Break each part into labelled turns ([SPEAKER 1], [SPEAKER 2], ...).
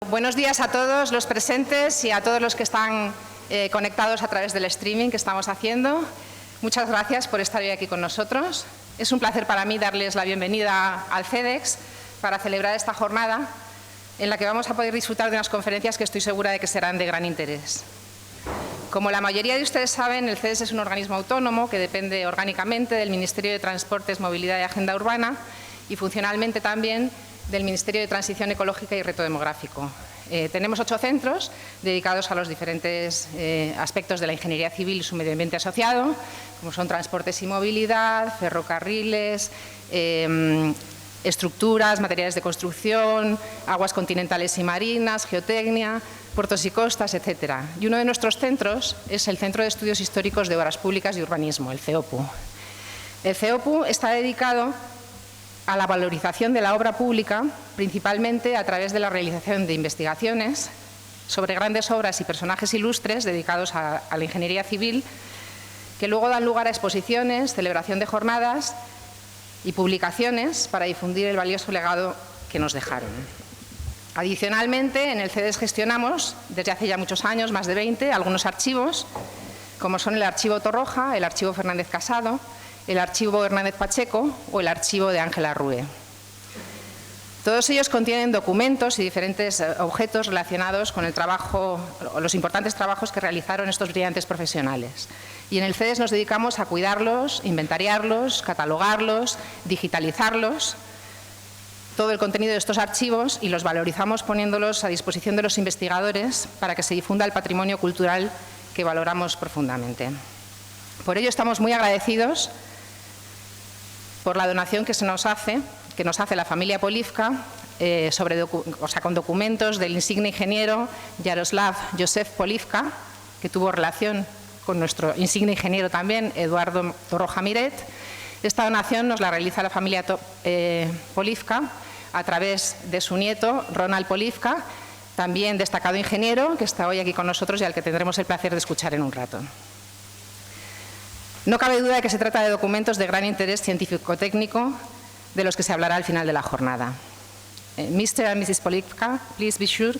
[SPEAKER 1] Buenos días a todos los presentes y a todos los que están conectados a través del streaming que estamos haciendo. Muchas gracias por estar hoy aquí con nosotros. Es un placer para mí darles la bienvenida al CEDEX para celebrar esta jornada en la que vamos a poder disfrutar de unas conferencias que estoy segura de que serán de gran interés. Como la mayoría de ustedes saben, el CEDEX es un organismo autónomo que depende orgánicamente del Ministerio de Transportes, Movilidad y Agenda Urbana y funcionalmente también del Ministerio de Transición Ecológica y Reto Demográfico. Tenemos 8 centros dedicados a los diferentes aspectos de la ingeniería civil y su medio ambiente asociado, como son transportes y movilidad, ferrocarriles, estructuras, materiales de construcción, aguas continentales y marinas, geotecnia, puertos y costas, etc. Y uno de nuestros centros es el Centro de Estudios Históricos de Obras Públicas y Urbanismo, el CEOPU. El CEOPU está dedicado a la valorización de la obra pública, principalmente a través de la realización de investigaciones sobre grandes obras y personajes ilustres dedicados a la ingeniería civil, que luego dan lugar a exposiciones, celebración de jornadas y publicaciones para difundir el valioso legado que nos dejaron. Adicionalmente, en el CEDEX gestionamos, desde hace ya muchos años, más de 20, algunos archivos, como son el archivo Torroja, el archivo Fernández Casado, el archivo Hernández Pacheco o el archivo de Ángela Rue. Todos ellos contienen documentos y diferentes objetos relacionados con el trabajo, los importantes trabajos que realizaron estos brillantes profesionales. Y en el CEDEX nos dedicamos a cuidarlos, inventariarlos, catalogarlos, digitalizarlos, todo el contenido de estos archivos, y los valorizamos poniéndolos a disposición de los investigadores para que se difunda el patrimonio cultural que valoramos profundamente. Por ello estamos muy agradecidos por la donación que nos hace la familia Polivka con documentos del insigne ingeniero Jaroslav Polivka, que tuvo relación con nuestro insigne ingeniero también, Eduardo Torroja Miret. Esta donación nos la realiza la familia Polivka a través de su nieto, Ronald Polivka, también destacado ingeniero, que está hoy aquí con nosotros y al que tendremos el placer de escuchar en un rato. No cabe duda de que se trata de documentos de gran interés científico-técnico, de los que se hablará al final de la jornada. Mr. and Mrs. Polivka, please be sure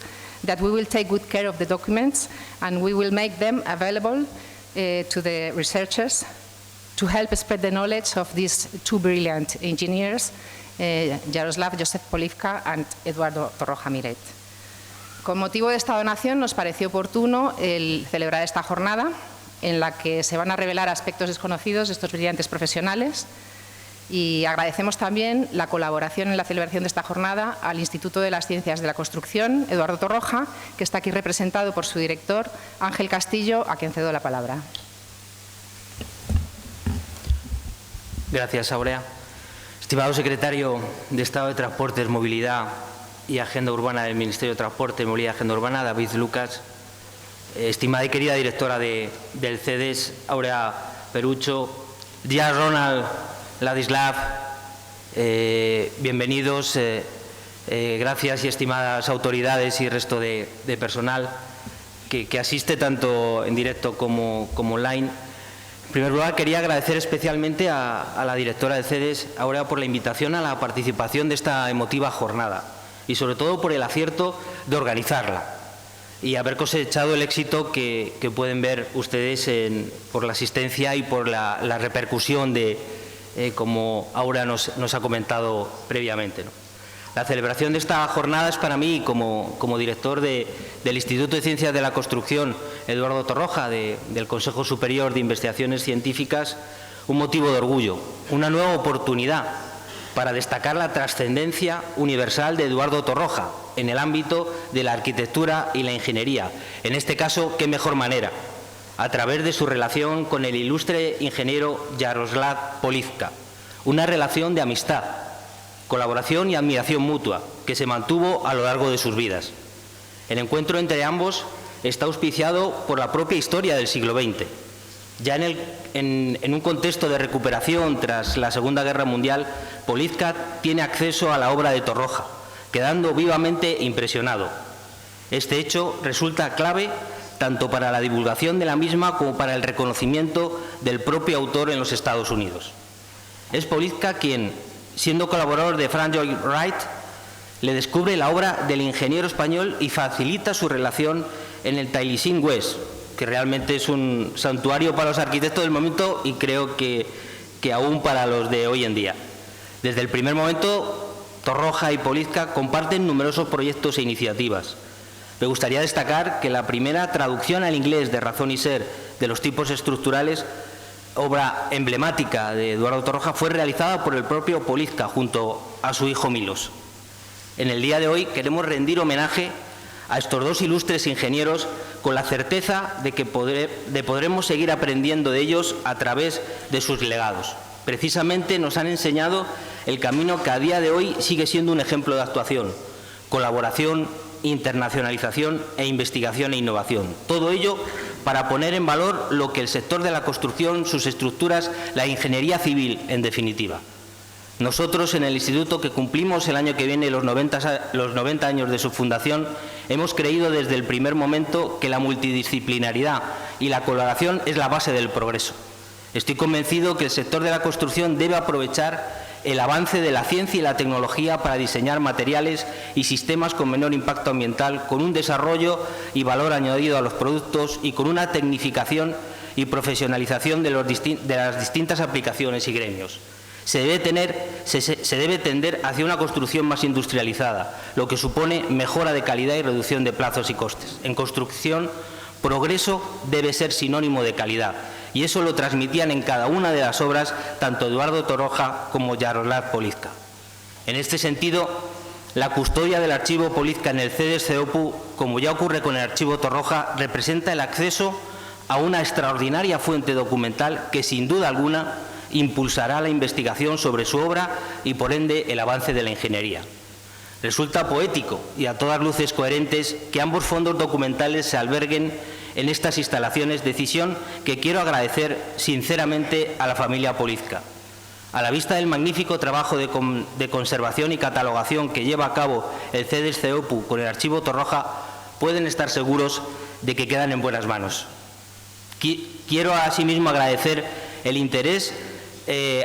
[SPEAKER 1] that we will take good care of the documents and we will make them available to the researchers to help spread the knowledge of these 2 brilliant engineers, Jaroslav Polivka and Eduardo Torroja Miret. Con motivo de esta donación nos pareció oportuno el celebrar esta jornada en la que se van a revelar aspectos desconocidos de estos brillantes profesionales, y agradecemos también la colaboración en la celebración de esta jornada al Instituto de las Ciencias de la Construcción, Eduardo Torroja, que está aquí representado por su director, Ángel Castillo, a quien cedo la palabra.
[SPEAKER 2] Gracias, Aurea. Estimado secretario de Estado de Transportes, Movilidad y Agenda Urbana del Ministerio de Transporte, Movilidad y Agenda Urbana, David Lucas, estimada y querida directora del CEDEX, Aurea Perucho, dear Ronald, Ladislav, bienvenidos, gracias y estimadas autoridades y resto de personal que asiste tanto en directo como online. En primer lugar, quería agradecer especialmente a la directora del CEDEX, Aurea, por la invitación a la participación de esta emotiva jornada y sobre todo por el acierto de organizarla y haber cosechado el éxito que pueden ver ustedes por la asistencia y por la repercusión como Aurea nos ha comentado previamente, ¿no? La celebración de esta jornada es para mí, como director del Instituto de Ciencias de la Construcción, Eduardo Torroja, del Consejo Superior de Investigaciones Científicas, un motivo de orgullo, una nueva oportunidad para destacar la trascendencia universal de Eduardo Torroja en el ámbito de la arquitectura y la ingeniería. En este caso, qué mejor manera, a través de su relación con el ilustre ingeniero Jaroslav Polivka, una relación de amistad, colaboración y admiración mutua que se mantuvo a lo largo de sus vidas. El encuentro entre ambos está auspiciado por la propia historia del siglo XX. Ya en un contexto de recuperación tras la Segunda Guerra Mundial, Polivka tiene acceso a la obra de Torroja, quedando vivamente impresionado. Este hecho resulta clave tanto para la divulgación de la misma como para el reconocimiento del propio autor en los Estados Unidos. Es Polivka quien, siendo colaborador de Frank Lloyd Wright, le descubre la obra del ingeniero español y facilita su relación en el Tailising West, que realmente es un santuario para los arquitectos del momento y creo que aún para los de hoy en día. Desde el primer momento, Torroja y Polivka comparten numerosos proyectos e iniciativas. Me gustaría destacar que la primera traducción al inglés de Razón y Ser de los tipos estructurales, obra emblemática de Eduardo Torroja, fue realizada por el propio Polivka junto a su hijo Milos. En el día de hoy queremos rendir homenaje a estos dos ilustres ingenieros con la certeza de que podremos seguir aprendiendo de ellos a través de sus legados. Precisamente nos han enseñado el camino que a día de hoy sigue siendo un ejemplo de actuación: colaboración, internacionalización e investigación e innovación. Todo ello para poner en valor lo que el sector de la construcción, sus estructuras, la ingeniería civil, en definitiva. Nosotros, en el Instituto, que cumplimos el año que viene los 90 años de su fundación, hemos creído desde el primer momento que la multidisciplinaridad y la colaboración es la base del progreso. Estoy convencido que el sector de la construcción debe aprovechar el avance de la ciencia y la tecnología para diseñar materiales y sistemas con menor impacto ambiental, con un desarrollo y valor añadido a los productos y con una tecnificación y profesionalización de las distintas aplicaciones y gremios. Se debe tender hacia una construcción más industrializada, lo que supone mejora de calidad y reducción de plazos y costes. En construcción, progreso debe ser sinónimo de calidad, y eso lo transmitían en cada una de las obras tanto Eduardo Torroja como Jaroslav Polivka. En este sentido, la custodia del archivo Polivka en el CEDEX CEOPU, como ya ocurre con el archivo Torroja, representa el acceso a una extraordinaria fuente documental que, sin duda alguna, impulsará la investigación sobre su obra y, por ende, el avance de la ingeniería. Resulta poético y a todas luces coherentes que ambos fondos documentales se alberguen en estas instalaciones, decisión que quiero agradecer sinceramente a la familia Polivka. A la vista del magnífico trabajo de conservación y catalogación que lleva a cabo el CEDEX CEOPU con el archivo Torroja, pueden estar seguros de que quedan en buenas manos. Quiero asimismo agradecer el interés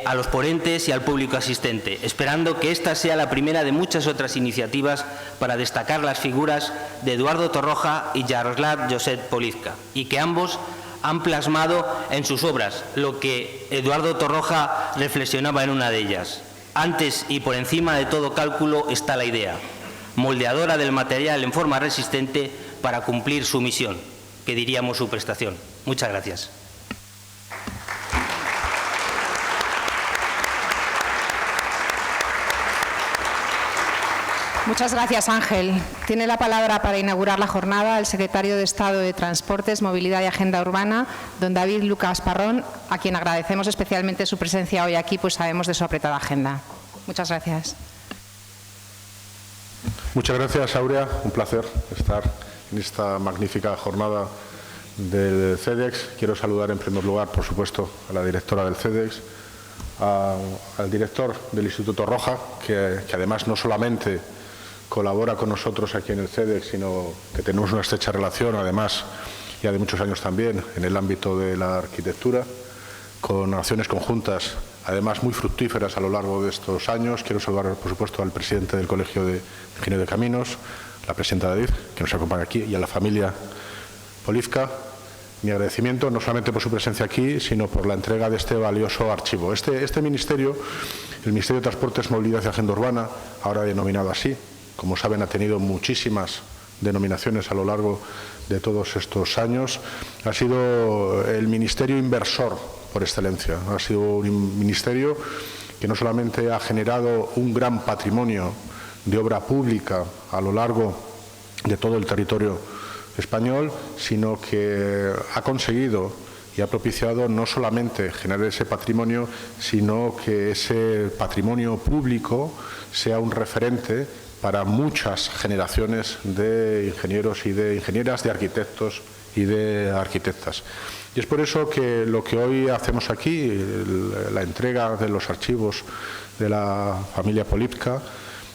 [SPEAKER 2] a los ponentes y al público asistente, esperando que esta sea la primera de muchas otras iniciativas para destacar las figuras de Eduardo Torroja y Jaroslav Josep Polivka, y que ambos han plasmado en sus obras lo que Eduardo Torroja reflexionaba en una de ellas: antes y por encima de todo cálculo está la idea, moldeadora del material en forma resistente para cumplir su misión, que diríamos su prestación. Muchas gracias.
[SPEAKER 1] Muchas gracias, Ángel. Tiene la palabra para inaugurar la jornada el secretario de Estado de Transportes, Movilidad y Agenda Urbana, don David Lucas Parrón, a quien agradecemos especialmente su presencia hoy aquí, pues sabemos de su apretada agenda. Muchas gracias.
[SPEAKER 3] Muchas gracias, Aurea. Un placer estar en esta magnífica jornada del CEDEX. Quiero saludar en primer lugar, por supuesto, a la directora del CEDEX, al director del Instituto Torroja, que además no solamente colabora con nosotros aquí en el CEDEX, sino que tenemos una estrecha relación, además, ya de muchos años también, en el ámbito de la arquitectura, con acciones conjuntas, además muy fructíferas a lo largo de estos años. Quiero saludar, por supuesto, al presidente del Colegio de Ingenieros de Caminos, la presidenta David, que nos acompaña aquí, y a la familia Polivka. Mi agradecimiento no solamente por su presencia aquí, sino por la entrega de este valioso archivo. Este ministerio, el Ministerio de Transportes, Movilidad y Agenda Urbana, ahora denominado así, como saben, ha tenido muchísimas denominaciones a lo largo de todos estos años. Ha sido el ministerio inversor por excelencia. Ha sido un ministerio que no solamente ha generado un gran patrimonio de obra pública a lo largo de todo el territorio español, sino que ha conseguido y ha propiciado no solamente generar ese patrimonio, sino que ese patrimonio público sea un referente para muchas generaciones de ingenieros y de ingenieras, de arquitectos y de arquitectas. Y es por eso que lo que hoy hacemos aquí, la entrega de los archivos de la familia Polivka,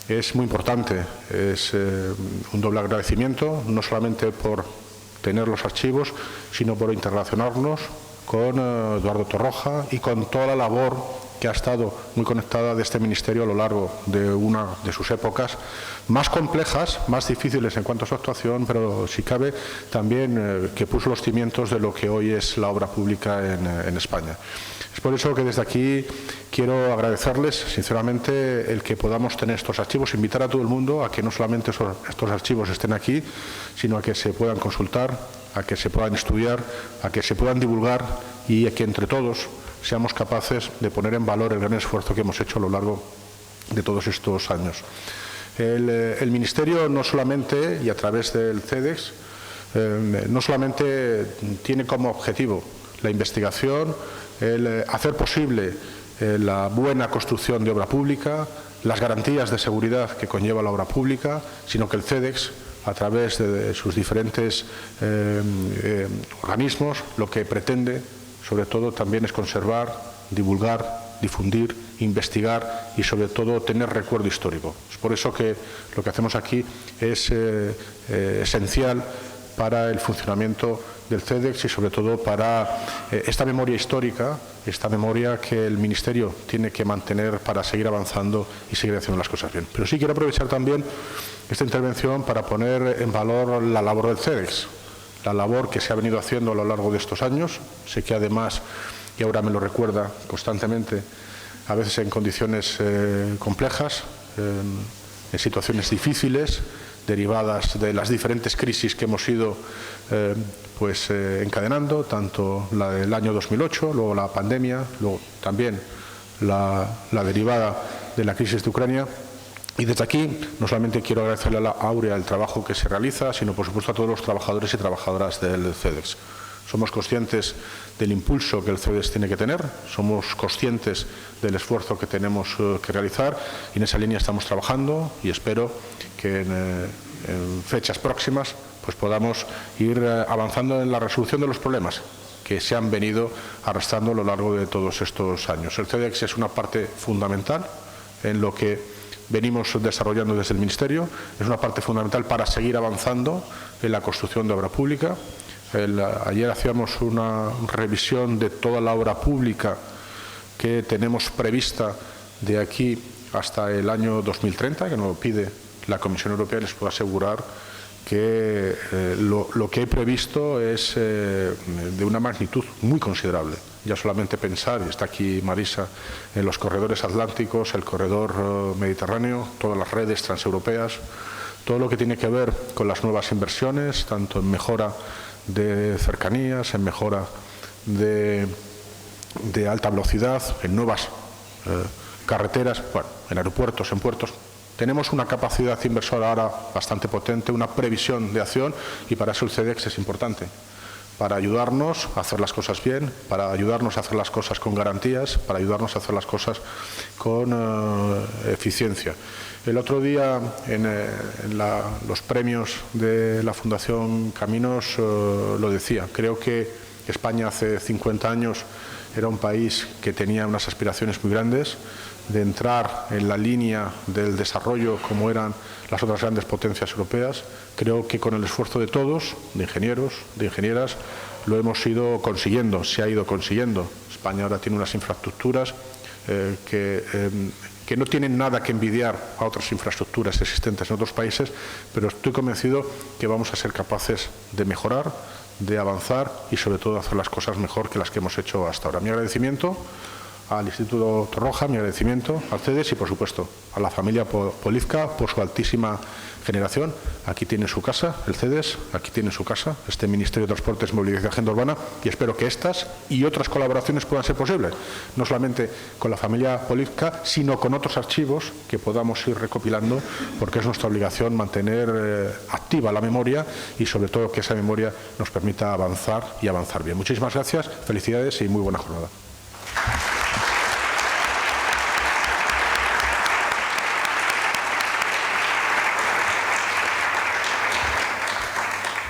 [SPEAKER 3] es muy importante. Es un doble agradecimiento, no solamente por tener los archivos, sino por interrelacionarnos con Eduardo Torroja y con toda la labor que ha estado muy conectada de este ministerio a lo largo de una de sus épocas más complejas, más difíciles en cuanto a su actuación, pero si cabe también que puso los cimientos de lo que hoy es la obra pública en España. Es por eso que desde aquí quiero agradecerles sinceramente el que podamos tener estos archivos, invitar a todo el mundo a que no solamente estos archivos estén aquí, sino a que se puedan consultar, a que se puedan estudiar, a que se puedan divulgar y a que entre todos seamos capaces de poner en valor el gran esfuerzo que hemos hecho a lo largo de todos estos años. El Ministerio no solamente, y a través del CEDEX, no solamente tiene como objetivo la investigación, el hacer posible la buena construcción de obra pública, las garantías de seguridad que conlleva la obra pública, sino que el CEDEX, a través de sus diferentes organismos, lo que pretende, sobre todo, también es conservar, divulgar, difundir, investigar y, sobre todo, tener recuerdo histórico. Es por eso que lo que hacemos aquí es esencial para el funcionamiento del CEDEX y, sobre todo, para esta memoria histórica, esta memoria que el Ministerio tiene que mantener para seguir avanzando y seguir haciendo las cosas bien. Pero sí quiero aprovechar también esta intervención para poner en valor la labor del CEDEX, la labor que se ha venido haciendo a lo largo de estos años. Sé que además, y ahora me lo recuerda constantemente, a veces en condiciones complejas, en situaciones difíciles, derivadas de las diferentes crisis que hemos ido encadenando, tanto la del año 2008, luego la pandemia, luego también la derivada de la crisis de Ucrania. Y desde aquí no solamente quiero agradecerle a la Aurea el trabajo que se realiza, sino por supuesto a todos los trabajadores y trabajadoras del CEDEX. Somos conscientes del impulso que el CEDEX tiene que tener, somos conscientes del esfuerzo que tenemos que realizar y en esa línea estamos trabajando y espero que en fechas próximas pues podamos ir avanzando en la resolución de los problemas que se han venido arrastrando a lo largo de todos estos años. El CEDEX es una parte fundamental en lo que venimos desarrollando desde el Ministerio, es una parte fundamental para seguir avanzando en la construcción de obra pública. Ayer hacíamos una revisión de toda la obra pública que tenemos prevista de aquí hasta el año 2030, que nos lo pide la Comisión Europea, y les puedo asegurar que lo que he previsto es de una magnitud muy considerable. Ya solamente pensar, y está aquí Marisa, en los corredores atlánticos, el corredor mediterráneo, todas las redes transeuropeas, todo lo que tiene que ver con las nuevas inversiones, tanto en mejora de cercanías, en mejora de alta velocidad, en nuevas carreteras, bueno, en aeropuertos, en puertos. Tenemos una capacidad inversora ahora bastante potente, una previsión de acción y para eso el CEDEX es importante, para ayudarnos a hacer las cosas bien, para ayudarnos a hacer las cosas con garantías, para ayudarnos a hacer las cosas con eficiencia. El otro día, en los premios de la Fundación Caminos, lo decía, creo que España hace 50 años era un país que tenía unas aspiraciones muy grandes de entrar en la línea del desarrollo como eran las otras grandes potencias europeas. Creo que con el esfuerzo de todos, de ingenieros, de ingenieras, lo hemos ido consiguiendo, se ha ido consiguiendo. España ahora tiene unas infraestructuras que no tienen nada que envidiar a otras infraestructuras existentes en otros países, pero estoy convencido que vamos a ser capaces de mejorar, de avanzar y sobre todo de hacer las cosas mejor que las que hemos hecho hasta ahora. Mi agradecimiento al Instituto Torroja, mi agradecimiento al CEDEX y, por supuesto, a la familia Polivka por su altísima generación. Aquí tiene su casa, el CEDEX, aquí tiene su casa, este Ministerio de Transportes, Movilidad y Agenda Urbana, y espero que estas y otras colaboraciones puedan ser posibles, no solamente con la familia Polivka, sino con otros archivos que podamos ir recopilando, porque es nuestra obligación mantener activa la memoria y, sobre todo, que esa memoria nos permita avanzar y avanzar bien. Muchísimas gracias, felicidades y muy buena jornada.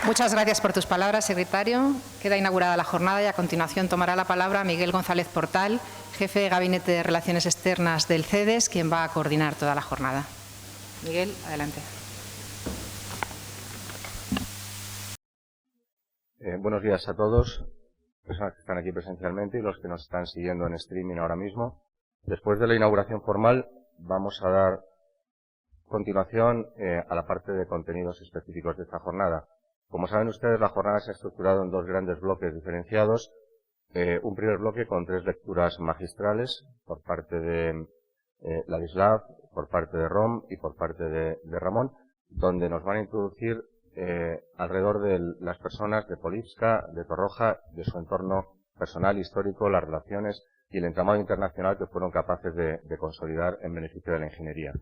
[SPEAKER 1] Muchas gracias por tus palabras, secretario. Queda inaugurada la jornada y a continuación tomará la palabra Miguel González Portal, jefe de Gabinete de Relaciones Externas del CEDEX, quien va a coordinar toda la jornada. Miguel, adelante.
[SPEAKER 4] Buenos días a todos, personas que están aquí presencialmente y los que nos están siguiendo en streaming ahora mismo. Después de la inauguración formal, vamos a dar continuación a la parte de contenidos específicos de esta jornada. Como saben ustedes, la jornada se ha estructurado en dos grandes bloques diferenciados. Un primer bloque con 3 lecturas magistrales por parte de Jaroslav, por parte de Rom y por parte de Ramón, donde nos van a introducir alrededor de las personas de Polivka, de Torroja, de su entorno personal, histórico, las relaciones y el entramado internacional que fueron capaces de consolidar en beneficio de la ingeniería.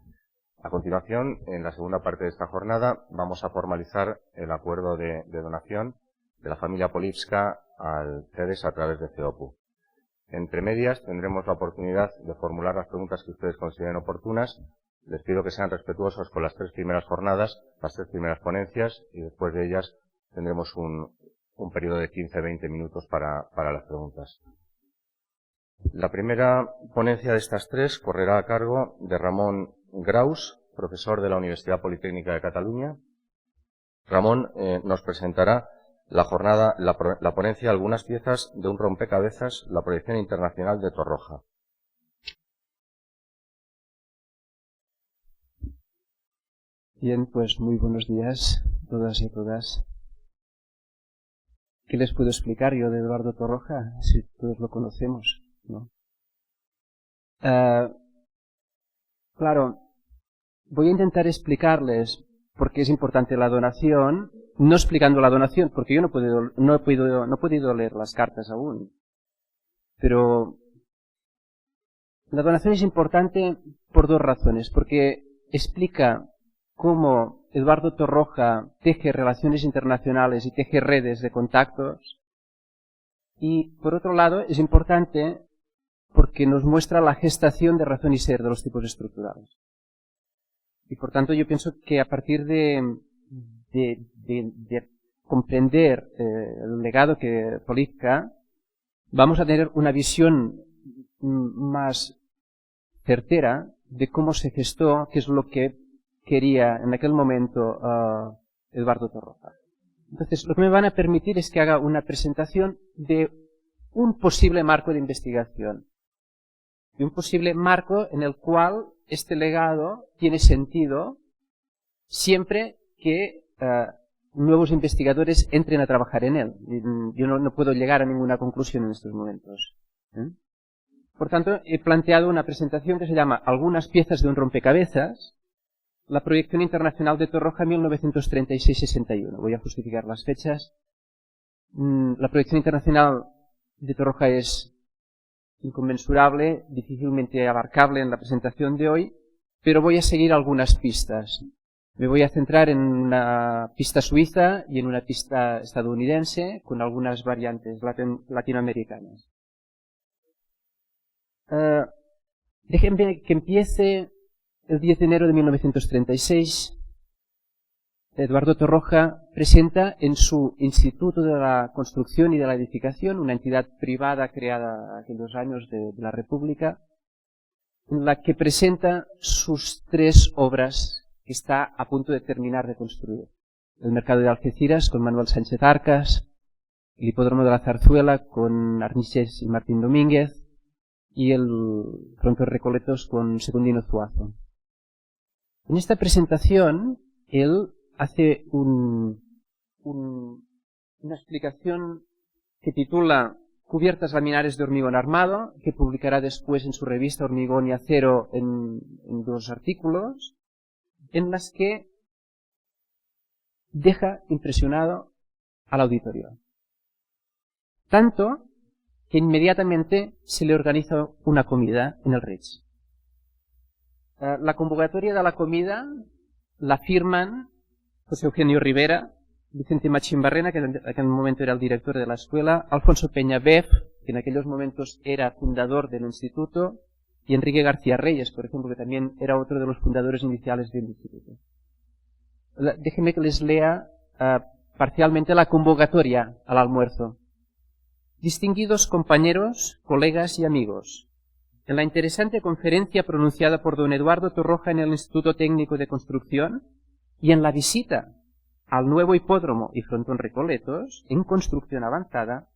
[SPEAKER 4] A continuación, en la segunda parte de esta jornada, vamos a formalizar el acuerdo de donación de la familia Polivka al CEDEX a través de CEOPU. Entre medias tendremos la oportunidad de formular las preguntas que ustedes consideren oportunas. Les pido que sean respetuosos con las 3 primeras jornadas, las 3 primeras ponencias, y después de ellas tendremos un periodo de 15-20 minutos para las preguntas. La primera ponencia de estas 3 correrá a cargo de Ramón Graus, profesor de la Universidad Politécnica de Cataluña. Ramón nos presentará la ponencia Algunas piezas de un rompecabezas, la proyección internacional de Torroja.
[SPEAKER 5] Bien, pues muy buenos días a todas y a todas. ¿Qué les puedo explicar yo de Eduardo Torroja? Si todos lo conocemos, ¿no? Claro, voy a intentar explicarles por qué es importante la donación, no explicando la donación, porque yo no he podido leer las cartas aún. Pero la donación es importante por 2 razones, porque explica cómo Eduardo Torroja teje relaciones internacionales y teje redes de contactos. Y, por otro lado, es importante porque nos muestra la gestación de razón y ser de los tipos estructurales. Y, por tanto, yo pienso que a partir de comprender el legado que Polivka, vamos a tener una visión más certera de cómo se gestó, qué es lo que quería en aquel momento Eduardo Torroja. Entonces, lo que me van a permitir es que haga una presentación de un posible marco de investigación, de un posible marco en el cual este legado tiene sentido siempre que nuevos investigadores entren a trabajar en él. Yo no puedo llegar a ninguna conclusión en estos momentos. Por tanto, he planteado una presentación que se llama Algunas piezas de un rompecabezas, la proyección internacional de Torroja 1936-61. Voy a justificar las fechas. La proyección internacional de Torroja es inconmensurable, difícilmente abarcable en la presentación de hoy, pero voy a seguir algunas pistas. Me voy a centrar en una pista suiza y en una pista estadounidense, con algunas variantes latinoamericanas. Déjenme que empiece el 10 de enero de 1936. Eduardo Torroja presenta en su Instituto de la Construcción y de la Edificación, una entidad privada creada en aquellos años de la República, en la que presenta sus 3 obras que está a punto de terminar de construir. El Mercado de Algeciras con Manuel Sánchez Arcas, el Hipódromo de la Zarzuela con Arniches y Martín Domínguez, y el Fronto de Recoletos con Secundino Zuazo. En esta presentación, él hace una explicación que titula Cubiertas laminares de hormigón armado, que publicará después en su revista Hormigón y Acero en 2 artículos, en las que deja impresionado al auditorio. Tanto que inmediatamente se le organiza una comida en el Ritz. La convocatoria de la comida la firman José Eugenio Rivera, Vicente Machín Barrena, que en aquel momento era el director de la escuela, Alfonso Peña Beff, que en aquellos momentos era fundador del instituto, y Enrique García Reyes, por ejemplo, que también era otro de los fundadores iniciales del instituto. Déjenme que les lea parcialmente la convocatoria al almuerzo. Distinguidos compañeros, colegas y amigos, en la interesante conferencia pronunciada por don Eduardo Torroja en el Instituto Técnico de Construcción y en la visita al nuevo hipódromo y frontón Recoletos, en construcción avanzada,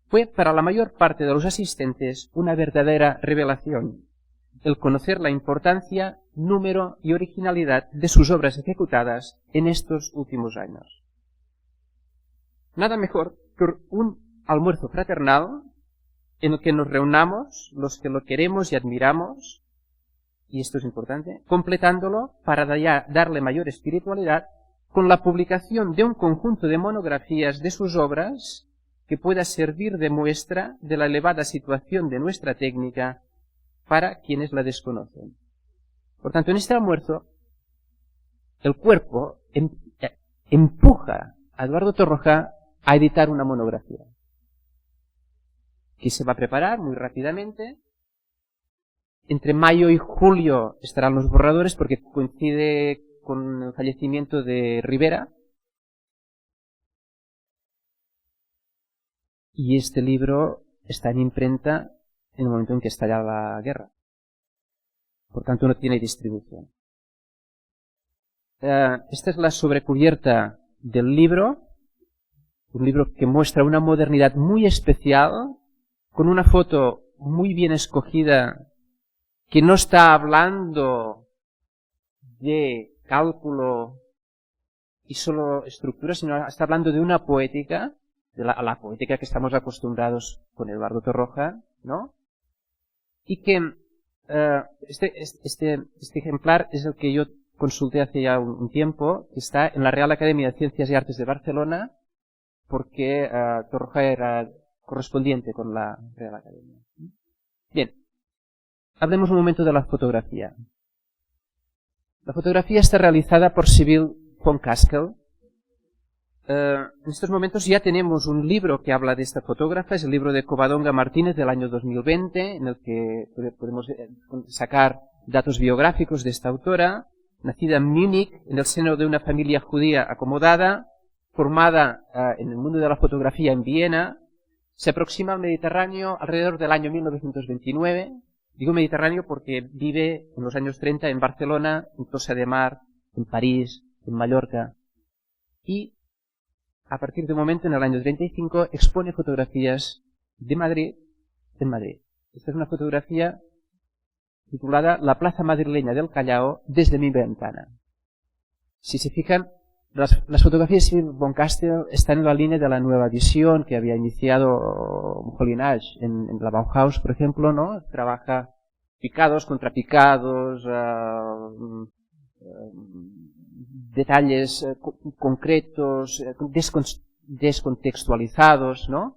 [SPEAKER 5] fue para la mayor parte de los asistentes una verdadera revelación. el conocer la importancia, número y originalidad de sus obras ejecutadas en estos últimos años. Nada mejor que un almuerzo fraternal en el que nos reunamos los que lo queremos y admiramos, y esto es importante, completándolo para darle mayor espiritualidad con la publicación de un conjunto de monografías de sus obras que pueda servir de muestra de la elevada situación de nuestra técnica para quienes la desconocen. Por tanto, en este almuerzo, el cuerpo empuja a Eduardo Torroja a editar una monografía, que se va a preparar muy rápidamente. Entre mayo y julio estarán los borradores porque coincide con el fallecimiento de Rivera. Y este libro está en imprenta en el momento en que estalla la guerra. Por tanto, no tiene distribución. Esta es la sobrecubierta del libro. Un libro que muestra una modernidad muy especial, con una foto muy bien escogida, que no está hablando de cálculo y solo estructura, sino está hablando de una poética, de la poética que estamos acostumbrados con Eduardo Torroja, ¿no? Y que este ejemplar es el que yo consulté hace ya un tiempo, que está en la Real Academia de Ciencias y Artes de Barcelona, porque Torroja era correspondiente con la Real Academia. Bien, hablemos un momento de la fotografía. La fotografía está realizada por Sibyl von Kaskel. En estos momentos ya tenemos un libro que habla de esta fotógrafa, es el libro de Covadonga Martínez del año 2020, en el que podemos sacar datos biográficos de esta autora, nacida en Múnich, en el seno de una familia judía acomodada, formada en el mundo de la fotografía en Viena, se aproxima al Mediterráneo alrededor del año 1929. Digo Mediterráneo porque vive en los años 30 en Barcelona, en Tossa de Mar, en París, en Mallorca. Y a partir de un momento, en el año 35, expone fotografías de Madrid en Madrid. Esta es una fotografía titulada La plaza madrileña del Callao desde mi ventana. Si se fijan, las fotografías de von Kastel están en la línea de la nueva visión que había iniciado Homenaje en la Bauhaus, por ejemplo, ¿no? Trabaja picados, contrapicados, detalles concretos, descontextualizados, ¿no?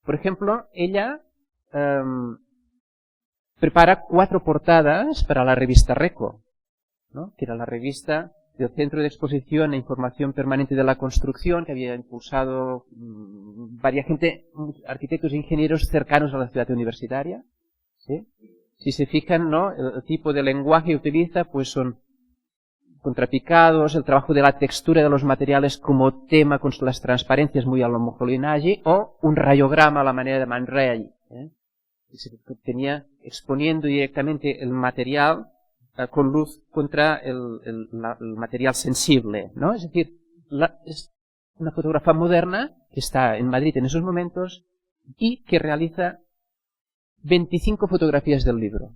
[SPEAKER 5] Por ejemplo, ella prepara 4 portadas para la revista Reco, ¿no? Que era la revista del Centro de Exposición e Información Permanente de la Construcción, que había impulsado varias gente, arquitectos e ingenieros cercanos a la ciudad universitaria. ¿Sí? Si se fijan, ¿no? El tipo de lenguaje que utiliza, pues son contrapicados, el trabajo de la textura de los materiales como tema con las transparencias muy al Homenaje, o un rayograma a la manera de Man Ray, que se tenía exponiendo directamente el material con luz contra el material sensible, ¿no? Es decir, es una fotógrafa moderna que está en Madrid en esos momentos y que realiza 25 fotografías del libro.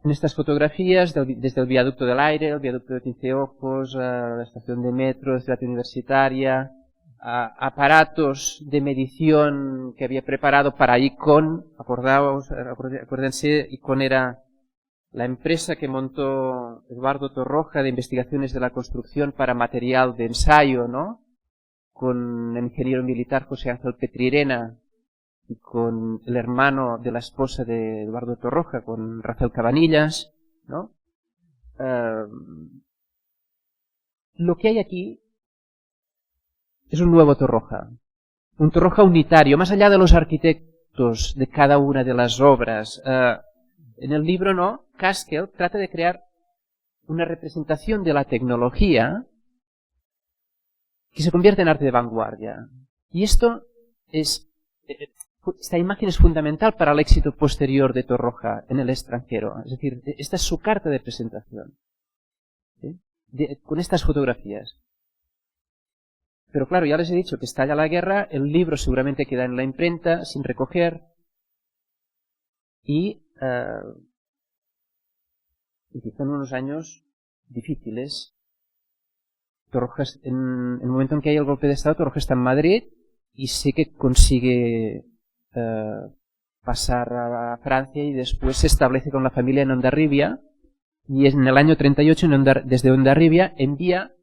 [SPEAKER 5] En estas fotografías, desde el viaducto del aire, el viaducto de 15 ojos, la estación de metro, la ciudad universitaria, aparatos de medición que había preparado para ICON, acuérdense, ICON era la empresa que montó Eduardo Torroja de investigaciones de la construcción para material de ensayo, ¿no? Con el ingeniero militar José Ángel Petrirena y con el hermano de la esposa de Eduardo Torroja, con Rafael Cabanillas, ¿no? Lo que hay aquí es un nuevo Torroja, un Torroja unitario, más allá de los arquitectos de cada una de las obras. En el libro, ¿no? Kaskel trata de crear una representación de la tecnología que se convierte en arte de vanguardia. Y esta imagen es fundamental para el éxito posterior de Torroja en el extranjero. Es decir, esta es su carta de presentación, ¿sí? Con estas fotografías. Pero claro, ya les he dicho que estalla la guerra, el libro seguramente queda en la imprenta sin recoger y empiezan unos años difíciles. Torroja, en el momento en que hay el golpe de Estado, Torroja está en Madrid y sí que consigue pasar a Francia y después se establece con la familia en Hondarribia, y en el año 38 desde Hondarribia envía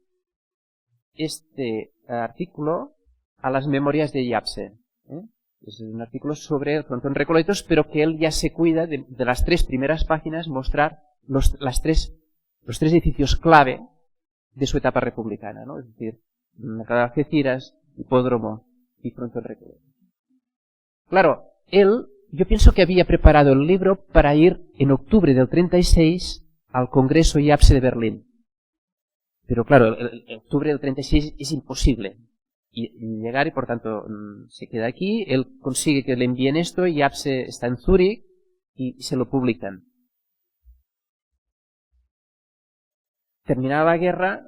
[SPEAKER 5] este artículo a las memorias de Yapse. Es un artículo sobre el frontón Recoletos, pero que él ya se cuida de las 3 primeras páginas mostrar los tres edificios clave de su etapa republicana, ¿no? Es decir, Algeciras, Hipódromo y frontón Recoletos. Claro, yo pienso que había preparado el libro para ir en octubre del 36 al Congreso Yapse de Berlín. Pero claro, el octubre del 36 es imposible llegar y por tanto se queda aquí. Él consigue que le envíen esto y Yapse está en Zúrich y se lo publican. Terminada la guerra,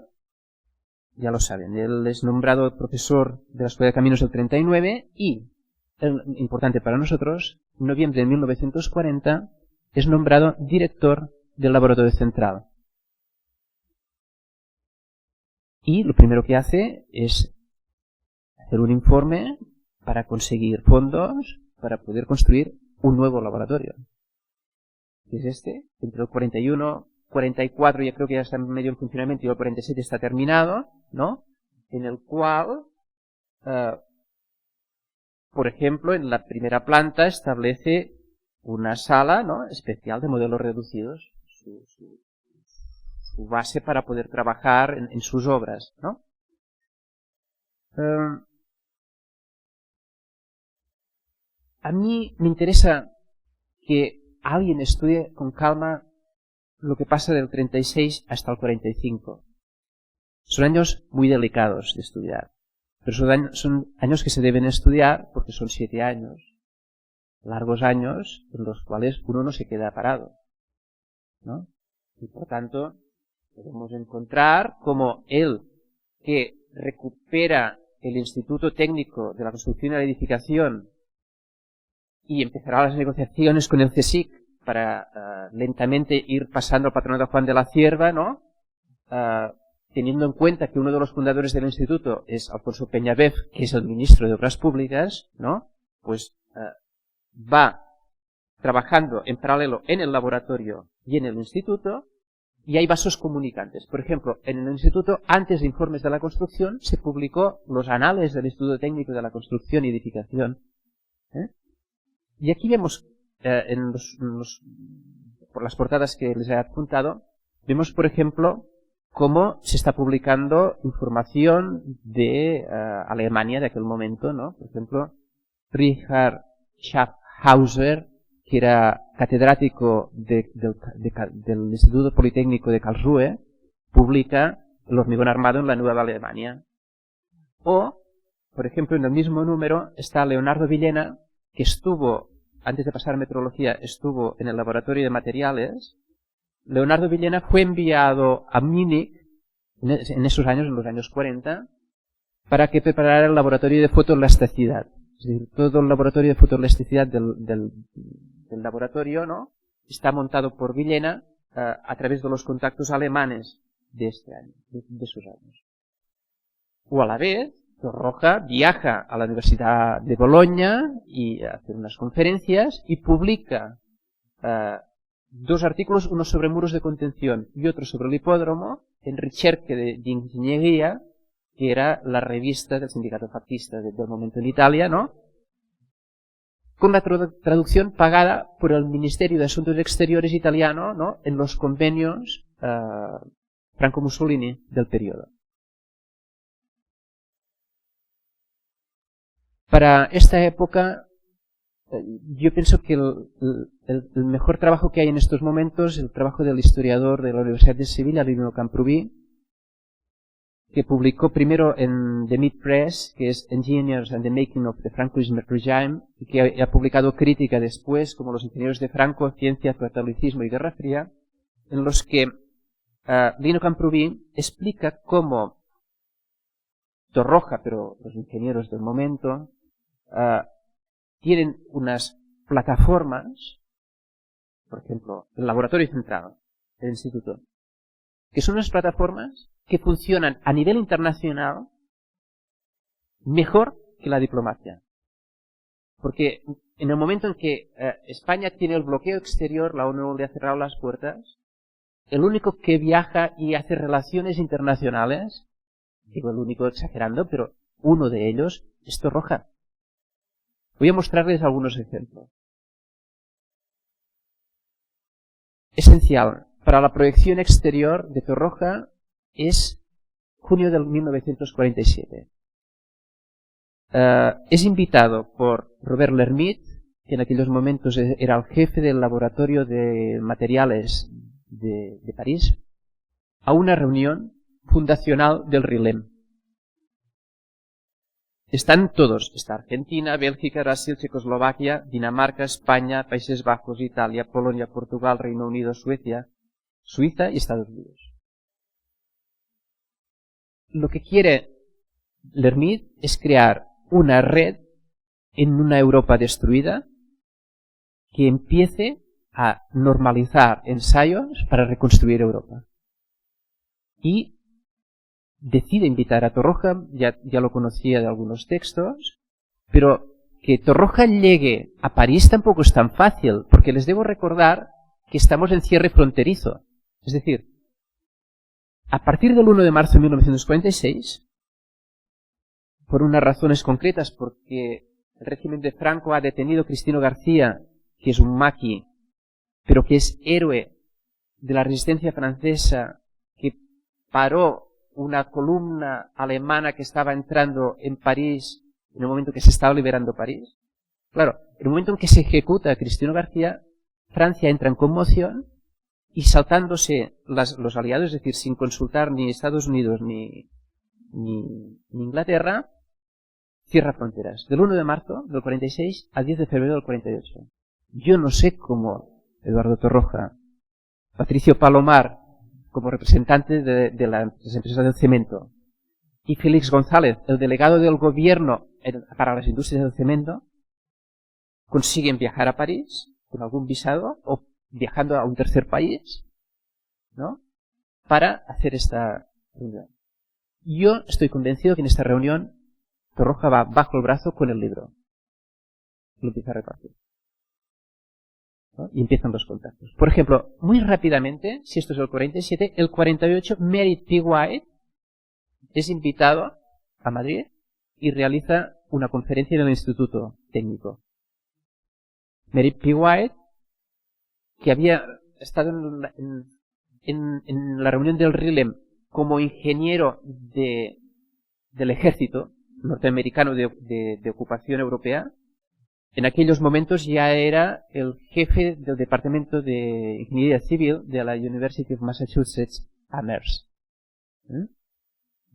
[SPEAKER 5] ya lo saben, él es nombrado profesor de la Escuela de Caminos del 39 y, importante para nosotros, en noviembre de 1940 es nombrado director del laboratorio central. Y lo primero que hace es hacer un informe para conseguir fondos para poder construir un nuevo laboratorio. Que es este, entre el 41, 44 ya creo que ya está medio en funcionamiento y el 47 está terminado, ¿no? En el cual, por ejemplo, en la primera planta establece una sala, ¿no?, especial de modelos reducidos, su base para poder trabajar en sus obras, ¿no? A mí me interesa que alguien estudie con calma lo que pasa del 36 hasta el 45. Son años muy delicados de estudiar, pero son años que se deben estudiar porque son 7 años, largos años en los cuales uno no se queda parado, ¿no? Y por tanto podemos encontrar como él, que recupera el Instituto Técnico de la Construcción y la Edificación y empezará las negociaciones con el CSIC para lentamente ir pasando al patronato Juan de la Cierva, ¿no? Teniendo en cuenta que uno de los fundadores del instituto es Alfonso Peñabef, que es el ministro de Obras Públicas, ¿no? Pues va trabajando en paralelo en el laboratorio y en el instituto, y hay vasos comunicantes. Por ejemplo, en el instituto, antes de Informes de la Construcción, se publicó los anales del Instituto Técnico de la Construcción y Edificación. Y aquí vemos, por las portadas que les he adjuntado, vemos, por ejemplo, cómo se está publicando información de Alemania de aquel momento, ¿no? Por ejemplo, Richard Schaffhauser, que era catedrático del Instituto Politécnico de Karlsruhe, publica el hormigón armado en la Nueva Alemania. O, por ejemplo, en el mismo número está Leonardo Villena, que estuvo, antes de pasar a metrología, estuvo en el laboratorio de materiales. Leonardo Villena fue enviado a Múnich en esos años, en los años 40, para que preparara el laboratorio de fotoelasticidad. Es decir, todo el laboratorio de fotoelasticidad del laboratorio, ¿no?, está montado por Villena a través de los contactos alemanes de este año, de esos años. O a la vez, Torroja viaja a la Universidad de Bolonia y hace unas conferencias y publica 2 artículos, uno sobre muros de contención y otro sobre el hipódromo, en Ricerche de Ingeniería, que era la revista del sindicato fascista del momento en Italia, ¿no?, con la traducción pagada por el Ministerio de Asuntos Exteriores italiano, ¿no?, en los convenios Franco-Mussolini del periodo. Para esta época, yo pienso que el mejor trabajo que hay en estos momentos es el trabajo del historiador de la Universidad de Sevilla, Lino Camprubí, que publicó primero en The Mead Press, que es Engineers and the Making of the Francoism Regime, y que ha publicado crítica después, como Los ingenieros de Franco, Ciencia, Catolicismo y Guerra Fría, en los que Lino Camprubí explica cómo Torroja, pero los ingenieros del momento, tienen unas plataformas por ejemplo, el laboratorio central del instituto, que son unas plataformas que funcionan a nivel internacional mejor que la diplomacia. Porque en el momento en que España tiene el bloqueo exterior, la ONU le ha cerrado las puertas, el único que viaja y hace relaciones internacionales, digo el único exagerando, pero uno de ellos es Torroja. Voy a mostrarles algunos ejemplos. Esencial para la proyección exterior de Torroja es junio de 1947. Es invitado por Robert Lermit, que en aquellos momentos era el jefe del laboratorio de materiales de París, a una reunión fundacional del RILEM. Están todos, está Argentina, Bélgica, Brasil, Checoslovaquia, Dinamarca, España, Países Bajos, Italia, Polonia, Portugal, Reino Unido, Suecia, Suiza y Estados Unidos. Lo que quiere Lermit es crear una red en una Europa destruida que empiece a normalizar ensayos para reconstruir Europa. Y decide invitar a Torroja, ya lo conocía de algunos textos, pero que Torroja llegue a París tampoco es tan fácil, porque les debo recordar que estamos en cierre fronterizo. Es decir, a partir del 1 de marzo de 1946, por unas razones concretas, porque el régimen de Franco ha detenido a Cristino García, que es un maqui, pero que es héroe de la resistencia francesa, que paró una columna alemana que estaba entrando en París en el momento que se estaba liberando París. Claro, en el momento en que se ejecuta a Cristino García, Francia entra en conmoción y saltándose los aliados, es decir, sin consultar ni Estados Unidos ni Inglaterra, cierra fronteras. Del 1 de marzo del 46 al 10 de febrero del 48. Yo no sé cómo Eduardo Torroja, Patricio Palomar, como representante de las empresas del cemento, y Félix González, el delegado del gobierno para las industrias del cemento, consiguen viajar a París con algún visado o viajando a un tercer país, ¿no?, para hacer esta reunión. Yo estoy convencido que en esta reunión Torroja va bajo el brazo con el libro. Lo empieza a repartir, ¿no? Y empiezan los contactos. Por ejemplo, muy rápidamente, si esto es el 47, el 48, Miret P. White es invitado a Madrid y realiza una conferencia en el Instituto Técnico. Miret P. White, que había estado en la reunión del RILEM como ingeniero del ejército norteamericano de ocupación europea, en aquellos momentos ya era el jefe del departamento de ingeniería civil de la University of Massachusetts Amherst.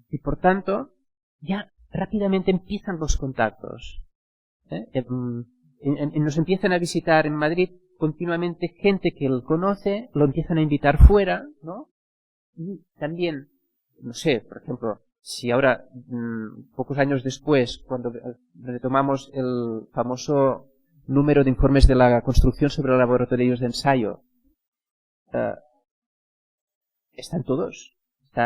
[SPEAKER 5] Y por tanto, ya rápidamente empiezan los contactos. Nos empiezan a visitar en Madrid continuamente gente que él conoce, lo empiezan a invitar fuera, ¿no? Y también, no sé, por ejemplo, si ahora, pocos años después, cuando retomamos el famoso número de informes de la construcción sobre laboratorios de ensayo, están todos.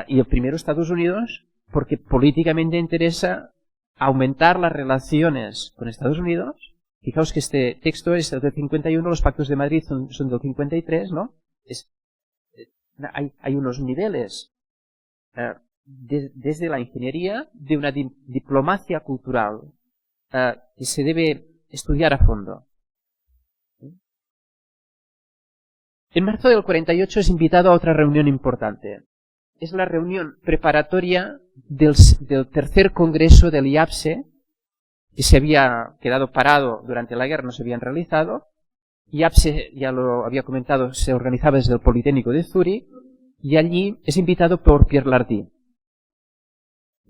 [SPEAKER 5] Y el primero, Estados Unidos, porque políticamente interesa aumentar las relaciones con Estados Unidos. Fijaos que este texto es del 51, los pactos de Madrid son del 53, ¿no? Hay unos niveles desde la ingeniería de una diplomacia cultural que se debe estudiar a fondo. En marzo del 48 es invitado a otra reunión importante. Es la reunión preparatoria del tercer congreso del IAPSE, que se había quedado parado durante la guerra, no se habían realizado. IAPSE, ya lo había comentado, se organizaba desde el Politécnico de Zúrich, y allí es invitado por Pierre Lardy.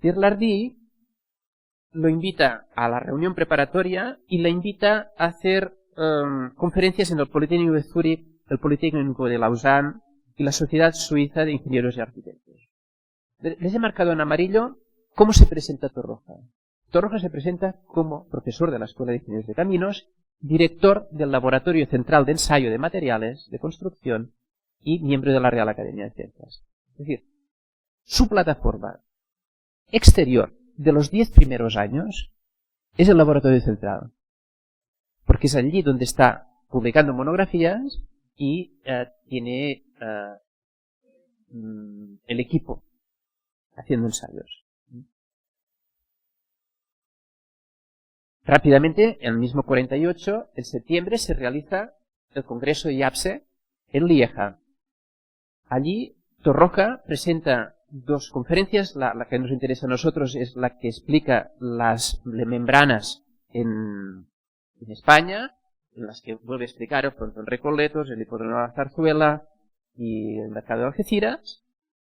[SPEAKER 5] Pierre Lardy lo invita a la reunión preparatoria y le invita a hacer conferencias en el Politécnico de Zúrich, el Politécnico de Lausanne y la Sociedad Suiza de Ingenieros y Arquitectos. Les he marcado en amarillo cómo se presenta Torroja. Torroja se presenta como profesor de la Escuela de Ingenieros de Caminos director del Laboratorio Central de Ensayo de Materiales de Construcción y miembro de la Real Academia de Ciencias. Es decir, su plataforma exterior de los 10 primeros años es el Laboratorio Central, porque es allí donde está publicando monografías y tiene el equipo haciendo ensayos. Rápidamente, en el mismo 48, en septiembre, se realiza el Congreso IAPSE en Lieja. Allí, Torroja presenta dos conferencias. La que nos interesa a nosotros es la que explica las membranas en España, en las que vuelve a explicar el frontón Recoletos, el hipódromo de la Zarzuela y el mercado de Algeciras.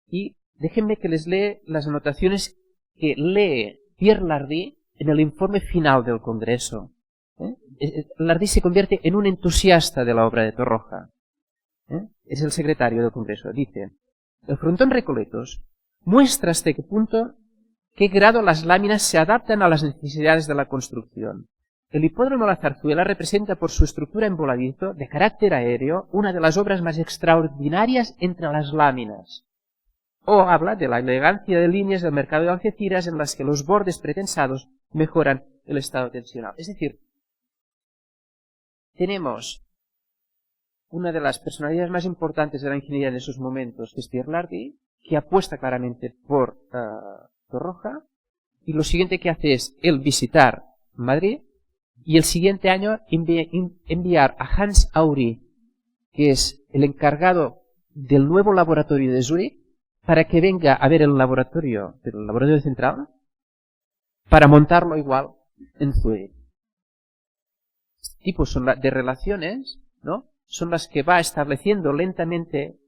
[SPEAKER 5] Y déjenme que les lee las anotaciones que lee Pierre Lardy en el informe final del Congreso. Lardy se convierte en un entusiasta de la obra de Torroja. Es el secretario del Congreso. Dice: el frontón Recoletos muestra hasta qué grado las láminas se adaptan a las necesidades de la construcción. El hipódromo de la Zarzuela representa por su estructura en voladizo de carácter aéreo una de las obras más extraordinarias entre las láminas. O habla de la elegancia de líneas del mercado de Algeciras en las que los bordes pretensados mejoran el estado tensional. Es decir, tenemos una de las personalidades más importantes de la ingeniería en esos momentos, que es Pierre Lardy, que apuesta claramente por Torroja, y lo siguiente que hace es él visitar Madrid y el siguiente año enviar a Hans Aury, que es el encargado del nuevo laboratorio de Zúrich, para que venga a ver el laboratorio central, para montarlo igual en Zúrich. Este tipo de relaciones, ¿no?, son las que va estableciendo lentamente,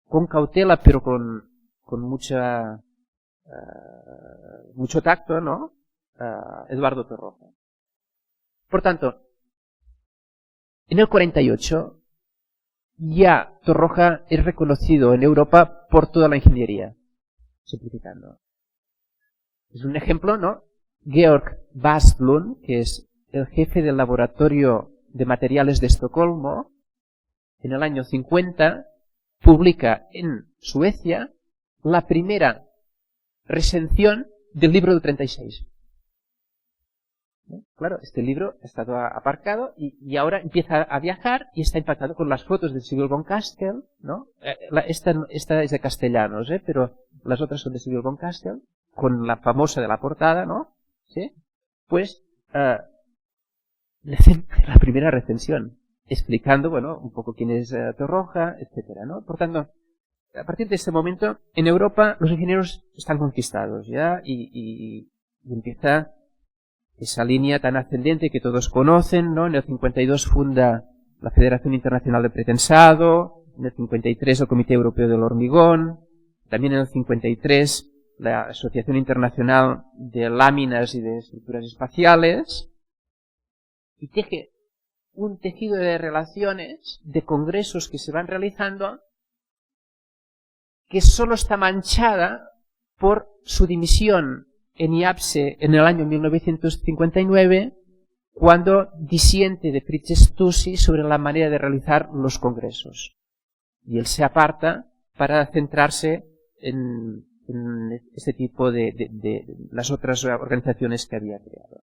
[SPEAKER 5] con cautela, pero con mucho tacto, ¿no?, Eduardo Torroja. Por tanto, en el 48 ya Torroja es reconocido en Europa por toda la ingeniería, simplificando. Es un ejemplo, ¿no? Georg Bastlund, que es el jefe del laboratorio de materiales de Estocolmo, en el año 50 publica en Suecia la primera recensión del libro del 36. Claro, este libro ha estado aparcado y ahora empieza a viajar y está impactado con las fotos de Sigurd von Kastel, ¿no? Esta es de castellanos, pero las otras son de Sigurd von Kastel, con la famosa de la portada, ¿no? ¿Sí? Pues le hacen la primera recensión, explicando, bueno, un poco quién es Torroja, etcétera, ¿no? Por tanto, a partir de este momento, en Europa los ingenieros están conquistados ya y empieza esa línea tan ascendente que todos conocen, ¿no? En el 52 funda la Federación Internacional de Pretensado, en el 53 el Comité Europeo del Hormigón, también en el 53 la Asociación Internacional de Láminas y de Estructuras Espaciales, y teje un tejido de relaciones, de congresos que se van realizando, que solo está manchada por su dimisión en IAPSE en el año 1959, cuando disiente de Fritz Stussy sobre la manera de realizar los congresos. Y él se aparta para centrarse en este tipo de las otras organizaciones que había creado.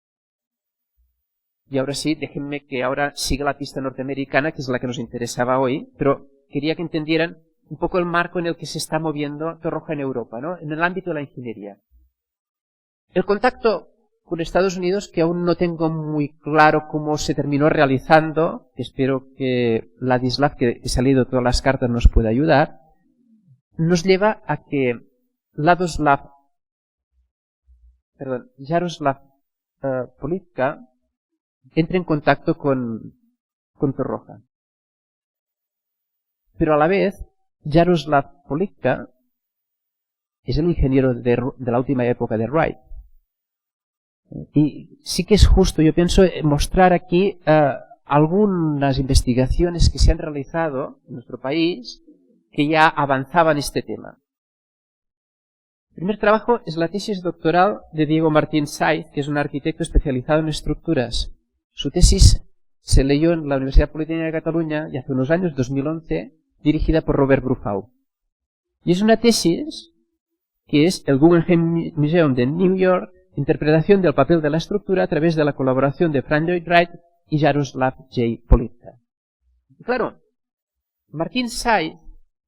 [SPEAKER 5] Y ahora sí, déjenme que ahora siga la pista norteamericana, que es la que nos interesaba hoy, pero quería que entendieran un poco el marco en el que se está moviendo Torroja en Europa, ¿no?, en el ámbito de la ingeniería. El contacto con Estados Unidos, que aún no tengo muy claro cómo se terminó realizando, que espero que Ladislav, que se ha leído todas las cartas, nos pueda ayudar, nos lleva a que Jaroslav Polivka entre en contacto con Torroja. Pero a la vez, Jaroslav Polivka es el ingeniero de la última época de Wright. Y sí que es justo, yo pienso, mostrar aquí algunas investigaciones que se han realizado en nuestro país que ya avanzaban este tema. El primer trabajo es la tesis doctoral de Diego Martín Saiz, que es un arquitecto especializado en estructuras. Su tesis se leyó en la Universidad Politécnica de Cataluña, y hace unos años, 2011, dirigida por Robert Brufau. Y es una tesis que es el Guggenheim Museum de New York, interpretación del papel de la estructura a través de la colaboración de Frank Lloyd Wright y Jaroslav J. Polivka. Y claro, Martin Said,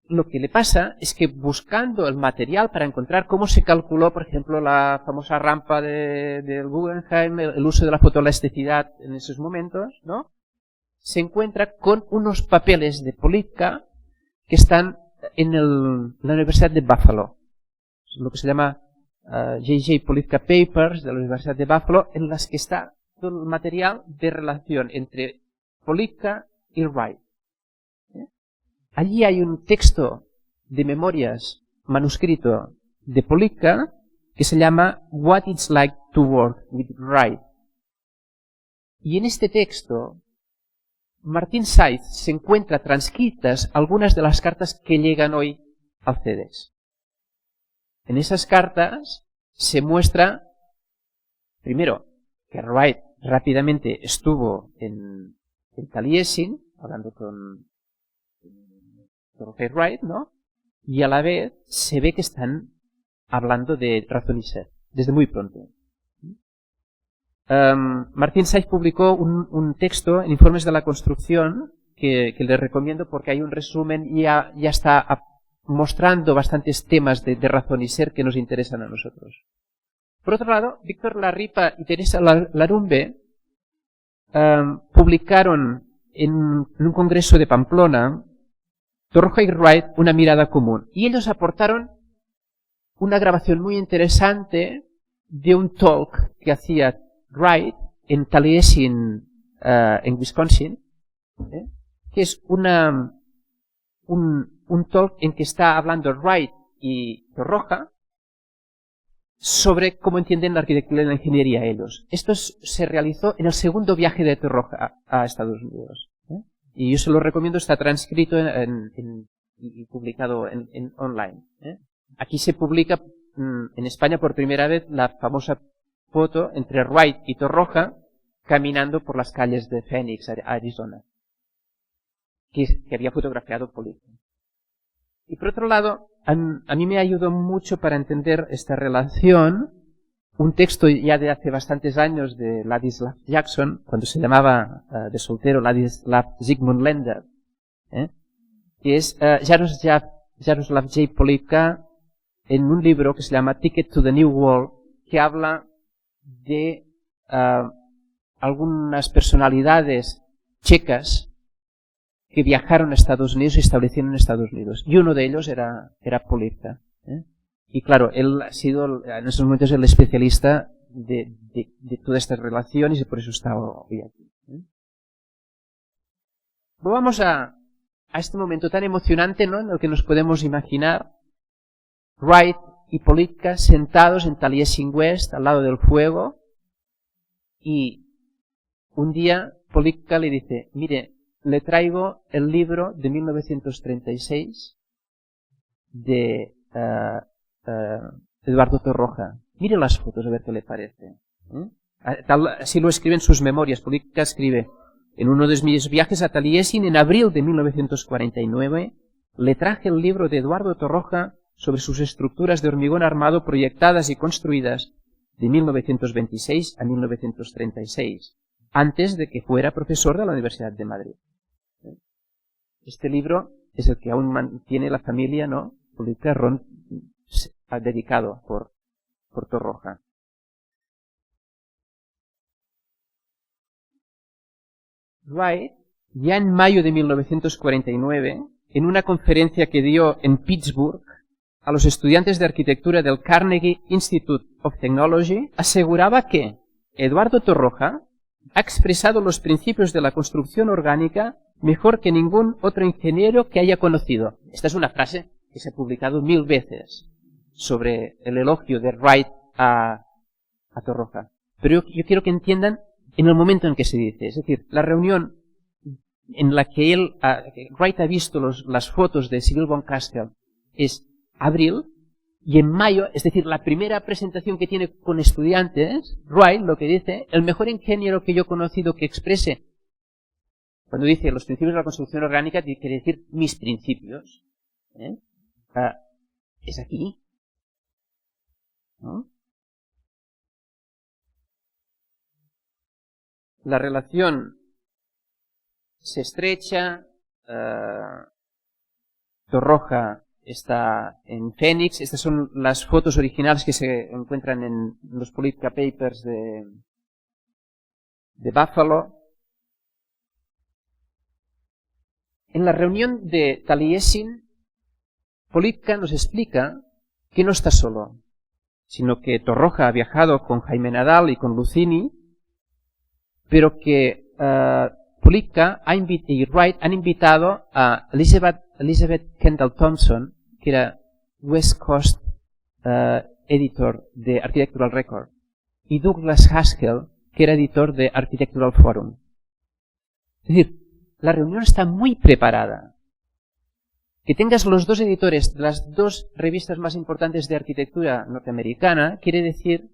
[SPEAKER 5] lo que le pasa es que buscando el material para encontrar cómo se calculó, por ejemplo, la famosa rampa del Guggenheim, el uso de la fotoelasticidad en esos momentos, ¿no?, se encuentra con unos papeles de Polivka que están en la Universidad de Buffalo, lo que se llama J.J. Polivka Papers de la Universidad de Buffalo, en las que está todo el material de relación entre Polivka y Wright. Allí hay un texto de memorias manuscrito de Polivka que se llama What It's Like to Work with Wright. Y en este texto, Martin Said se encuentra transcritas algunas de las cartas que llegan hoy al CEDEX. En esas cartas se muestra, primero, que Wright rápidamente estuvo en Taliesin, hablando con Torroja y Wright, ¿no? Y a la vez se ve que están hablando de razón y ser, desde muy pronto. Martin Said publicó un texto en Informes de la Construcción que le recomiendo porque hay un resumen y ya está mostrando bastantes temas de razón y ser que nos interesan a nosotros. Por otro lado, Víctor Larripa y Teresa Larumbe publicaron en un congreso de Pamplona Torroja y Wright, una mirada común. Y ellos aportaron una grabación muy interesante de un talk que hacía Wright en Taliesin, en Wisconsin, que es un talk en que está hablando Wright y Torroja sobre cómo entienden la arquitectura y la ingeniería ellos. Esto se realizó en el segundo viaje de Torroja a Estados Unidos. Y yo se lo recomiendo, está transcrito y publicado en online. Aquí se publica en España por primera vez la famosa foto entre Wright y Torroja caminando por las calles de Phoenix, Arizona, que había fotografiado Polivka. Y por otro lado, a mí me ayudó mucho para entender esta relación un texto ya de hace bastantes años de Ladislav Jackson, cuando se llamaba de soltero Ladislav Zygmunt Lender, que es Jaroslav J. Polivka en un libro que se llama Ticket to the New World, que habla de algunas personalidades checas que viajaron a Estados Unidos y establecieron en Estados Unidos. Y uno de ellos era Polivka. Y claro, él ha sido en estos momentos el especialista de todas estas relaciones y por eso está hoy aquí. Vamos a este momento tan emocionante, ¿no?, en el que nos podemos imaginar Wright y Polivka sentados en Taliesin West, al lado del fuego, y un día Polivka le dice, mire, le traigo el libro de 1936 de Eduardo Torroja. Mire las fotos a ver qué le parece. Así lo escribe en sus memorias. Polivka escribe, en uno de mis viajes a Taliesin en abril de 1949, le traje el libro de Eduardo Torroja sobre sus estructuras de hormigón armado proyectadas y construidas de 1926 a 1936, antes de que fuera profesor de la Universidad de Madrid. Este libro es el que aún mantiene la familia, ¿no?, Polivka dedicado por Torroja. Wright, ya en mayo de 1949, en una conferencia que dio en Pittsburgh a los estudiantes de arquitectura del Carnegie Institute of Technology, aseguraba que Eduardo Torroja ha expresado los principios de la construcción orgánica mejor que ningún otro ingeniero que haya conocido. Esta es una frase que se ha publicado 1000 veces sobre el elogio de Wright a Torroja. Pero yo quiero que entiendan en el momento en que se dice. Es decir, la reunión en la que Wright ha visto las fotos de Sibyl von Kastel es abril, y en mayo, es decir, la primera presentación que tiene con estudiantes, Wright lo que dice, el mejor ingeniero que yo he conocido que exprese Cuando dice los principios de la construcción orgánica, quiere decir mis principios. Es aquí, ¿no? La relación se estrecha. Torroja está en Phoenix. Estas son las fotos originales que se encuentran en los Polivka Papers de Buffalo. En la reunión de Taliesin, Polivka nos explica que no está solo, sino que Torroja ha viajado con Jaime Nadal y con Lucini, pero que Polivka y Wright han invitado a Elizabeth Kendall Thompson, que era West Coast editor de Architectural Record, y Douglas Haskell, que era editor de Architectural Forum. Es decir, la reunión está muy preparada. Que tengas los dos editores de las dos revistas más importantes de arquitectura norteamericana quiere decir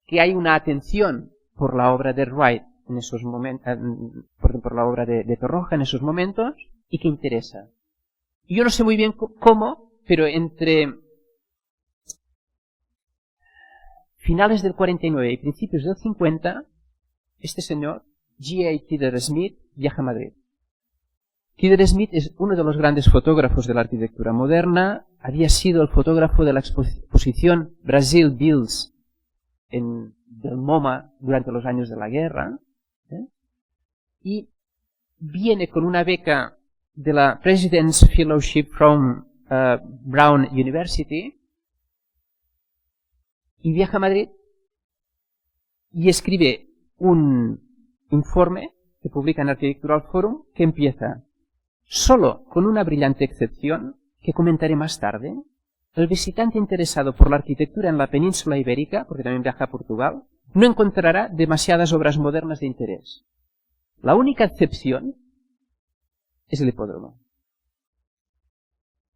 [SPEAKER 5] que hay una atención por la obra de Wright en esos momentos, por la obra de Torroja en esos momentos, y que interesa. Y yo no sé muy bien cómo, pero entre finales del 49 y principios del 50, este señor, G.A. Kidder Smith, viaja a Madrid. Kidder Smith es uno de los grandes fotógrafos de la arquitectura moderna, había sido el fotógrafo de la exposición Brazil Builds del MoMA durante los años de la guerra, y viene con una beca de la President's Fellowship from Brown University y viaja a Madrid y escribe un informe que publica en Architectural Forum que empieza: solo con una brillante excepción que comentaré más tarde, el visitante interesado por la arquitectura en la península ibérica, porque también viaja a Portugal, no encontrará demasiadas obras modernas de interés. La única excepción es el hipódromo.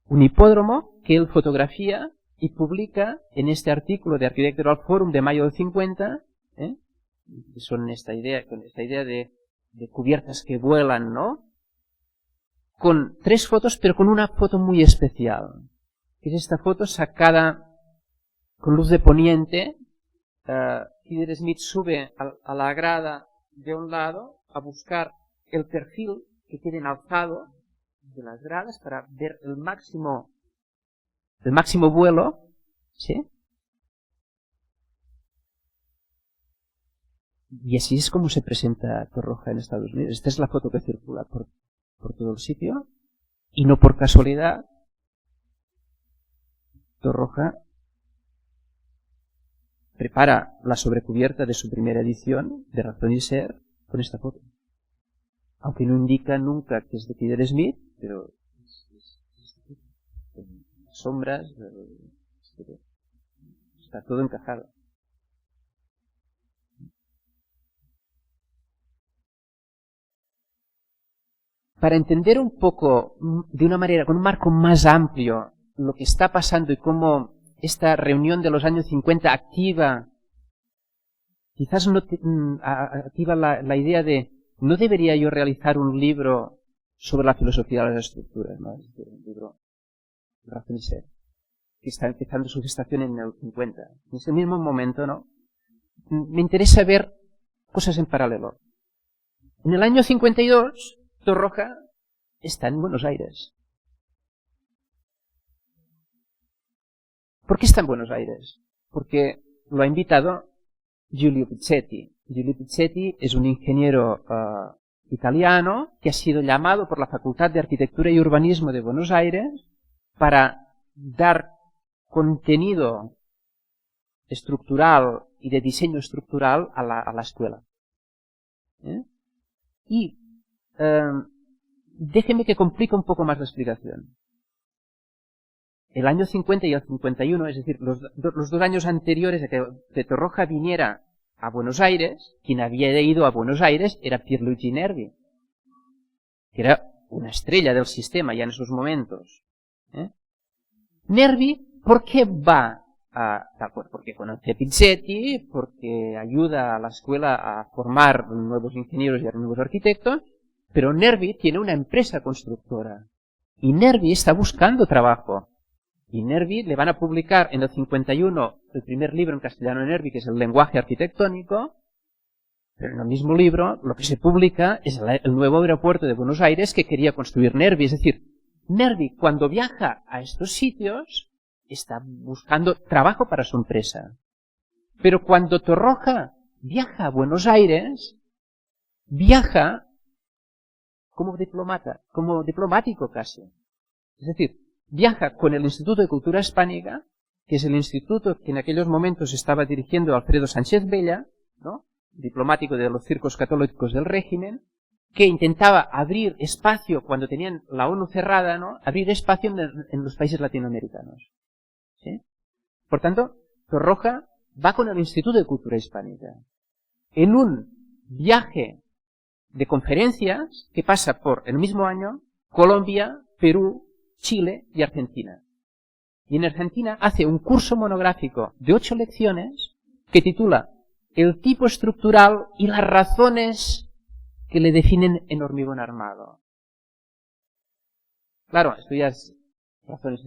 [SPEAKER 5] Un hipódromo que él fotografía y publica en este artículo de Architectural Forum de mayo del 50, que son con esta idea de cubiertas que vuelan, ¿no? Con 3 fotos, pero con una foto muy especial. Que es esta foto sacada con luz de poniente. Kidder Smith sube a la grada de un lado a buscar el perfil que quede alzado de las gradas para ver el máximo vuelo, ¿sí? Y así es como se presenta Torroja en Estados Unidos. Esta es la foto que circula por todo el sitio, y no por casualidad Torroja prepara la sobrecubierta de su primera edición de Razón y Ser con esta foto. Aunque no indica nunca que es de Kidder Smith, pero las sombras, está todo encajado. Para entender un poco, de una manera, con un marco más amplio, lo que está pasando y cómo esta reunión de los años 50 activa, quizás no activa la idea de, ¿no debería yo realizar un libro sobre la filosofía de las estructuras? ¿No? Un libro de Razón y Ser, que está empezando su gestación en el 50. En ese mismo momento, ¿no? Me interesa ver cosas en paralelo. En el año 52, Torroja está en Buenos Aires. ¿Por qué está en Buenos Aires? Porque lo ha invitado Giulio Pizzetti. Giulio Pizzetti es un ingeniero italiano que ha sido llamado por la Facultad de Arquitectura y Urbanismo de Buenos Aires para dar contenido estructural y de diseño estructural a la escuela. Y déjeme que complique un poco más la explicación. El año 50 y el 51, es decir, los 2 años anteriores a que Torroja viniera a Buenos Aires, quien había ido a Buenos Aires era Pierluigi Nervi, que era una estrella del sistema ya en esos momentos. Nervi, ¿por qué va porque conoce a Pizzetti, porque ayuda a la escuela a formar nuevos ingenieros y a nuevos arquitectos, Pero Nervi tiene una empresa constructora. Y Nervi está buscando trabajo. Y Nervi le van a publicar en el 51 el primer libro en castellano de Nervi, que es el lenguaje arquitectónico. Pero en el mismo libro lo que se publica es el nuevo aeropuerto de Buenos Aires que quería construir Nervi. Es decir, Nervi cuando viaja a estos sitios está buscando trabajo para su empresa. Pero cuando Torroja viaja a Buenos Aires, viaja como diplomata, como diplomático casi. Es decir, viaja con el Instituto de Cultura Hispánica, que es el instituto que en aquellos momentos estaba dirigiendo Alfredo Sánchez Bella, ¿no?, diplomático de los circos católicos del régimen, que intentaba abrir espacio cuando tenían la ONU cerrada, ¿no?, abrir espacio en los países latinoamericanos. ¿Sí? Por tanto, Torroja va con el Instituto de Cultura Hispánica en un viaje de conferencias que pasa por el mismo año Colombia, Perú, Chile y Argentina. Y en Argentina hace un curso monográfico de 8 lecciones que titula El tipo estructural y las razones que le definen en hormigón armado. Claro, esto ya es razones.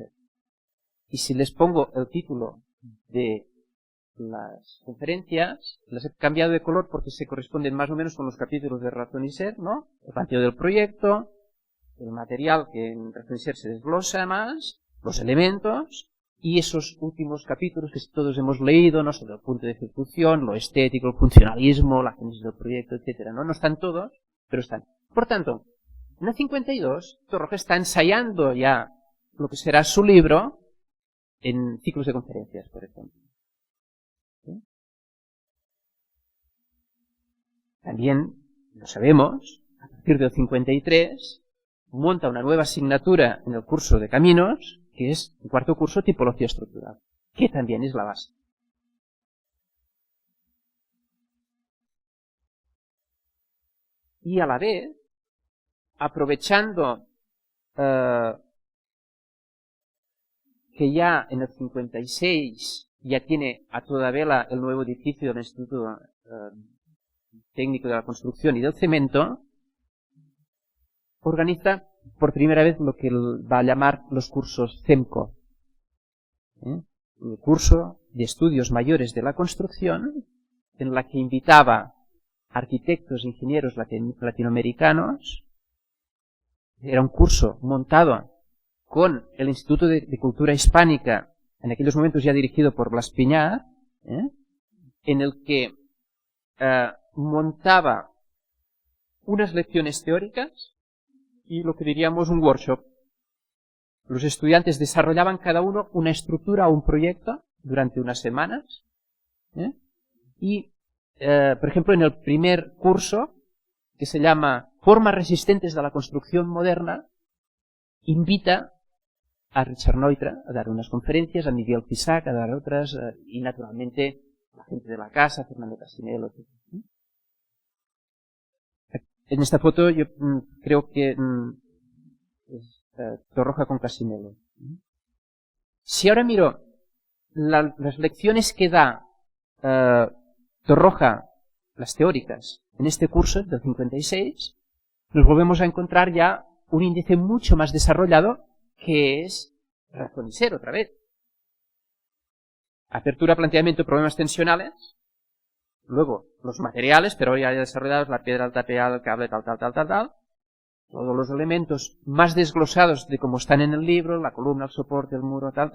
[SPEAKER 5] Y si les pongo el título de las conferencias, las he cambiado de color porque se corresponden más o menos con los capítulos de Razón y Ser, ¿no? El planteo del proyecto, el material que en Razón y Ser se desglosa más, los elementos, y esos últimos capítulos que todos hemos leído, ¿no?, sobre el punto de ejecución, lo estético, el funcionalismo, la génesis del proyecto, etcétera, ¿no? No están todos, pero están. Por tanto, en el 52, Torroja está ensayando ya lo que será su libro en ciclos de conferencias, por ejemplo. ¿Sí? También, lo sabemos, a partir del 53, monta una nueva asignatura en el curso de Caminos, que es el cuarto curso, Tipología Estructural, que también es la base. Y a la vez, aprovechando que ya en el 56 ya tiene a toda vela el nuevo edificio del Instituto Técnico de la Construcción y del Cemento, organiza por primera vez lo que él va a llamar los cursos CEMCO, el curso de estudios mayores de la construcción, en la que invitaba arquitectos e ingenieros latinoamericanos. Era un curso montado con el Instituto de Cultura Hispánica, en aquellos momentos ya dirigido por Blas Piñar, en el que montaba unas lecciones teóricas y lo que diríamos un workshop. Los estudiantes desarrollaban cada uno una estructura o un proyecto durante unas semanas. Y, por ejemplo, en el primer curso, que se llama Formas resistentes de la construcción moderna, invita a Richard Neutra a dar unas conferencias, a Miguel Fisac a dar otras, y naturalmente la gente de la casa, Fernando Casinello, etc. En esta foto yo creo que es Torroja con Casinello. Si ahora miro las lecciones que da Torroja, las teóricas, en este curso del 56, nos volvemos a encontrar ya un índice mucho más desarrollado que es Razón y Ser otra vez. Apertura, planteamiento, problemas tensionales. Luego, los materiales, pero ya desarrollados, la piedra, el tapial, el cable, tal. Todos los elementos más desglosados de cómo están en el libro, la columna, el soporte, el muro, tal.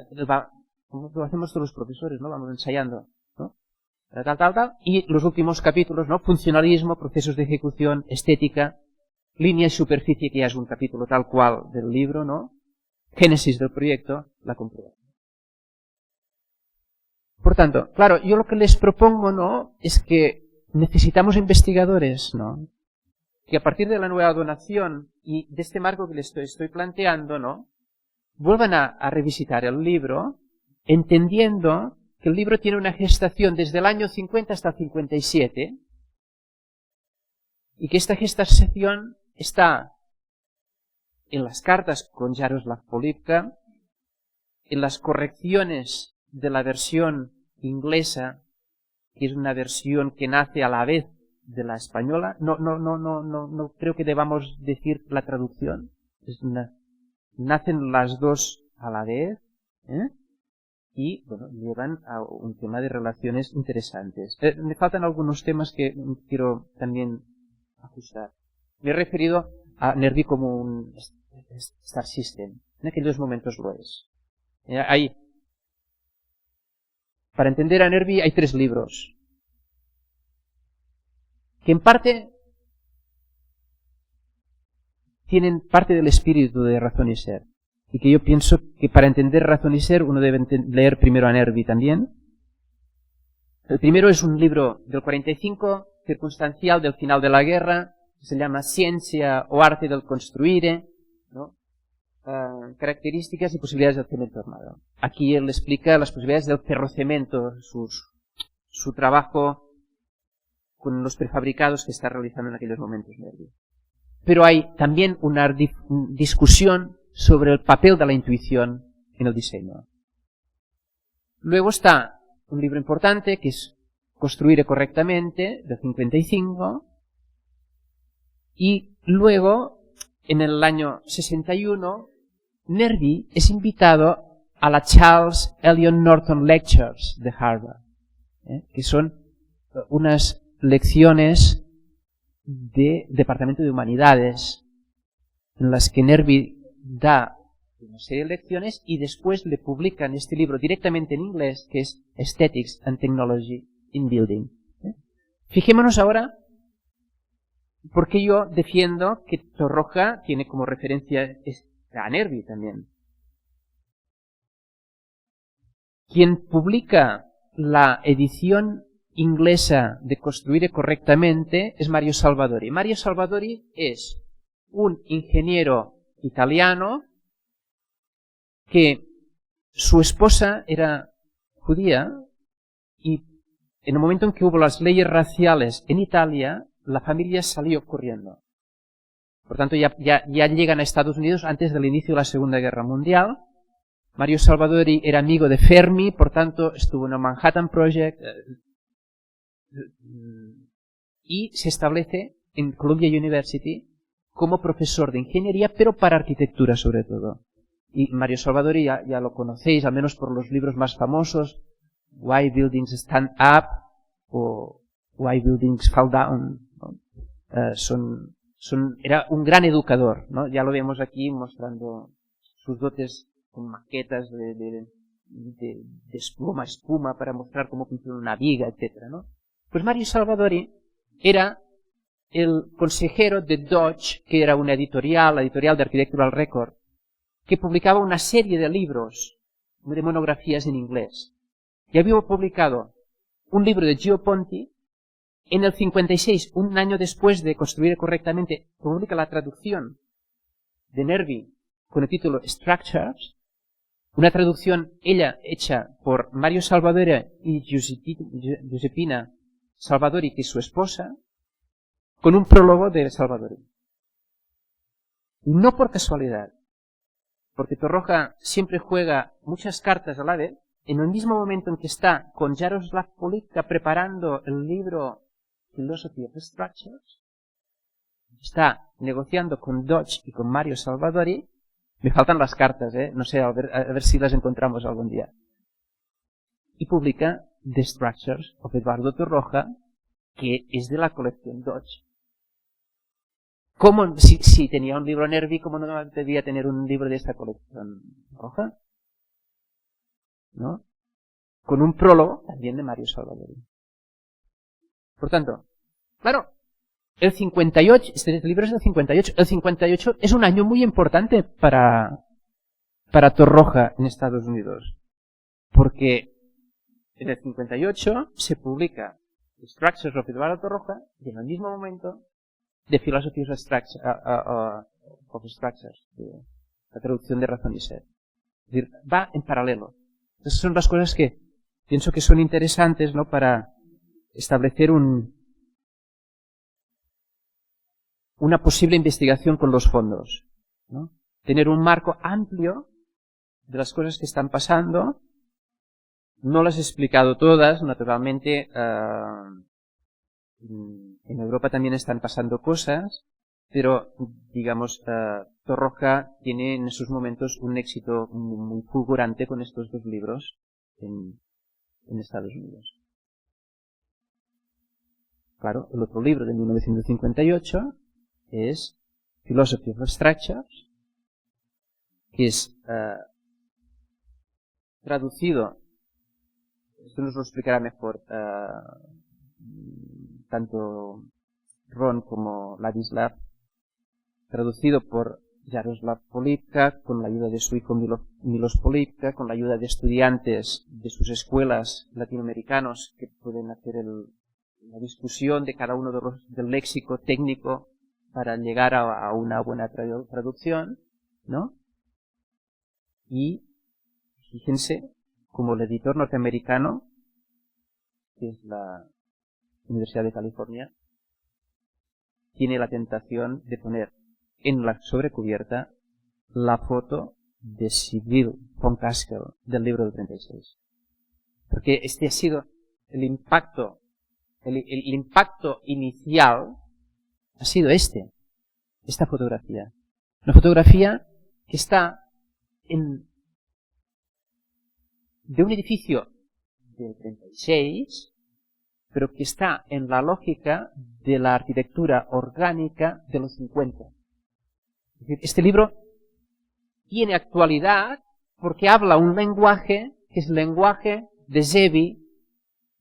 [SPEAKER 5] Como lo hacemos todos los profesores, ¿no? Vamos ensayando, ¿no? Tal. Y los últimos capítulos, ¿no? Funcionalismo, procesos de ejecución, estética, línea y superficie, que ya es un capítulo tal cual del libro, ¿no? Génesis del proyecto, la comprobación. Por tanto, claro, yo lo que les propongo, ¿no?, es que necesitamos investigadores, ¿no?, que a partir de la nueva donación y de este marco que les estoy planteando, ¿no?, vuelvan a revisitar el libro, entendiendo que el libro tiene una gestación desde el año 50 hasta el 57, y que esta gestación está en las cartas con Jaroslav Polivka, en las correcciones de la versión inglesa, que es una versión que nace a la vez de la española. No creo que debamos decir la traducción. Nacen las dos a la vez, y bueno, llevan a un tema de relaciones interesantes. Me faltan algunos temas que quiero también ajustar. Me he referido a Nervi como un Star System. En aquellos momentos lo es. Para entender a Nervi hay 3 libros que en parte tienen parte del espíritu de Razón y Ser, y que yo pienso que para entender Razón y Ser uno debe leer primero a Nervi también. El primero es un libro del 45, circunstancial, del final de la guerra, que se llama Ciencia o Arte del Construire, ¿no? Características y posibilidades del cemento armado. Aquí él explica las posibilidades del ferrocemento, su trabajo con los prefabricados que está realizando en aquellos momentos Nervi. Pero hay también una discusión sobre el papel de la intuición en el diseño. Luego está un libro importante que es Construire correctamente, del 55, y luego, en el año 61, Nervi es invitado a la Charles Eliot Norton Lectures de Harvard, que son unas lecciones de Departamento de Humanidades, en las que Nervi da una serie de lecciones y después le publican este libro directamente en inglés, que es Aesthetics and Technology in Building. Fijémonos ahora por qué yo defiendo que Torroja tiene como referencia a Nervi también. Quien publica la edición inglesa de Construire correctamente es Mario Salvadori. Mario Salvadori es un ingeniero italiano que su esposa era judía y en el momento en que hubo las leyes raciales en Italia, la familia salió corriendo. Por tanto, ya llegan a Estados Unidos antes del inicio de la Segunda Guerra Mundial. Mario Salvadori era amigo de Fermi, por tanto, estuvo en el Manhattan Project y se establece en Columbia University como profesor de ingeniería, pero para arquitectura sobre todo. Y Mario Salvadori ya lo conocéis, al menos por los libros más famosos, Why Buildings Stand Up o Why Buildings Fall Down, ¿no? Era un gran educador, ¿no? Ya lo vemos aquí mostrando sus dotes con maquetas de espuma para mostrar cómo funciona una viga, etc., ¿no? Pues Mario Salvadori era el consejero de Dodge, que era una editorial, la editorial de Architectural Record, que publicaba una serie de libros, de monografías en inglés. Y había publicado un libro de Gio Ponti. En el 56, un año después de Construir correctamente, publica la traducción de Nervi con el título Structures, una traducción ella hecha por Mario Salvadori y Giuseppina Salvadori, que es su esposa, con un prólogo de Salvadori. No por casualidad, porque Torroja siempre juega muchas cartas a la vez. En el mismo momento en que está con Jaroslav Polivka preparando el libro Philosophy of Structures, está negociando con Dodge y con Mario Salvadori. Me faltan las cartas, no sé, a ver si las encontramos algún día. Y publica The Structures of Eduardo Torroja, que es de la colección Dodge. ¿Cómo, si tenía un libro Nervi, cómo no debía tener un libro de esta colección roja? ¿No? Con un prólogo también de Mario Salvadori. Por tanto, claro, el 58, este libro es del 58, el 58 es un año muy importante para Torroja en Estados Unidos, porque en el 58 se publica Structures of Eduardo Torroja y en el mismo momento The Philosophy of Structures, la traducción de Razón y Ser. Es decir, va en paralelo. Esas son las cosas que pienso que son interesantes, ¿no?, para establecer una posible investigación con los fondos, ¿no? Tener un marco amplio de las cosas que están pasando. No las he explicado todas, naturalmente. En Europa también están pasando cosas, pero, digamos, Torroja tiene en esos momentos un éxito muy fulgurante con estos dos libros en Estados Unidos. Claro, el otro libro de 1958 es Philosophy of Structures, que es traducido, esto nos lo explicará mejor tanto Ron como Ladislav, traducido por Jaroslav Polivka, con la ayuda de su hijo Milos Polivka, con la ayuda de estudiantes de sus escuelas latinoamericanos que pueden hacer la discusión de cada uno del léxico técnico para llegar a una buena traducción, ¿no? Y fíjense como el editor norteamericano, que es la Universidad de California, tiene la tentación de poner en la sobrecubierta la foto de Sibyl von Kaskel del libro del 36. Porque este ha sido el impacto, el impacto inicial ha sido esta fotografía. Una fotografía que está de un edificio del 36, pero que está en la lógica de la arquitectura orgánica de los 50. Es decir, este libro tiene actualidad porque habla un lenguaje que es el lenguaje de Zevi,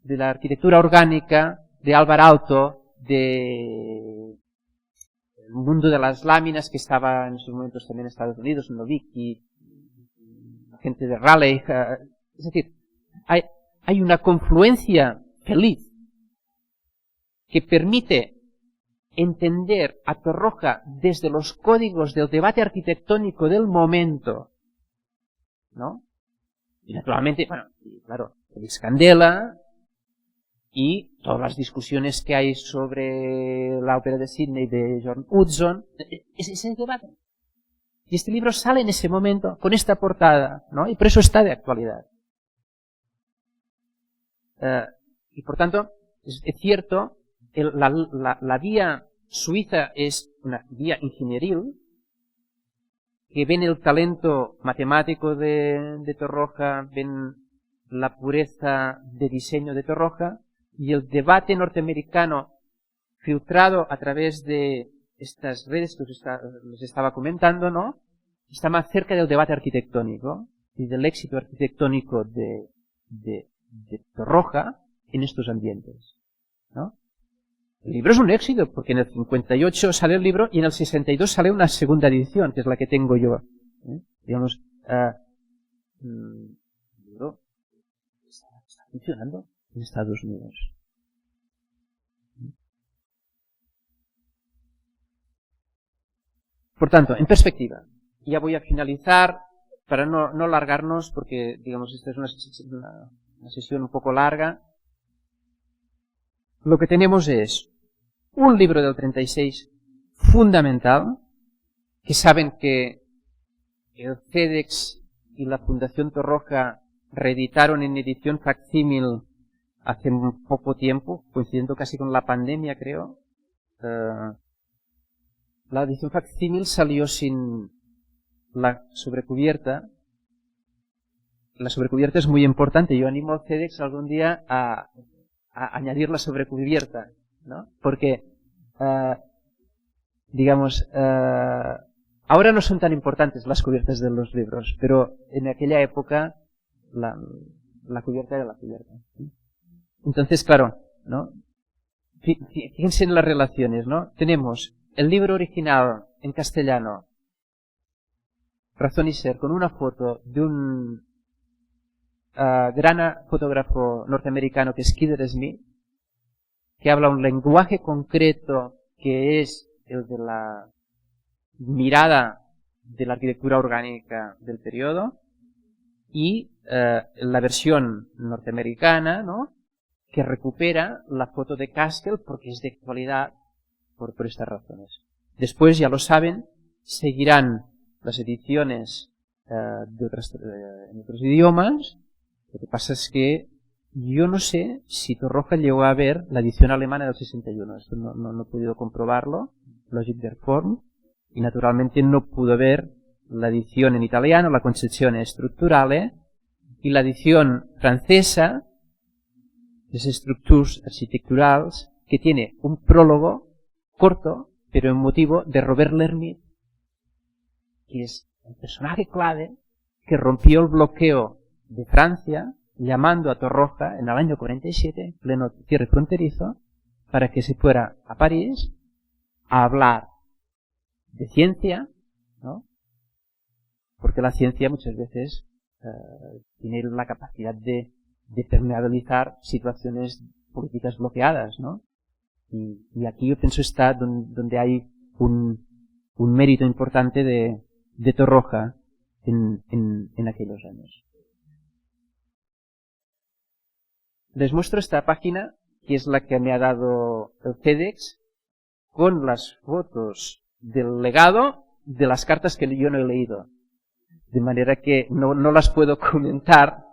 [SPEAKER 5] de la arquitectura orgánica, de Alvar Aalto, del mundo de las láminas que estaba en esos momentos también en Estados Unidos, Novicki, la gente de Raleigh. Es decir, hay una confluencia feliz que permite entender a Torroja desde los códigos del debate arquitectónico del momento, ¿no? Y naturalmente, bueno, claro, Félix Candela y todas las discusiones que hay sobre la ópera de Sydney de John Hudson, es ese debate. Y este libro sale en ese momento con esta portada, ¿no? Y por eso está de actualidad. Y por tanto, es cierto, la vía suiza es una vía ingenieril, que ven el talento matemático de Torroja, ven la pureza de diseño de Torroja, y el debate norteamericano filtrado a través de estas redes que les estaba comentando, ¿no? Está más cerca del debate arquitectónico y del éxito arquitectónico de Torroja en estos ambientes, ¿no? El libro es un éxito porque en el 58 sale el libro y en el 62 sale una segunda edición, que es la que tengo yo. Digamos, el libro está funcionando en Estados Unidos. Por tanto, en perspectiva, ya voy a finalizar para no largarnos porque, digamos, esta es una sesión un poco larga. Lo que tenemos es un libro del 36 fundamental, que saben que el CEDEX y la Fundación Torroja reeditaron en edición facsímil hace poco tiempo, coincidiendo casi con la pandemia, creo. La edición facsímil salió sin la sobrecubierta. La sobrecubierta es muy importante. Yo animo al CEDEX algún día a añadir la sobrecubierta, ¿no? Porque, digamos, ahora no son tan importantes las cubiertas de los libros, pero en aquella época la cubierta era la cubierta. Entonces, claro, ¿no? Fíjense en las relaciones, ¿no? Tenemos el libro original en castellano, Razón y Ser, con una foto de un gran fotógrafo norteamericano que es Kidder Smith, que habla un lenguaje concreto que es el de la mirada de la arquitectura orgánica del periodo, y la versión norteamericana, ¿no?, que recupera la foto de Kaskel porque es de actualidad por estas razones. Después, ya lo saben, seguirán las ediciones en otros idiomas. Lo que pasa es que Yo no sé si Torroja llegó a ver la edición alemana del 61. Esto no he podido comprobarlo. Logic der Form. Y naturalmente no pudo ver la edición en italiano, la Concezione Strutturale, y la edición francesa, Les Structures Architecturales, que tiene un prólogo corto, pero emotivo, de Robert L'Hermite, que es el personaje clave que rompió el bloqueo de Francia, llamando a Torroja en el año 47, pleno cierre fronterizo, para que se fuera a París a hablar de ciencia, ¿no? Porque la ciencia muchas veces tiene la capacidad de permeabilizar situaciones políticas bloqueadas, ¿no? Y aquí yo pienso está donde hay un mérito importante de Torroja en aquellos años. Les muestro esta página, que es la que me ha dado el CEDEX, con las fotos del legado de las cartas que yo no he leído. De manera que no las puedo comentar,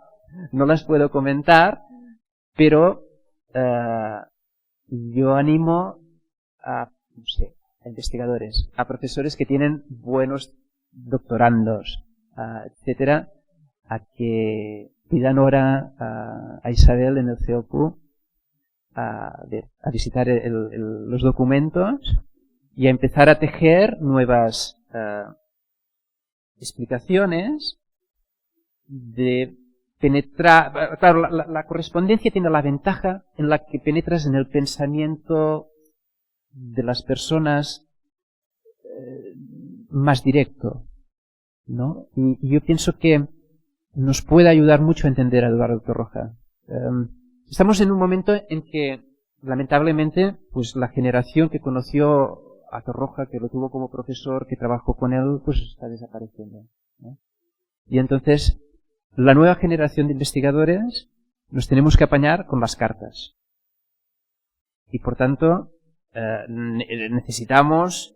[SPEAKER 5] pero yo animo a investigadores, a profesores que tienen buenos doctorandos, etcétera, a que pidan hora a Isabel en el CEOPU a visitar los documentos y a empezar a tejer nuevas explicaciones de penetrar. Claro, la correspondencia tiene la ventaja en la que penetras en el pensamiento de las personas más directo, ¿no? Y yo pienso que nos puede ayudar mucho a entender a Eduardo Torroja. Estamos en un momento en que, lamentablemente, pues la generación que conoció a Torroja, que lo tuvo como profesor, que trabajó con él, pues está desapareciendo, ¿no? Y entonces, la nueva generación de investigadores nos tenemos que apañar con las cartas. Y por tanto, necesitamos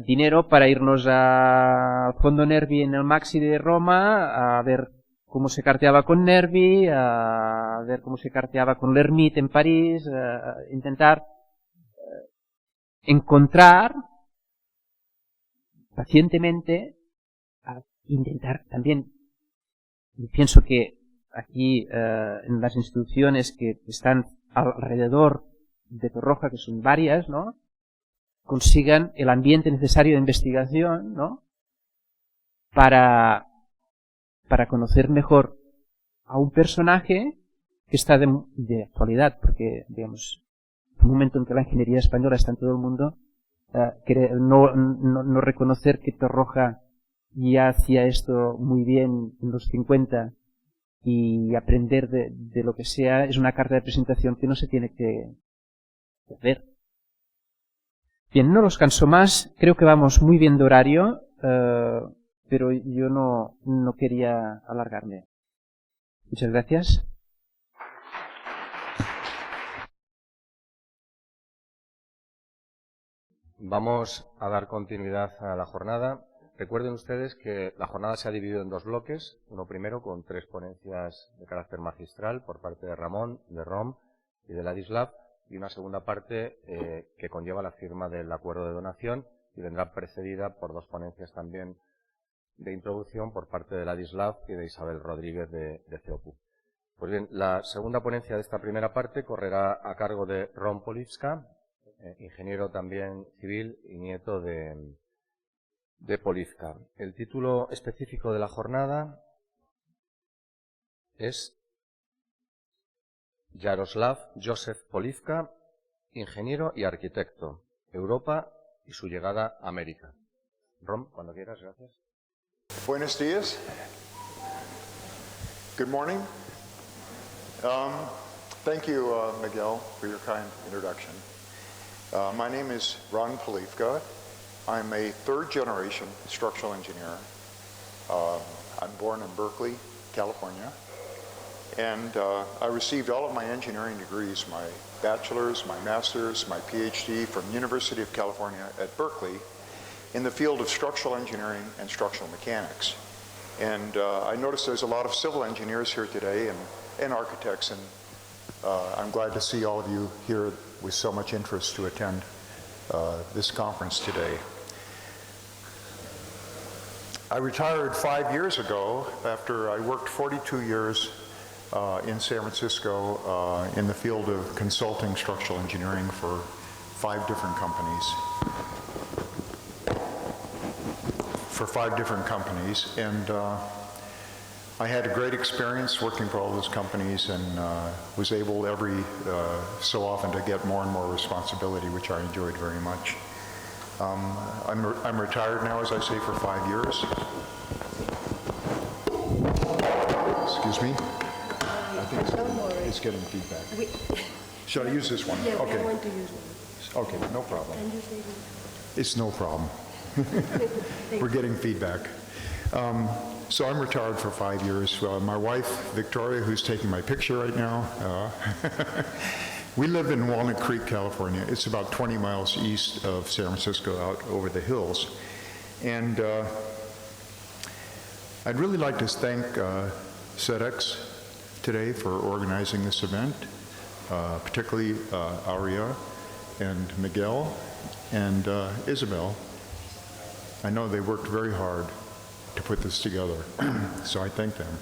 [SPEAKER 5] dinero para irnos al Fondo Nervi en el Maxi de Roma, a ver cómo se carteaba con Nervi, a ver cómo se carteaba con L'Hermite en París, intentar encontrar pacientemente, a intentar también. Y pienso que aquí en las instituciones que están alrededor de Torroja, que son varias, ¿no?, consigan el ambiente necesario de investigación, ¿no?, para conocer mejor a un personaje que está de actualidad, porque, digamos, en un momento en que la ingeniería española está en todo el mundo, no reconocer que Torroja ya hacía esto muy bien en los 50 y aprender de lo que sea es una carta de presentación que no se tiene que hacer. Bien, no los canso más, creo que vamos muy bien de horario, pero yo no quería alargarme. Muchas gracias.
[SPEAKER 4] Vamos a dar continuidad a la jornada. Recuerden ustedes que la jornada se ha dividido en dos bloques. Uno primero con 3 ponencias de carácter magistral por parte de Ramón, de Rom y de Ladislav, y una segunda parte que conlleva la firma del acuerdo de donación y vendrá precedida por 2 ponencias también de introducción por parte de Ladislav y de Isabel Rodríguez de CEOPU. Pues bien, la segunda ponencia de esta primera parte correrá a cargo de Rom Polivka, ingeniero también civil y nieto de Polivka. El título específico de la jornada es Jaroslav Joseph Polivka, ingeniero y arquitecto, Europa y su llegada a América. Rom, cuando quieras, gracias.
[SPEAKER 6] Buenos días. Good morning. Thank you, Miguel, for your kind introduction. My name is Ron Polivka. I'm a 3rd-generation structural engineer. I'm born in Berkeley, California. And I received all of my engineering degrees, my bachelor's, my master's, my PhD from the University of California at Berkeley in the field of structural engineering and structural mechanics. And I noticed there's a lot of civil engineers here today, and and architects, and I'm glad to see all of you here with so much interest to attend this conference today. I retired 5 years ago after I worked 42 years in San Francisco in the field of consulting structural engineering for 5 different companies. And I had a great experience working for all those companies, and was able every so often to get more and more responsibility, which I enjoyed very much. I'm retired now, as I say, for 5 years. Excuse me. I think it's getting feedback. Should I use this one?
[SPEAKER 7] Yeah,
[SPEAKER 6] okay.
[SPEAKER 7] I want to use one.
[SPEAKER 6] Okay, no problem.
[SPEAKER 7] Can you say
[SPEAKER 6] It's no problem. We're getting feedback. So I'm retired for 5 years. My wife, Victoria, who's taking my picture right now, we live in Walnut Creek, California. It's about 20 miles east of San Francisco, out over the hills. And I'd really like to thank CEDEX today for organizing this event, particularly Aria and Miguel and Isabel. I know they worked very hard to put this together, so I thank them.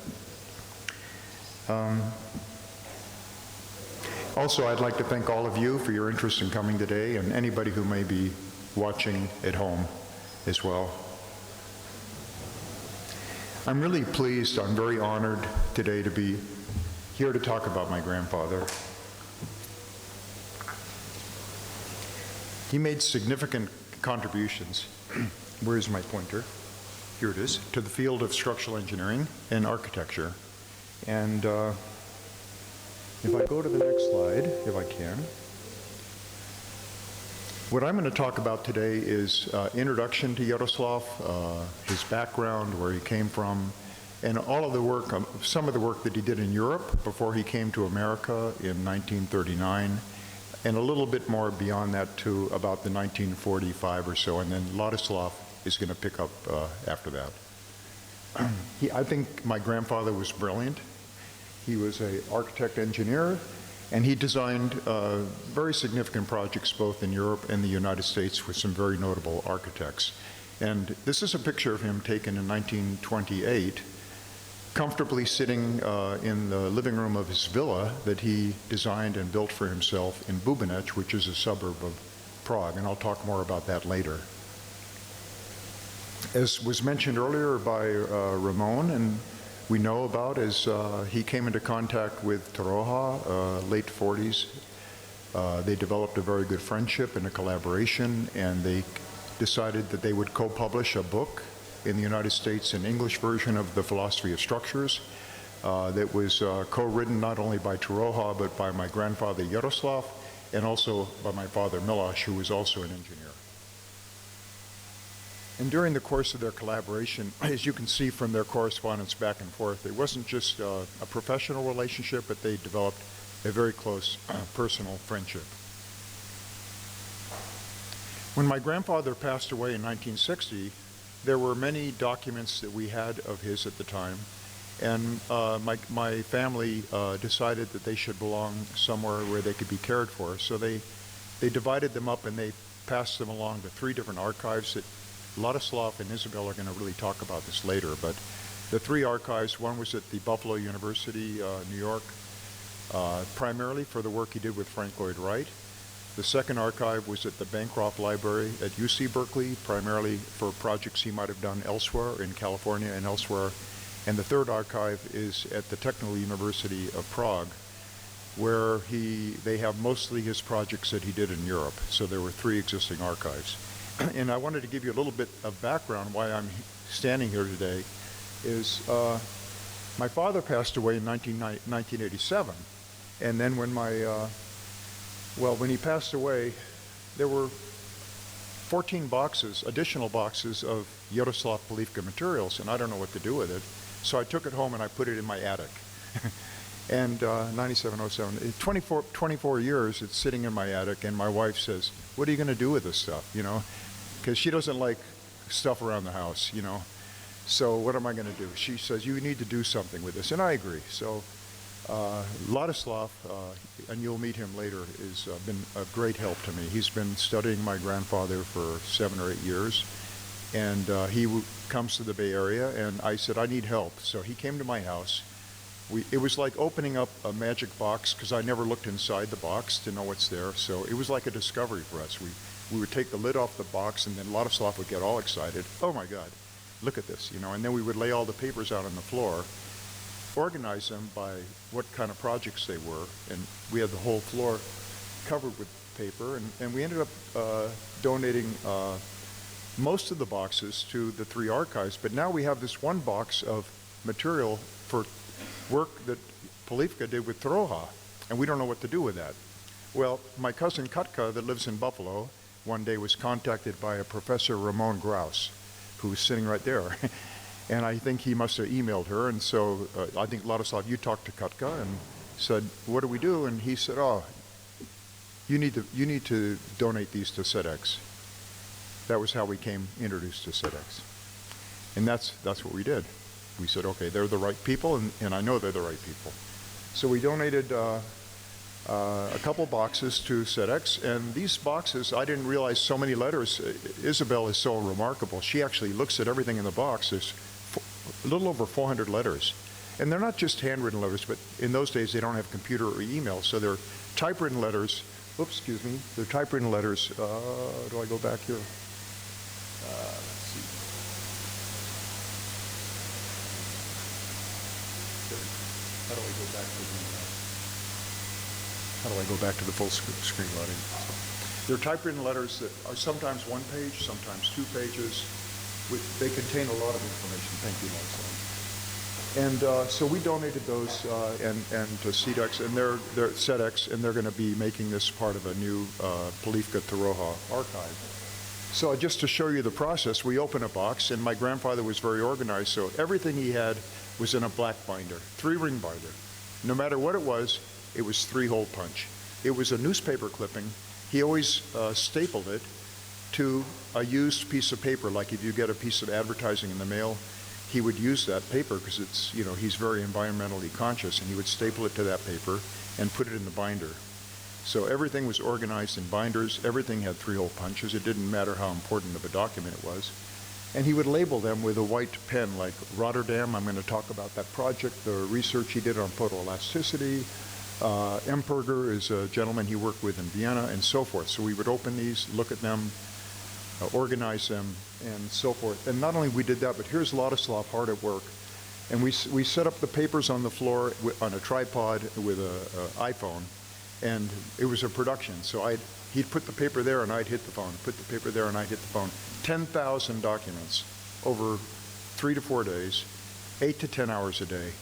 [SPEAKER 6] Also, I'd like to thank all of you for your interest in coming today, and anybody who may be watching at home as well. I'm really pleased, I'm very honored today to be here to talk about my grandfather. He made significant contributions. Where's my pointer? Here it is, to the field of structural engineering and architecture. And if I go to the next slide, if I can. What I'm going to talk about today is introduction to Jaroslav, his background, where he came from, and all of the work, some of the work that he did in Europe before he came to America in 1939, and a little bit more beyond that to about the 1945 or so, and then Ladislav is going to pick up after that. I think my grandfather was brilliant. He was an architect engineer, and he designed very significant projects both in Europe and the United States with some very notable architects. And this is a picture of him taken in 1928, comfortably sitting in the living room of his villa that he designed and built for himself in Bubenec, which is a suburb of Prague, and I'll talk more about that later. As was mentioned earlier by Ramon, and we know about, as he came into contact with Torroja, late 40s. They developed a very good friendship and a collaboration, and they decided that they would co-publish a book in the United States, an English version of The Philosophy of Structures, that was co-written not only by Torroja, but by my grandfather Jaroslav, and also by my father Miloš, who was also an engineer. And during the course of their collaboration, as you can see from their correspondence back and forth, it wasn't just a professional relationship, but they developed a very close personal friendship. When my grandfather passed away in 1960, there were many documents that we had of his at the time, and my family decided that they should belong somewhere where they could be cared for. So they divided them up, and they passed them along to 3 different archives that Ladislav and Isabel are going to really talk about this later, but the 3 archives, one was at the Buffalo University, New York, primarily for the work he did with Frank Lloyd Wright. The second archive was at the Bancroft Library at UC Berkeley, primarily for projects he might have done elsewhere in California and elsewhere. And the third archive is at the Technical University of Prague, where they have mostly his projects that he did in Europe. So there were 3 existing archives. And I wanted to give you a little bit of background why I'm standing here today. Is my father passed away in 1987, and then when when he passed away, there were 14 boxes, additional boxes of Jaroslav Polivka materials, and I don't know what to do with it. So I took it home and I put it in my attic. And 9707, 24 years it's sitting in my attic, and my wife says, "What are you going to do with this stuff?" You know, because she doesn't like stuff around the house, you know. So what am I going to do? She says, "You need to do something with this," and I agree. So Ladislav, and you'll meet him later, has been a great help to me. He's been studying my grandfather for 7 or 8 years, and he comes to the Bay Area, and I said, I need help. So he came to my house. It was like opening up a magic box, because I never looked inside the box to know what's there. So it was like a discovery for us. We would take the lid off the box, and then Ladislav would get all excited. Oh my God, look at this, you know. And then we would lay all the papers out on the floor, organize them by what kind of projects they were, and we had the whole floor covered with paper, and we ended up donating most of the boxes to the 3 archives. But now we have this one box of material for work that Polivka did with Torroja, and we don't know what to do with that. Well, my cousin Katka, that lives in Buffalo, one day was contacted by a Professor Ramon Graus, who's sitting right there. And I think he must have emailed her, and so I think Ladislav, you talked to Katka and said, what do we do? And he said, oh, you need to donate these to CEDEX. That was how we came introduced to CEDEX. And that's what we did. We said, okay, they're the right people, and I know they're the right people. So we donated a couple boxes to CEDEX, and these boxes, I didn't realize so many letters. Isabel is so remarkable. She actually looks at everything in the box. There's a little over 400 letters. And they're not just handwritten letters, but in those days they don't have computer or email, so they're typewritten letters. Oops, excuse me. They're typewritten letters. Do I go back here? Let's see. How do I go back to the full screen loading? They're typewritten letters that are sometimes 1 page, sometimes 2 pages. They contain a lot of information. Thank you, Ladislav. And so we donated those and to CEDEX, and they're CEDEX, and they're going to be making this part of a new Polivka Torroja archive. So just to show you the process, we open a box, and my grandfather was very organized, so everything he had was in a black binder, 3-ring binder. No matter what it was 3-hole punch. It was a newspaper clipping. He always stapled it to a used piece of paper, like if you get a piece of advertising in the mail, he would use that paper because it's, you know, he's very environmentally conscious, and he would staple it to that paper and put it in the binder. So everything was organized in binders. Everything had 3-hole punches. It didn't matter how important of a document it was. And he would label them with a white pen, like Rotterdam. I'm going to talk about that project, the research he did on photoelasticity. Emperger is a gentleman he worked with in Vienna, and so forth. So we would open these, look at them, organize them, and so forth. And not only we did that, but here's Ladislav hard at work. And we set up the papers on the floor on a tripod with an iPhone, and it was a production. So he'd put the paper there, and I'd hit the phone. Put the paper there, and I'd hit the phone. 10,000 documents over 3 to 4 days, 8 to 10 hours a day.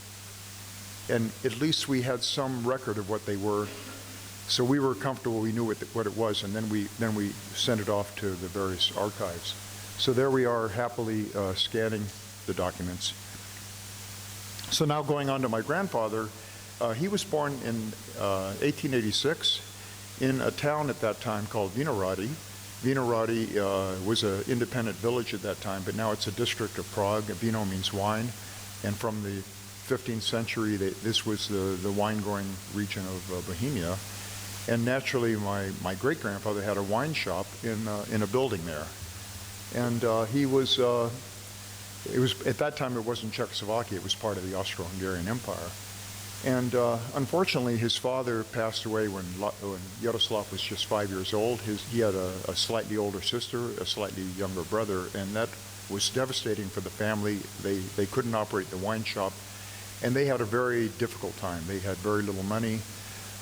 [SPEAKER 6] And at least we had some record of what they were, so we were comfortable. We knew what it was, and then we sent it off to the various archives. So there we are, happily scanning the documents. So now going on to my grandfather, he was born in 1886 in a town at that time called Vinohrady. Vinohrady was an independent village at that time, but now it's a district of Prague. Vino means wine, and from the 15th century, this was the wine-growing region of Bohemia. And naturally, my great-grandfather had a wine shop in a building there. And it was, at that time, it wasn't Czechoslovakia, it was part of the Austro-Hungarian Empire. And unfortunately, his father passed away when Jaroslav was just 5 years old. He had a slightly older sister, a slightly younger brother, and that was devastating for the family. They couldn't operate the wine shop, and they had a very difficult time. They had very little money,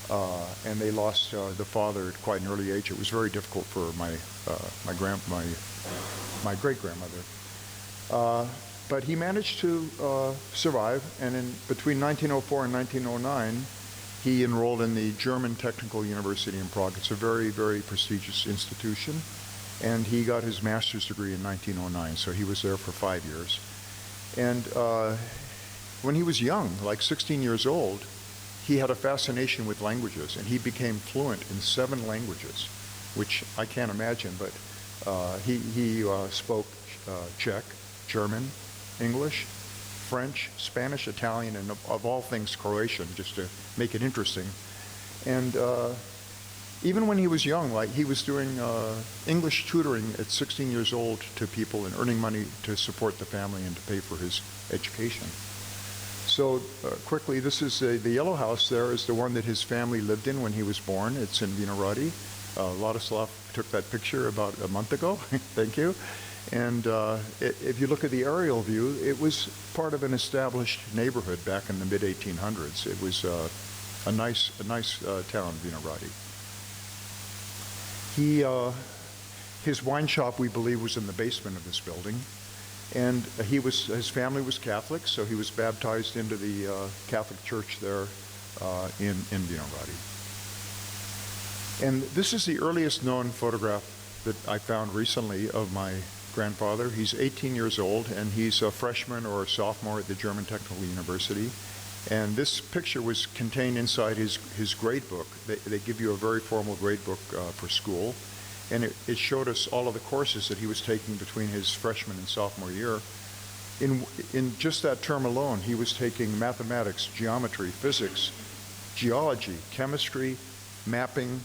[SPEAKER 6] and they lost the father at quite an early age. It was very difficult for my great-grandmother. But he managed to survive, and between 1904 and 1909, he enrolled in the German Technical University in Prague. It's a very, very prestigious institution, and he got his master's degree in 1909, so he was there for 5 years. And when he was young, like 16 years old, he had a fascination with languages, and he became fluent in 7 languages, which I can't imagine, but he spoke Czech, German, English, French, Spanish, Italian, and of all things Croatian, just to make it interesting. And even when he was young, like he was doing English tutoring at 16 years old to people and earning money to support the family and to pay for his education. So quickly, this is the yellow house there is the one that his family lived in when he was born. It's in Vinogradie. Jaroslav took that picture about a month ago. Thank you. And if you look at the aerial view, it was part of an established neighborhood back in the mid-1800s. It was a nice town, Vinogradie. His wine shop, we believe, was in the basement of this building. And his family was Catholic, so he was baptized into the Catholic Church there in Vinogradie. And this is the earliest known photograph that I found recently of my grandfather. He's 18 years old, and he's a freshman or a sophomore at the German Technical University. And this picture was contained inside his grade book. They give you a very formal grade book for school. And it showed us all of the courses that he was taking between his freshman and sophomore year. In just that term alone, he was taking mathematics, geometry, physics, geology, chemistry, mapping,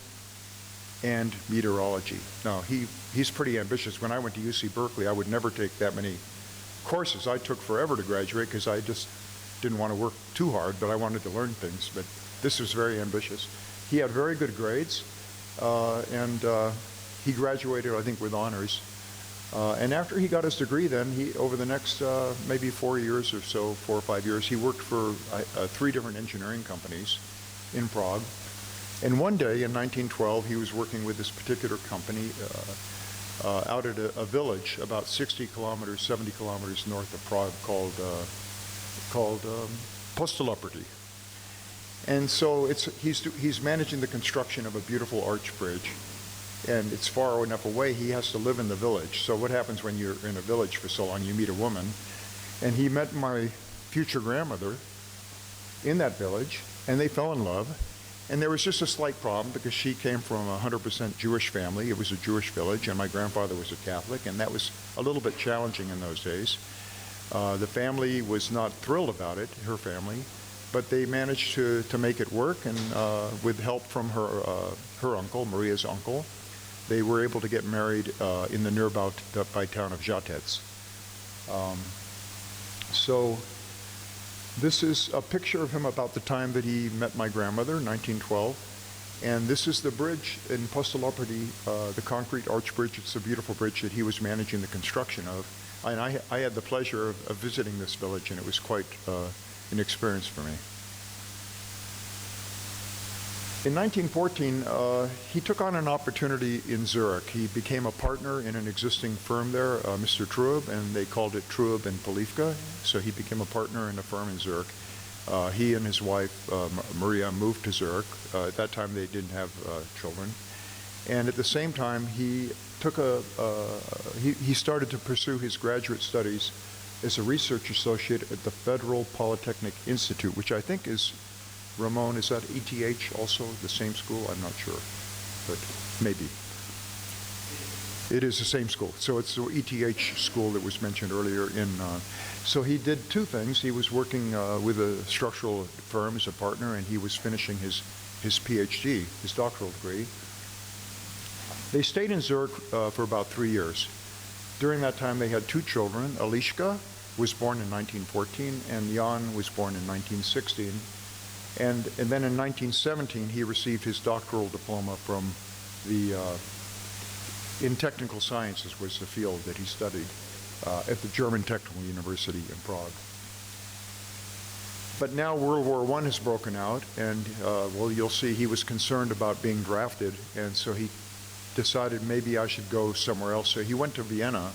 [SPEAKER 6] and meteorology. Now, he's pretty ambitious. When I went to UC Berkeley, I would never take that many courses. I took forever to graduate because I just didn't want to work too hard, but I wanted to learn things. But this was very ambitious. He had very good grades, and he graduated, I think, with honors. And after he got his degree then, over the next maybe 4 years or so, 4 or 5 years, he worked for 3 different engineering companies in Prague. And one day in 1912, he was working with this particular company out at a village about 60 kilometers, 70 kilometers north of Prague called Polivka. And so he's managing the construction of a beautiful arch bridge. And it's far enough away, he has to live in the village. So what happens when you're in a village for so long? You meet a woman. And he met my future grandmother in that village, and they fell in love. And there was just a slight problem because she came from a 100% Jewish family. It was a Jewish village, and my grandfather was a Catholic, and that was a little bit challenging in those days. The family was not thrilled about it, her family, but they managed to make it work, and with help from her uncle, Maria's uncle, they were able to get married in the nearby town of Žatec. So this is a picture of him about the time that he met my grandmother, 1912. And this is the bridge in Polivka, the concrete arch bridge. It's a beautiful bridge that he was managing the construction of. And I had the pleasure of visiting this village, and it was quite an experience for me. In 1914, he took on an opportunity in Zurich. He became a partner in an existing firm there, Mr. Trueb, and they called it Trueb and Polivka. So he became a partner in a firm in Zurich. He and his wife, Maria, moved to Zurich. At that time, they didn't have children. And at the same time, he started to pursue his graduate studies as a research associate at the Federal Polytechnic Institute, which I think is, Ramon, is that ETH also, the same school? I'm not sure, but maybe. It is the same school. So it's the ETH school that was mentioned earlier. So he did 2 things. He was working with a structural firm as a partner, and he was finishing his PhD, his doctoral degree. They stayed in Zurich for about 3 years. During that time, they had 2 children. Eliška was born in 1914, and Jan was born in 1916. And then in 1917, he received his doctoral diploma from in technical sciences was the field that he studied at the German Technical University in Prague. But now World War I has broken out, and well, you'll see he was concerned about being drafted, and so he decided maybe I should go somewhere else. So he went to Vienna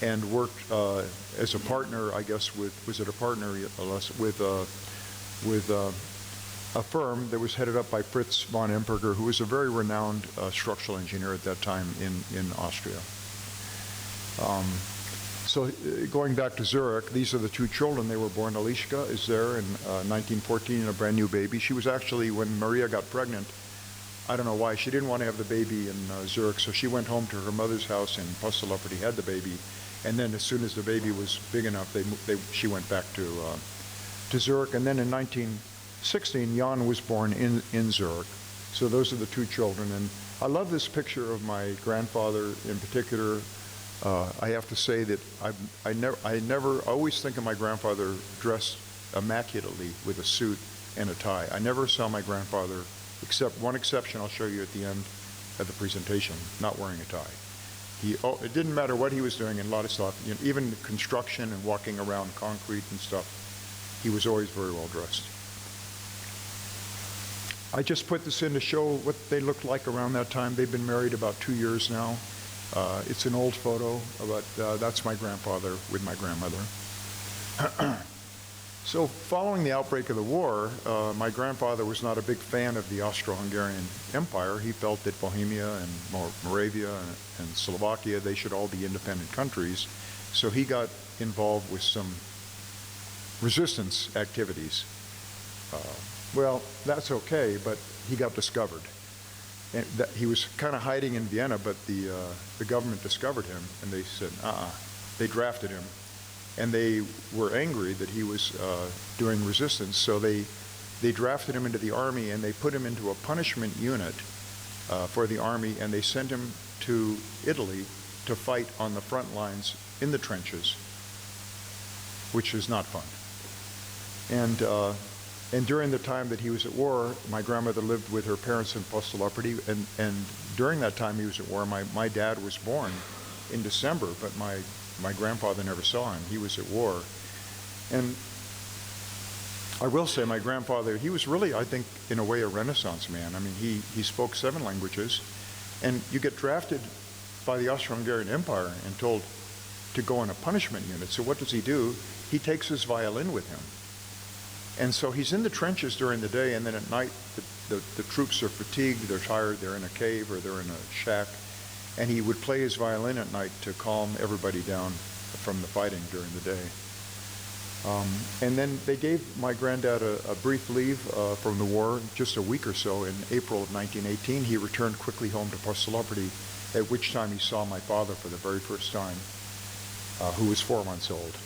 [SPEAKER 6] and worked as a partner, I guess, was it a partner with a firm that was headed up by Fritz von Emperger, who was a very renowned structural engineer at that time in Austria. So going back to Zurich, these are the 2 children. They were born. Eliška is there in 1914, a brand new baby. She was actually, when Maria got pregnant, I don't know why, she didn't want to have the baby in Zurich, so she went home to her mother's house in Polivka, had the baby, And then as soon as the baby was big enough, she went back to Zurich. And then in 1916, Jan was born in Zurich. So those are the two children. And I love this picture of my grandfather in particular. I have to say that I always think of my grandfather dressed immaculately with a suit and a tie. I never saw my grandfather, except one exception I'll show you at the end of the presentation, not wearing a tie. It didn't matter what he was doing in a lot of stuff, even construction and walking around concrete and stuff, he was always very well dressed. I just put this in to show what they looked like around that time. They've been married about 2 years now. It's an old photo, but that's my grandfather with my grandmother. So following the outbreak of the war, my grandfather was not a big fan of the Austro-Hungarian Empire. He felt that Bohemia and Moravia and Slovakia, they should all be independent countries. So he got involved with some resistance activities. Well, that's okay, but he got discovered. And he was kind of hiding in Vienna, but the government discovered him, and they said, They drafted him, and they were angry that he was doing resistance, so they drafted him into the army, and they put him into a punishment unit for the army, and they sent him to Italy to fight on the front lines in the trenches, which is not fun. And during the time that he was at war, my grandmother lived with her parents in Postoloprty, and during that time he was at war, my dad was born in December, but my grandfather never saw him. He was at war. And I will say my grandfather, he was really, I think, in a way, a Renaissance man. I mean, he spoke 7 languages, and you get drafted by the Austro-Hungarian Empire and told to go in a punishment unit. So what does he do? He takes his violin with him. And so he's in the trenches during the day, and then at night the troops are fatigued, they're tired, they're in a cave or they're in a shack, and he would play his violin at night to calm everybody down from the fighting during the day. And then they gave my granddad a brief leave from the war, just a week or so. In April of 1918, he returned quickly home to Postoloprty, at which time he saw my father for the very first time, who was 4 months old.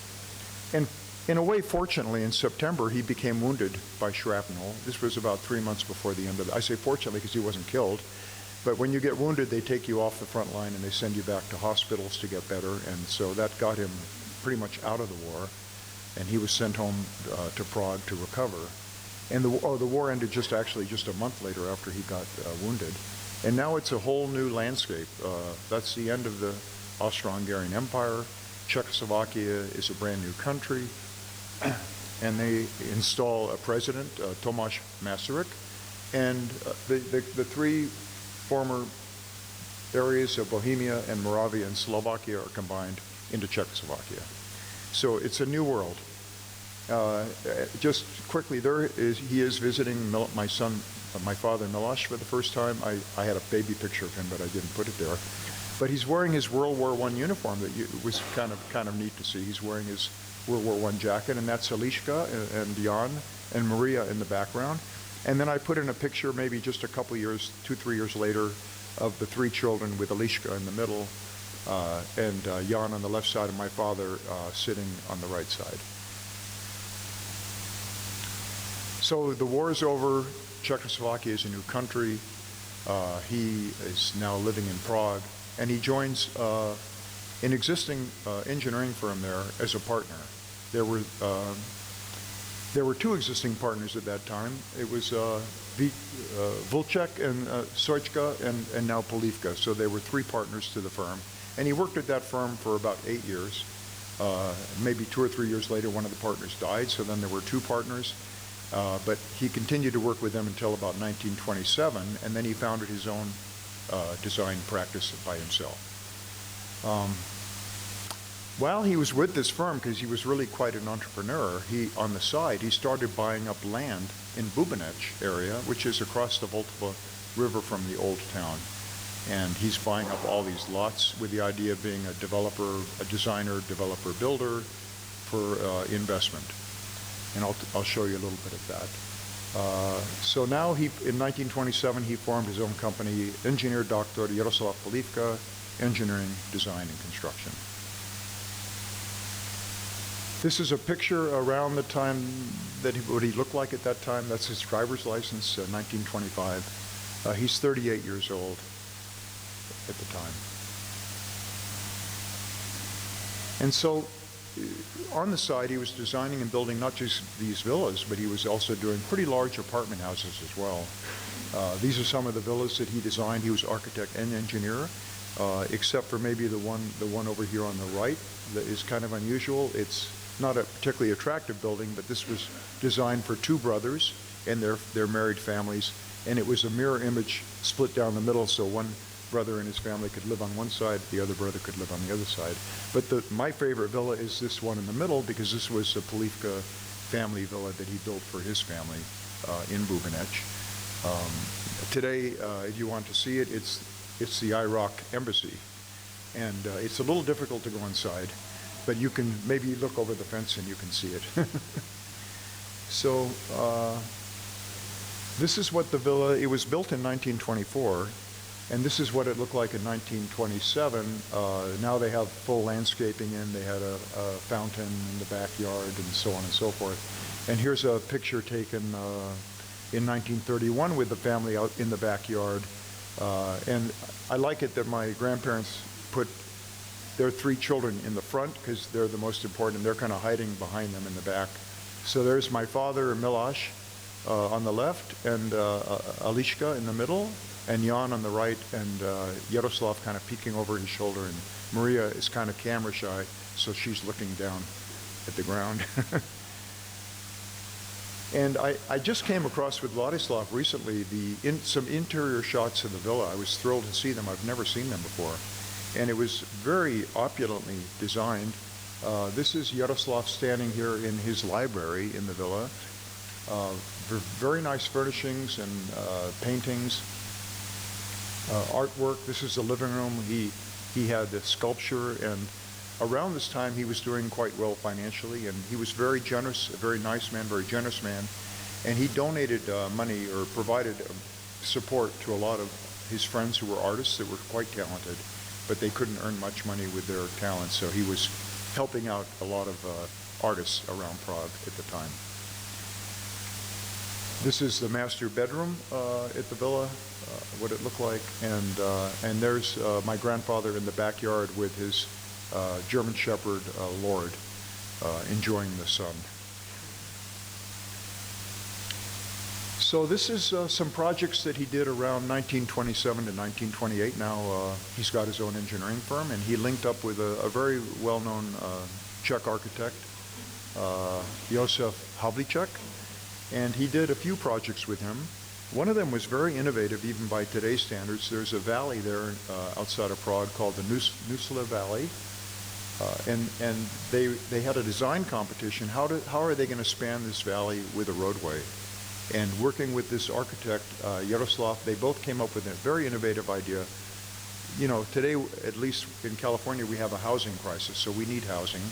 [SPEAKER 6] And in a way, fortunately, in September, he became wounded by shrapnel. This was about 3 months before the end of I say fortunately because he wasn't killed. But when you get wounded, they take you off the front line and they send you back to hospitals to get better. And so that got him pretty much out of the war. And he was sent home to Prague to recover. And the war ended just a month later after he got wounded. And now it's a whole new landscape. That's the end of the Austro-Hungarian Empire. Czechoslovakia is a brand new country. And they install a president, Tomáš Masaryk, and the 3 former areas of Bohemia and Moravia and Slovakia are combined into Czechoslovakia. So it's a new world. Just quickly, he is visiting my father Miloš for the first time. I had a baby picture of him, but I didn't put it there. But he's wearing his World War I uniform that was kind of neat to see. He's wearing his World War I jacket, and that's Eliška and Jan and Maria in the background. And then I put in a picture maybe just a couple years, 2-3 years later, of the 3 children with Eliška in the middle and Jan on the left side and my father sitting on the right side. So the war is over. Czechoslovakia is a new country. He is now living in Prague, and he joins an existing engineering firm there as a partner. There were 2 existing partners at that time. It was Vulček and Sojka and now Polivka. So there were 3 partners to the firm. And he worked at that firm for about 8 years. Maybe 2 or 3 years later, one of the partners died, so then there were 2 partners. But he continued to work with them until about 1927, and then he founded his own design practice by himself. While he was with this firm, because he was really quite an entrepreneur, on the side, he started buying up land in Bubanec area, which is across the Vltava River from the old town. And he's buying up all these lots with the idea of being a developer, a designer, developer, builder for investment. And I'll show you a little bit of that. So now in 1927, he formed his own company, Engineer Dr. Jaroslav Polivka, Engineering, Design, and Construction. This is a picture around the time that what he looked like at that time. That's his driver's license, 1925. He's 38 years old at the time. And so on the side, he was designing and building not just these villas, but he was also doing pretty large apartment houses as well. These are some of the villas that he designed. He was architect and engineer, except for maybe the one over here on the right that is kind of unusual. It's not a particularly attractive building, but this was designed for two brothers and their married families, and it was a mirror image split down the middle, so one brother and his family could live on one side, the other brother could live on the other side. But my favorite villa is this one in the middle, because this was a Polivka family villa that he built for his family in Bubanec. Today, if you want to see it, it's the Iraq embassy, and it's a little difficult to go inside, but you can maybe look over the fence and you can see it. So this is what the villa, it was built in 1924, and this is what it looked like in 1927. Now they have full landscaping in, they had a fountain in the backyard and so on and so forth. And here's a picture taken in 1931 with the family out in the backyard. And I like it that my grandparents put their three children in the front because they're the most important, and they're kind of hiding behind them in the back. So there's my father, Miloš, on the left, and Alishka in the middle, and Jan on the right, and Jaroslav kind of peeking over his shoulder, and Maria is kind of camera shy, so she's looking down at the ground. And I just came across with Vladislav recently some interior shots of the villa. I was thrilled to see them. I've never seen them before. And it was very opulently designed. This is Jaroslav standing here in his library in the villa. Very nice furnishings and paintings, artwork. This is the living room. He had the sculpture, and around this time he was doing quite well financially, and he was very generous, a very nice man, very generous man, and he donated money or provided support to a lot of his friends who were artists that were quite talented, but they couldn't earn much money with their talent, so he was helping out a lot of artists around Prague at the time. This is the master bedroom at the villa, what it looked like, and there's my grandfather in the backyard with his German Shepherd Lord enjoying the sun. So this is some projects that he did around 1927 to 1928. Now he's got his own engineering firm, and he linked up with a very well-known Czech architect, Josef Havlicek, and he did a few projects with him. One of them was very innovative, even by today's standards. There's a valley there outside of Prague called the Nusle Valley, and they had a design competition. How are they going to span this valley with a roadway? And working with this architect, Jaroslav, they both came up with a very innovative idea. You know, today, at least in California, we have a housing crisis, so we need housing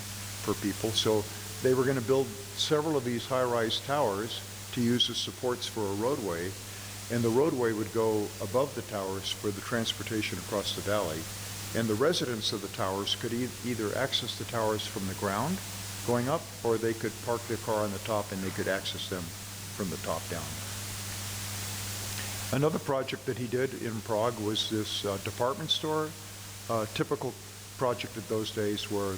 [SPEAKER 6] for people. So they were going to build several of these high-rise towers to use as supports for a roadway, and the roadway would go above the towers for the transportation across the valley. And the residents of the towers could either access the towers from the ground going up, or they could park their car on the top and they could access them from the top down. Another project that he did in Prague was this department store. Typical project of those days where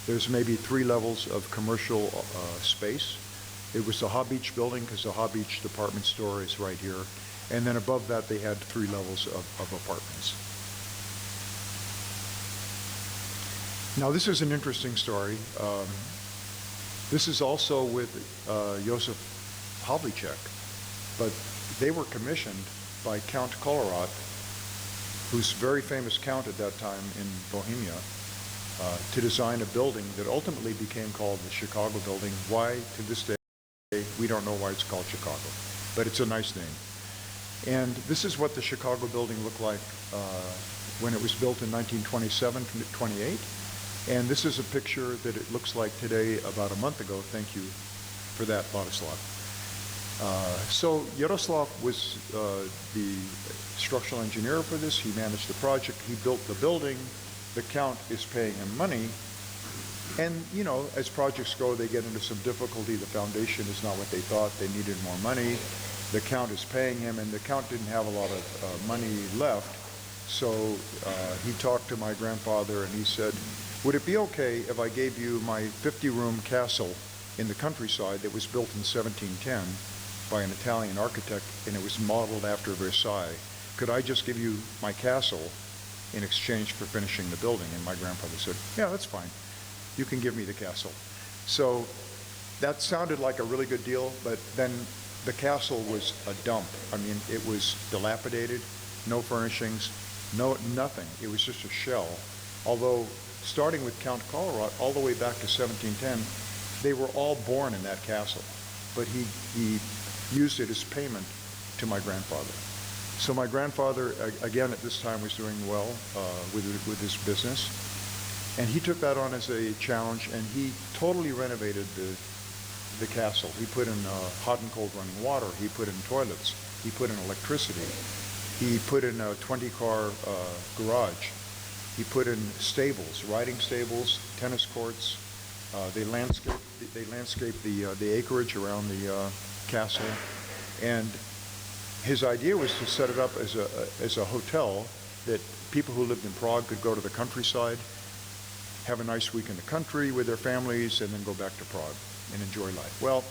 [SPEAKER 6] there's maybe 3 levels of commercial space. It was the Habič building, because the Habič department store is right here. And then above that, they had 3 levels of apartments. Now, this is an interesting story. This is also with Josef Havlicek, but they were commissioned by Count Kolorad, who's a very famous count at that time in Bohemia, to design a building that ultimately became called the Chicago Building. Why, to this day, we don't know why it's called Chicago, but it's a nice name. And this is what the Chicago Building looked like when it was built in 1927 to 28. And this is a picture that it looks like today about a month ago. Thank you for that, Vladislav. So Jaroslav was the structural engineer for this. He managed the project. He built the building. The Count is paying him money. And, you know, as projects go, they get into some difficulty. The foundation is not what they thought. They needed more money. The Count is paying him, and the Count didn't have a lot of money left. So he talked to my grandfather, and he said, would it be okay if I gave you my 50-room castle in the countryside that was built in 1710 by an Italian architect, and it was modeled after Versailles? Could I just give you my castle in exchange for finishing the building? And my grandfather said, yeah, that's fine. You can give me the castle. So that sounded like a really good deal, but then the castle was a dump. I mean, it was dilapidated, no furnishings, nothing. It was just a shell. Although, starting with Count Colorado all the way back to 1710, they were all born in that castle. But he used it as payment to my grandfather. So my grandfather, again at this time, was doing well with his business. And he took that on as a challenge, and he totally renovated the castle. He put in hot and cold running water. He put in toilets. He put in electricity. He put in a 20-car garage. He put in stables, riding stables, tennis courts. They landscaped the acreage around the castle, and his idea was to set it up as a hotel that people who lived in Prague could go to the countryside, have a nice week in the country with their families, and then go back to Prague and enjoy life. Well,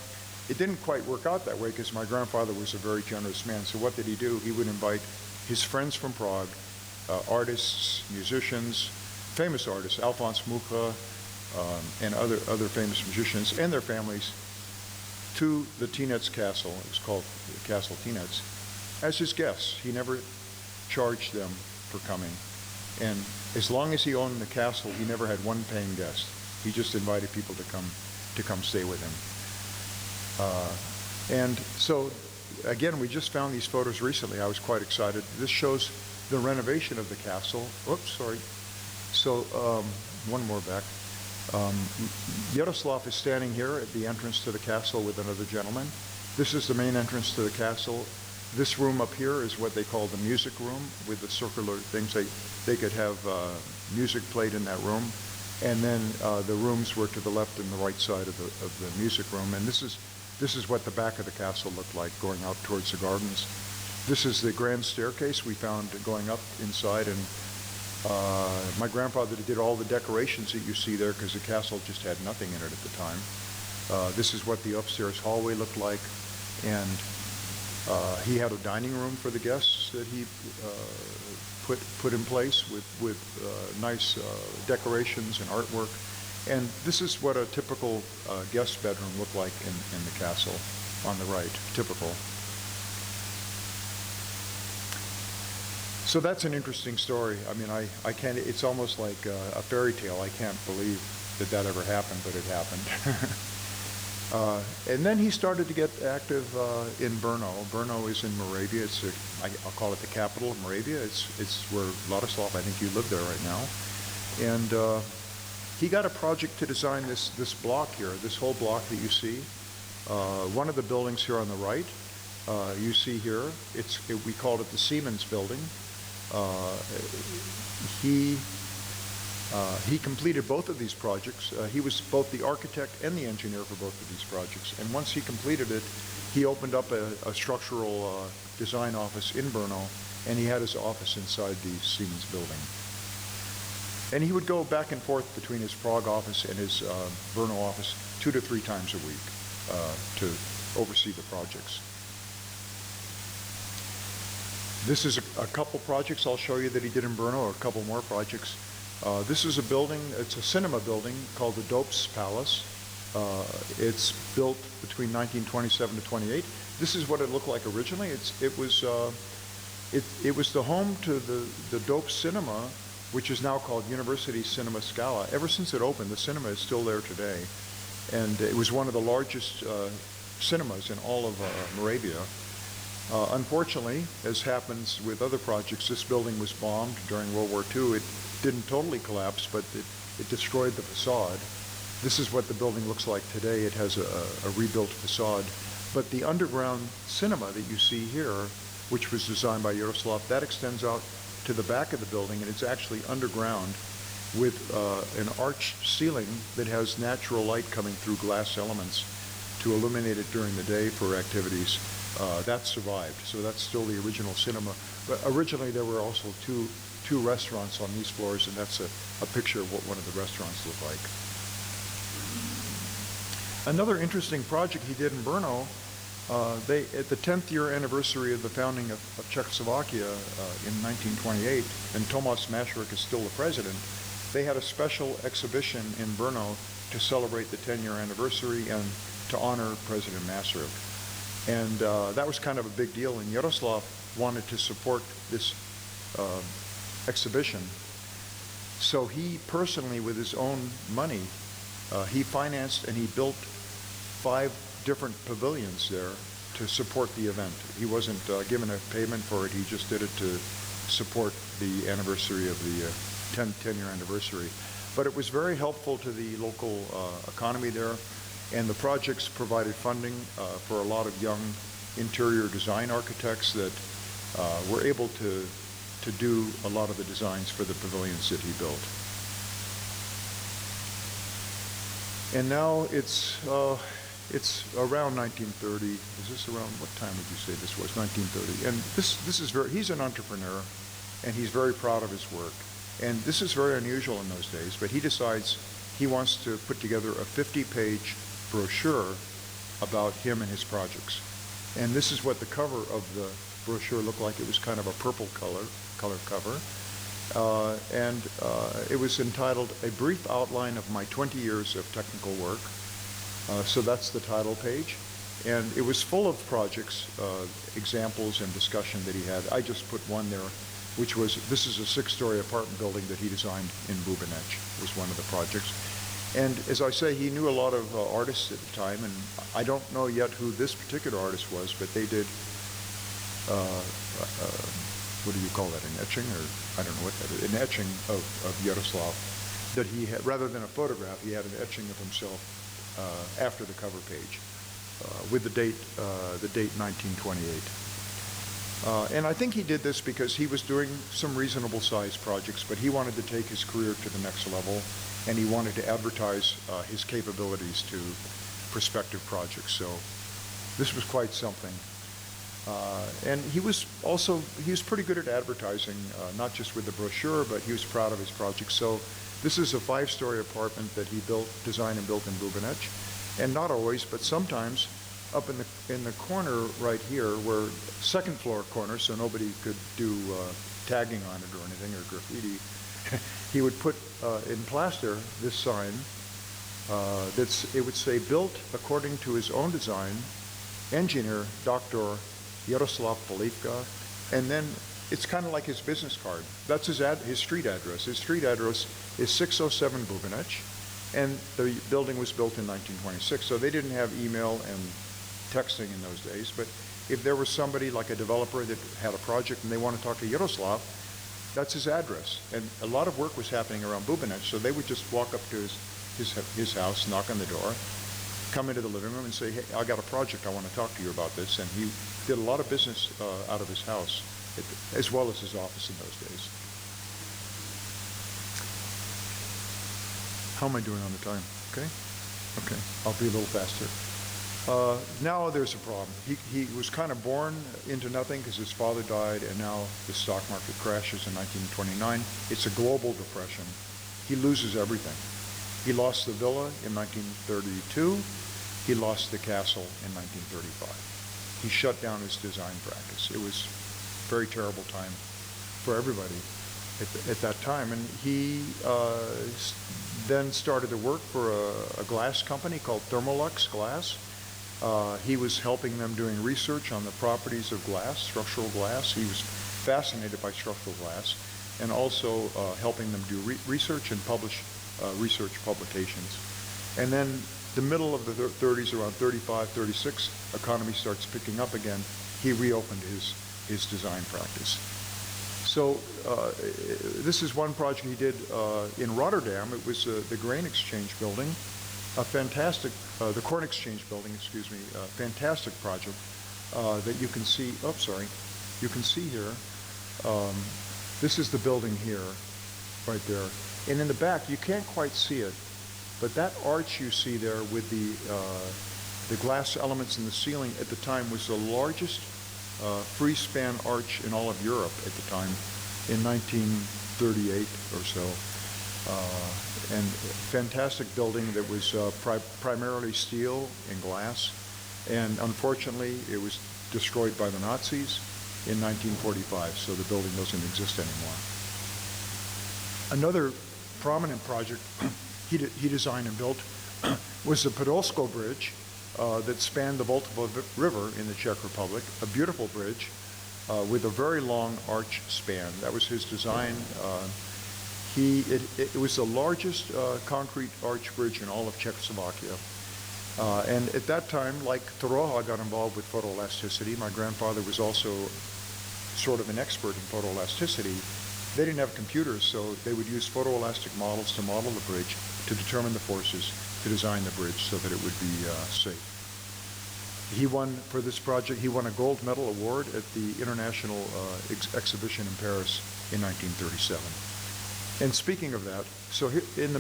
[SPEAKER 6] it didn't quite work out that way because my grandfather was a very generous man. So what did he do? He would invite his friends from Prague, artists, musicians, famous artists, Alphonse Mucha, and other famous musicians and their families to the Tinets Castle. It was called Castle Tinets, as his guests. He never charged them for coming. And as long as he owned the castle, he never had one paying guest. He just invited people to come stay with him. And so, again, we just found these photos recently. I was quite excited. This shows the renovation of the castle. Oops, sorry. So, one more back. Jaroslav is standing here at the entrance to the castle with another gentleman. This is the main entrance to the castle. This room up here is what they call the music room, with the circular things. They could have music played in that room. And then the rooms were to the left and the right side of the music room. And this is what the back of the castle looked like going out towards the gardens. This is the grand staircase we found going up inside, and my grandfather did all the decorations that you see there because the castle just had nothing in it at the time. This is what the upstairs hallway looked like, and he had a dining room for the guests that he put in place with nice decorations and artwork. And this is what a typical guest bedroom looked like in the castle on the right, typical. So that's an interesting story. I mean, I can't, it's almost like a fairy tale. I can't believe that ever happened, but it happened. And then he started to get active in Brno. Brno is in Moravia. I'll call it the capital of Moravia. It's where Ladislav, I think you live there right now. And he got a project to design this block here, this whole block that you see. One of the buildings here on the right, you see here, we called it the Siemens building. He completed both of these projects. He was both the architect and the engineer for both of these projects. And once he completed it, he opened up a structural design office in Brno, and he had his office inside the Siemens building. And he would go back and forth between his Prague office and his Brno office 2 to 3 times a week to oversee the projects. This is a couple projects I'll show you that he did in Brno, or a couple more projects. This is a building, it's a cinema building called the Dopes Palace. It's built between 1927 to 28. This is what it looked like originally. It was the home to the Dopes Cinema, which is now called University Cinema Scala. Ever since it opened, the cinema is still there today. And it was one of the largest cinemas in all of Moravia. Unfortunately, as happens with other projects, this building was bombed during World War II. It didn't totally collapse, but it destroyed the facade. This is what the building looks like today. It has a rebuilt facade. But the underground cinema that you see here, which was designed by Jaroslav, that extends out to the back of the building, and it's actually underground. with an arched ceiling that has natural light coming through glass elements to illuminate it during the day for activities. That survived, so that's still the original cinema. But originally there were also two restaurants on these floors, and that's a picture of what one of the restaurants looked like. Another interesting project he did in Brno, at the 10th year anniversary of the founding of Czechoslovakia in 1928, and Tomáš Masaryk is still the president, they had a special exhibition in Brno to celebrate the 10-year anniversary and to honor President Masaryk. And that was kind of a big deal, and Jaroslav wanted to support this exhibition. So he personally, with his own money, he financed and he built 5 different pavilions there to support the event. He wasn't given a payment for it, he just did it to support the anniversary of the 10-year anniversary. But it was very helpful to the local economy there, and the projects provided funding for a lot of young interior design architects that were able to do a lot of the designs for the pavilions that he built. And now it's around 1930. Is this around, what time would you say this was? 1930. And this is he's an entrepreneur, and he's very proud of his work. And this is very unusual in those days, but he decides he wants to put together a 50-page brochure about him and his projects. And this is what the cover of the brochure looked like. It was kind of a purple color cover. It was entitled A Brief Outline of My 20 Years of Technical Work. So that's the title page. And it was full of projects, examples and discussion that he had. I just put one there, which was, this is a 6-story apartment building that he designed in Bubanec, was one of the projects. And as I say, he knew a lot of artists at the time, and I don't know yet who this particular artist was, but they did, what do you call that, an etching, or I don't know what that is, an etching of Jaroslav that he had, rather than a photograph, he had an etching of himself after the cover page with the date 1928. And I think he did this because he was doing some reasonable sized projects, but he wanted to take his career to the next level, and he wanted to advertise his capabilities to prospective projects. So this was quite something. And he was pretty good at advertising, not just with the brochure, but he was proud of his projects. So this is a 5-story apartment that he designed and built in Bubanec, and not always, but sometimes up in the corner right here, where second floor corner, so nobody could do tagging on it or anything, or graffiti, he would put in plaster this sign it would say, built according to his own design, engineer Dr. Jaroslav Polivka, and then it's kind of like his business card. That's his street address. His street address is 607 Bubanec, and the building was built in 1926, so they didn't have email and texting in those days, but if there was somebody like a developer that had a project and they want to talk to Jaroslav, that's his address. And a lot of work was happening around Bubanec, so they would just walk up to his house, knock on the door, come into the living room and say, hey, I got a project, I want to talk to you about this. And he did a lot of business out of his house, as well as his office in those days. How am I doing on the time? Okay? Okay, I'll be a little faster. Now there's a problem. He was kind of born into nothing because his father died, and now the stock market crashes in 1929. It's a global depression. He loses everything. He lost the villa in 1932. He lost the castle in 1935. He shut down his design practice. It was a very terrible time for everybody at that time. And he then started to work for a glass company called Thermolux Glass. He was helping them doing research on the properties of glass, structural glass. He was fascinated by structural glass, and also helping them do research and publish research publications. And then the middle of the 30s, around 35, 36, economy starts picking up again. He reopened his design practice. So this is one project he did in Rotterdam. It was the grain exchange building. A fantastic, the corn exchange building, excuse me, a fantastic project that you can see, you can see here. This is the building here, right there. And in the back, you can't quite see it, but that arch you see there with the glass elements in the ceiling at the time was the largest free-span arch in all of Europe at the time in 1938 or so. And fantastic building that was primarily steel and glass. And unfortunately, it was destroyed by the Nazis in 1945, so the building doesn't exist anymore. Another prominent project he designed and built was the Podolsko Bridge that spanned the Volta River in the Czech Republic, a beautiful bridge with a very long arch span. That was his design. It was the largest concrete arch bridge in all of Czechoslovakia. And at that time, like Torroja got involved with photoelasticity, my grandfather was also sort of an expert in photoelasticity. They didn't have computers, so they would use photoelastic models to model the bridge, to determine the forces, to design the bridge so that it would be safe. He won, for this project, he won a gold medal award at the International Exhibition in Paris in 1937. And speaking of that, so in the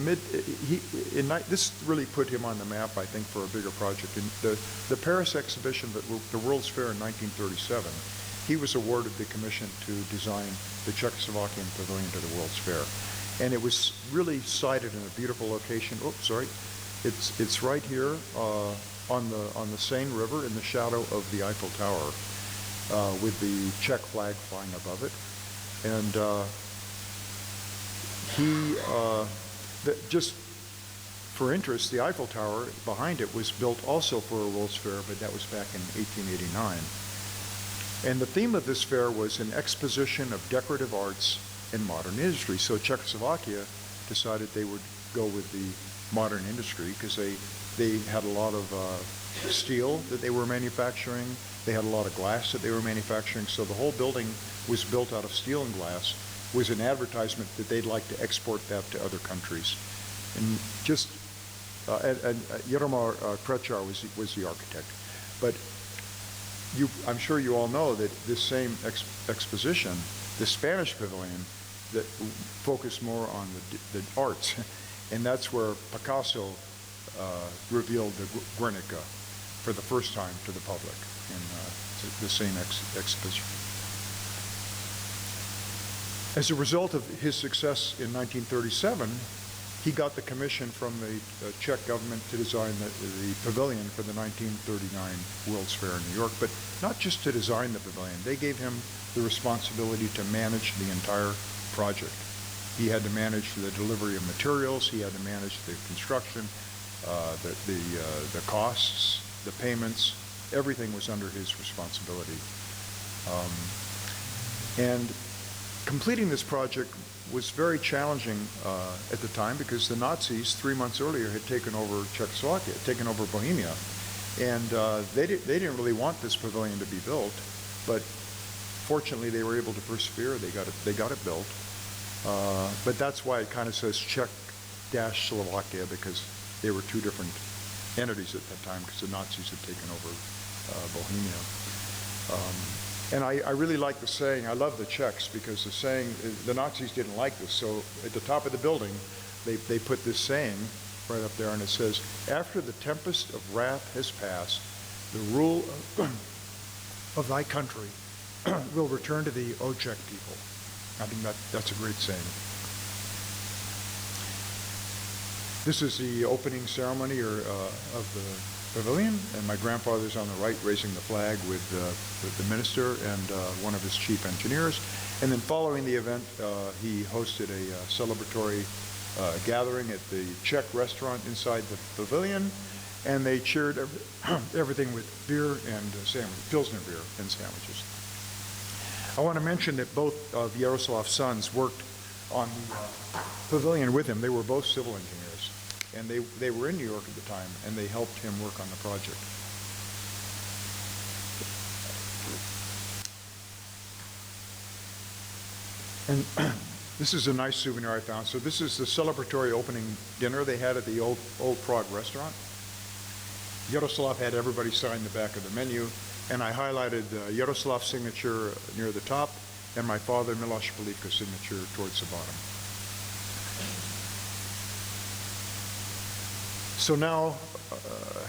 [SPEAKER 6] this really put him on the map, I think, for a bigger project. In the Paris exhibition, the World's Fair in 1937, he was awarded the commission to design the Czechoslovakian pavilion to the World's Fair. And it was really sited in a beautiful location. Oh, sorry. It's right here on the Seine River in the shadow of the Eiffel Tower with the Czech flag flying above it. And just for interest, the Eiffel Tower behind it was built also for a World's Fair, but that was back in 1889. And the theme of this fair was an exposition of decorative arts and modern industry. So Czechoslovakia decided they would go with the modern industry because they had a lot of steel that they were manufacturing. They had a lot of glass that they were manufacturing. So the whole building was built out of steel and glass. Was an advertisement that they'd like to export that to other countries. And just, Jaromír Krečar was the architect. But I'm sure you all know that this same exposition, the Spanish pavilion, that focused more on the arts, and that's where Picasso revealed the Guernica for the first time to the public in the same exhibition. As a result of his success in 1937, he got the commission from the Czech government to design the pavilion for the 1939 World's Fair in New York, but not just to design the pavilion. They gave him the responsibility to manage the entire project. He had to manage the delivery of materials, he had to manage the construction, the costs, the payments, everything was under his responsibility. And completing this project was very challenging at the time because the Nazis 3 months earlier had taken over Czechoslovakia, taken over Bohemia, and they didn't really want this pavilion to be built, but fortunately they were able to persevere. They got it built, but that's why it kind of says Czech-Slovakia, because they were two different entities at that time because the Nazis had taken over Bohemia. And I really like the saying. I love the Czechs because the saying, the Nazis didn't like this. So at the top of the building, they put this saying right up there, and it says, "After the tempest of wrath has passed, the rule of thy country will return to thee, O Czech people." I think that's a great saying. This is the opening ceremony of the pavilion, and my grandfather's on the right raising the flag with the minister and one of his chief engineers. And then following the event, he hosted a celebratory gathering at the Czech restaurant inside the pavilion, and they cheered everything with beer and sandwiches, Pilsner beer and sandwiches. I want to mention that both of Jaroslav's sons worked on the pavilion with him. They were both civil engineers. And they were in New York at the time, and they helped him work on the project. And this is a nice souvenir I found. So this is the celebratory opening dinner they had at the Old Prague restaurant. Jaroslav had everybody sign the back of the menu, and I highlighted Jaroslav's signature near the top, and my father, Miloš Polivka's signature towards the bottom. So now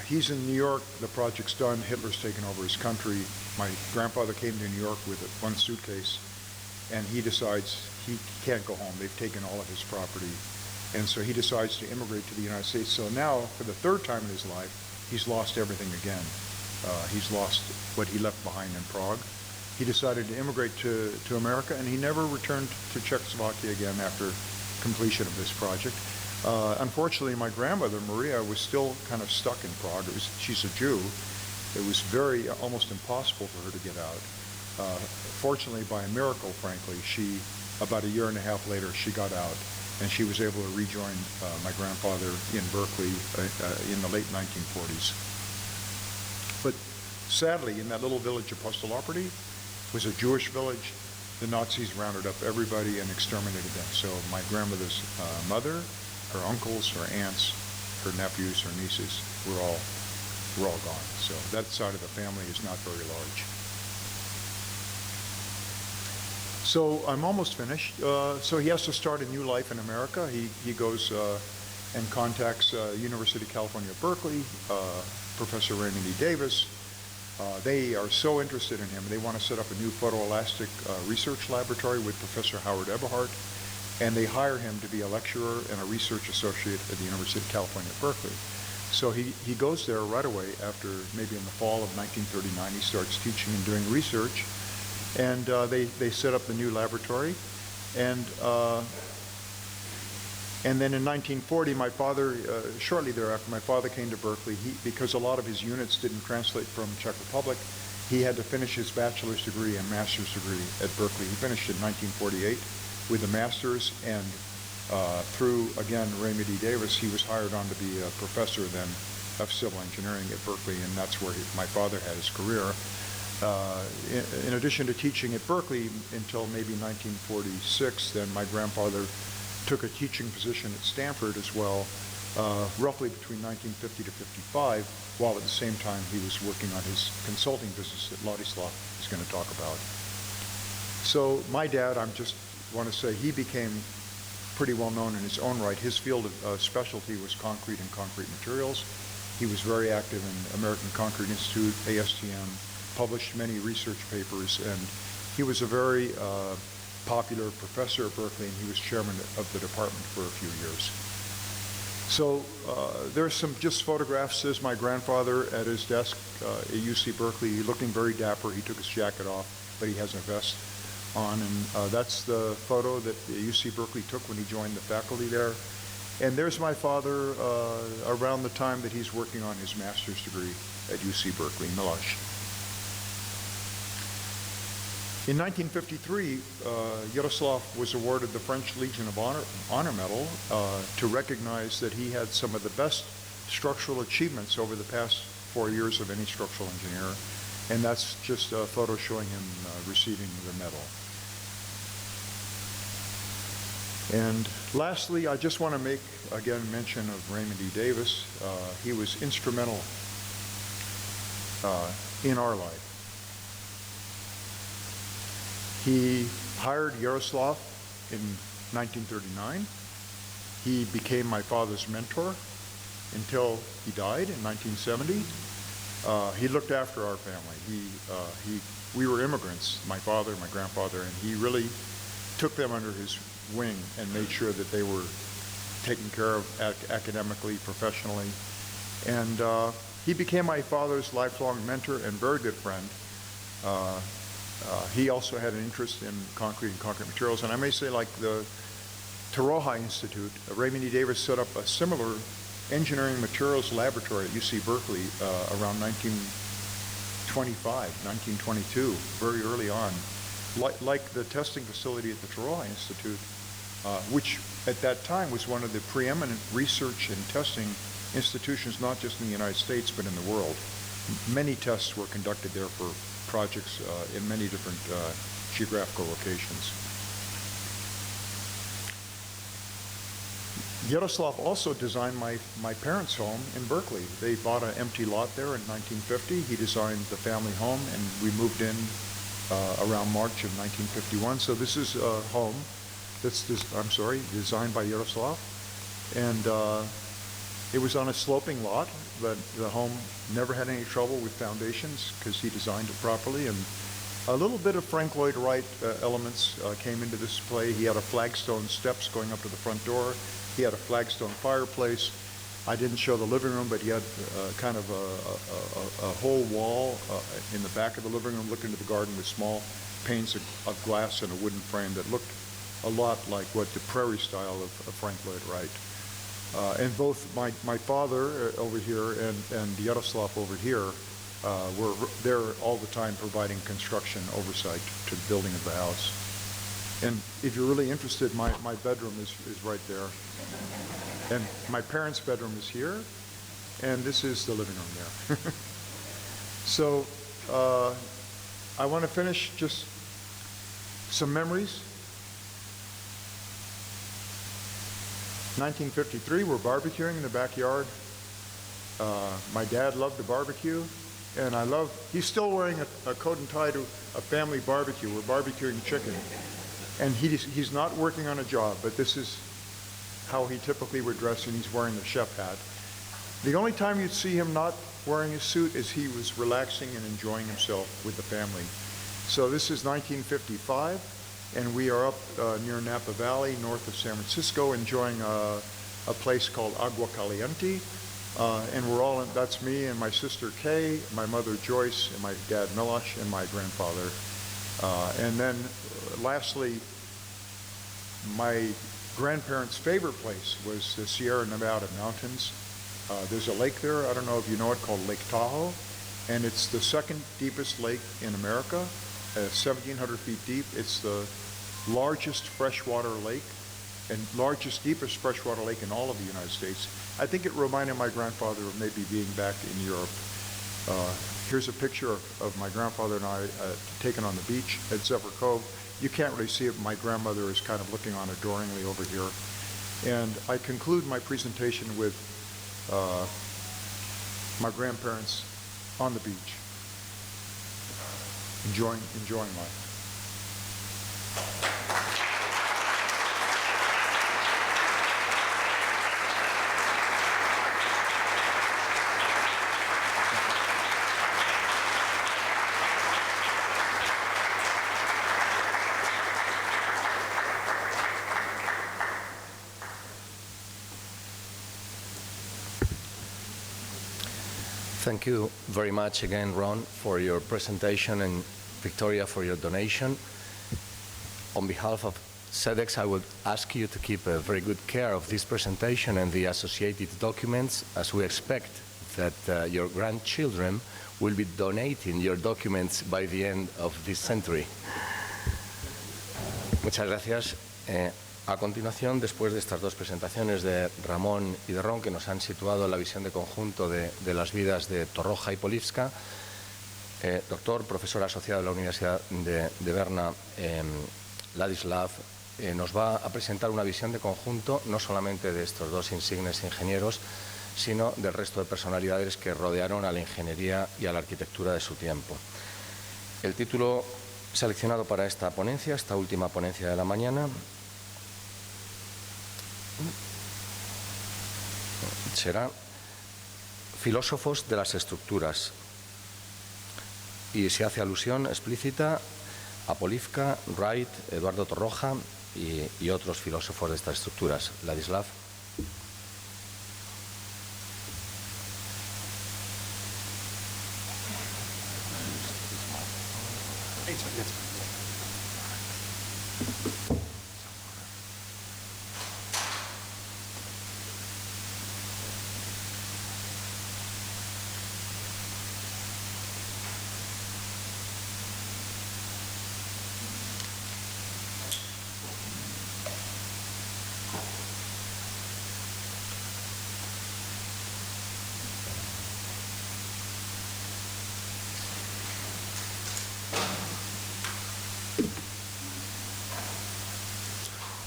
[SPEAKER 6] he's in New York, the project's done, Hitler's taken over his country. My grandfather came to New York with one suitcase, and he decides he can't go home. They've taken all of his property. And so he decides to immigrate to the United States. So now, for the third time in his life, he's lost everything again. He's lost what he left behind in Prague. He decided to immigrate to America, and he never returned to Czechoslovakia again after completion of this project. Unfortunately, my grandmother, Maria, was still kind of stuck in Prague. She's a Jew. It was almost impossible for her to get out. Fortunately, by a miracle, frankly, about a year and a half later, she got out, and she was able to rejoin my grandfather in Berkeley in the late 1940s. But sadly, in that little village of Postoloprty was a Jewish village. The Nazis rounded up everybody and exterminated them. So my grandmother's mother, her uncles, her aunts, her nephews, her nieces were all gone. So that side of the family is not very large. So I'm almost finished. So he has to start a new life in America. He goes and contacts University of California, Berkeley, Professor Raymond E. Davis. They are so interested in him. They want to set up a new photoelastic research laboratory with Professor Howard Eberhardt, and they hire him to be a lecturer and a research associate at the University of California, Berkeley. So he goes there right away after, maybe in the fall of 1939, he starts teaching and doing research, and they set up the new laboratory. And then in 1940, my father, shortly thereafter, my father came to Berkeley. Because a lot of his units didn't translate from Czech Republic, he had to finish his bachelor's degree and master's degree at Berkeley. He finished in 1948 with a master's, and through, again, Raymond E. Davis, he was hired on to be a professor then of civil engineering at Berkeley, and that's where my father had his career. In addition to teaching at Berkeley until maybe 1946, then my grandfather took a teaching position at Stanford as well, roughly between 1950 to 55, while at the same time he was working on his consulting business that Ladislav is going to talk about. So my dad, I just want to say, he became pretty well known in his own right. His field of specialty was concrete and concrete materials. He was very active in American Concrete Institute, ASTM, published many research papers, and he was a very popular professor at Berkeley, and he was chairman of the department for a few years. So there's some just photographs. There's my grandfather at his desk at UC Berkeley, looking very dapper. He took his jacket off, but he has a vest on, and that's the photo that UC Berkeley took when he joined the faculty there. And there's my father around the time that he's working on his master's degree at UC Berkeley, Miloš. In 1953, Jaroslav was awarded the French Legion of Honor Medal to recognize that he had some of the best structural achievements over the past 4 years of any structural engineer, and that's just a photo showing him receiving the medal. And lastly, I just want to make, again, mention of Raymond E. Davis. He was instrumental in our life. He hired Jaroslav in 1939. He became my father's mentor until he died in 1970. He looked after our family. We were immigrants, my father, my grandfather, and he really took them under his wing and made sure that they were taken care of academically, professionally. And he became my father's lifelong mentor and very good friend. He also had an interest in concrete and concrete materials. And I may say, like the Torroja Institute, Raymond E. Davis set up a similar engineering materials laboratory at UC Berkeley around 1925, 1922, very early on. Like the testing facility at the Torroja Institute, which at that time was one of the preeminent research and testing institutions, not just in the United States, but in the world. Many tests were conducted there for projects in many different geographical locations. Jaroslav also designed my parents' home in Berkeley. They bought an empty lot there in 1950. He designed the family home, and we moved in around March of 1951. So this is a home that's, designed by Jaroslav. And It was on a sloping lot, but the home never had any trouble with foundations because he designed it properly. And a little bit of Frank Lloyd Wright elements came into this play. He had a flagstone steps going up to the front door. He had a flagstone fireplace. I didn't show the living room, but he had kind of a whole wall in the back of the living room looking into the garden with small panes of glass and a wooden frame that looked a lot like what the prairie style of Frank Lloyd Wright. And both my father over here and Jaroslav over here were there all the time providing construction oversight to the building of the house. And if you're really interested, my bedroom is right there. And my parents' bedroom is here, and this is the living room there. So I want to finish just some memories. 1953, we're barbecuing in the backyard. My dad loved to barbecue, and he's still wearing a coat and tie to a family barbecue. We're barbecuing chicken. And he's not working on a job, but this is how he typically would dress, and he's wearing the chef hat. The only time you'd see him not wearing a suit is he was relaxing and enjoying himself with the family. So this is 1955, and we are up near Napa Valley, north of San Francisco, enjoying a place called Agua Caliente. And we're all that's me and my sister Kay, my mother Joyce, and my dad Milosh, and my grandfather. And then lastly, my grandparents' favorite place was the Sierra Nevada mountains. There's a lake there, I don't know if you know it, called Lake Tahoe, and it's the second deepest lake in America, 1,700 feet deep. It's the largest freshwater lake and largest, deepest freshwater lake in all of the United States. I think it reminded my grandfather of maybe being back in Europe. Here's a picture of my grandfather and I taken on the beach at Zephyr Cove. You can't really see it, but my grandmother is kind of looking on adoringly over here. And I conclude my presentation with my grandparents on the beach, enjoying life.
[SPEAKER 7] Thank you very much again, Ron, for your presentation, and Victoria for your donation. On behalf of CEDEX, I would ask you to keep very good care of this presentation and the associated documents, as we expect that your grandchildren will be donating your documents by the end of this century. Muchas gracias. A continuación, después de estas dos presentaciones de Ramón y de Ron, que nos han situado en la visión de conjunto de las vidas de Torroja y Polivka, doctor, profesor asociado de la Universidad de Berna, Jaroslav, nos va a presentar una visión de conjunto no solamente de estos dos insignes ingenieros, sino del resto de personalidades que rodearon a la ingeniería y a la arquitectura de su tiempo. El título seleccionado para esta ponencia, esta última ponencia de la mañana, será Filósofos de las estructuras, y se hace alusión explícita a Polivka, Wright, Eduardo Torroja y otros filósofos de estas estructuras. Jaroslav.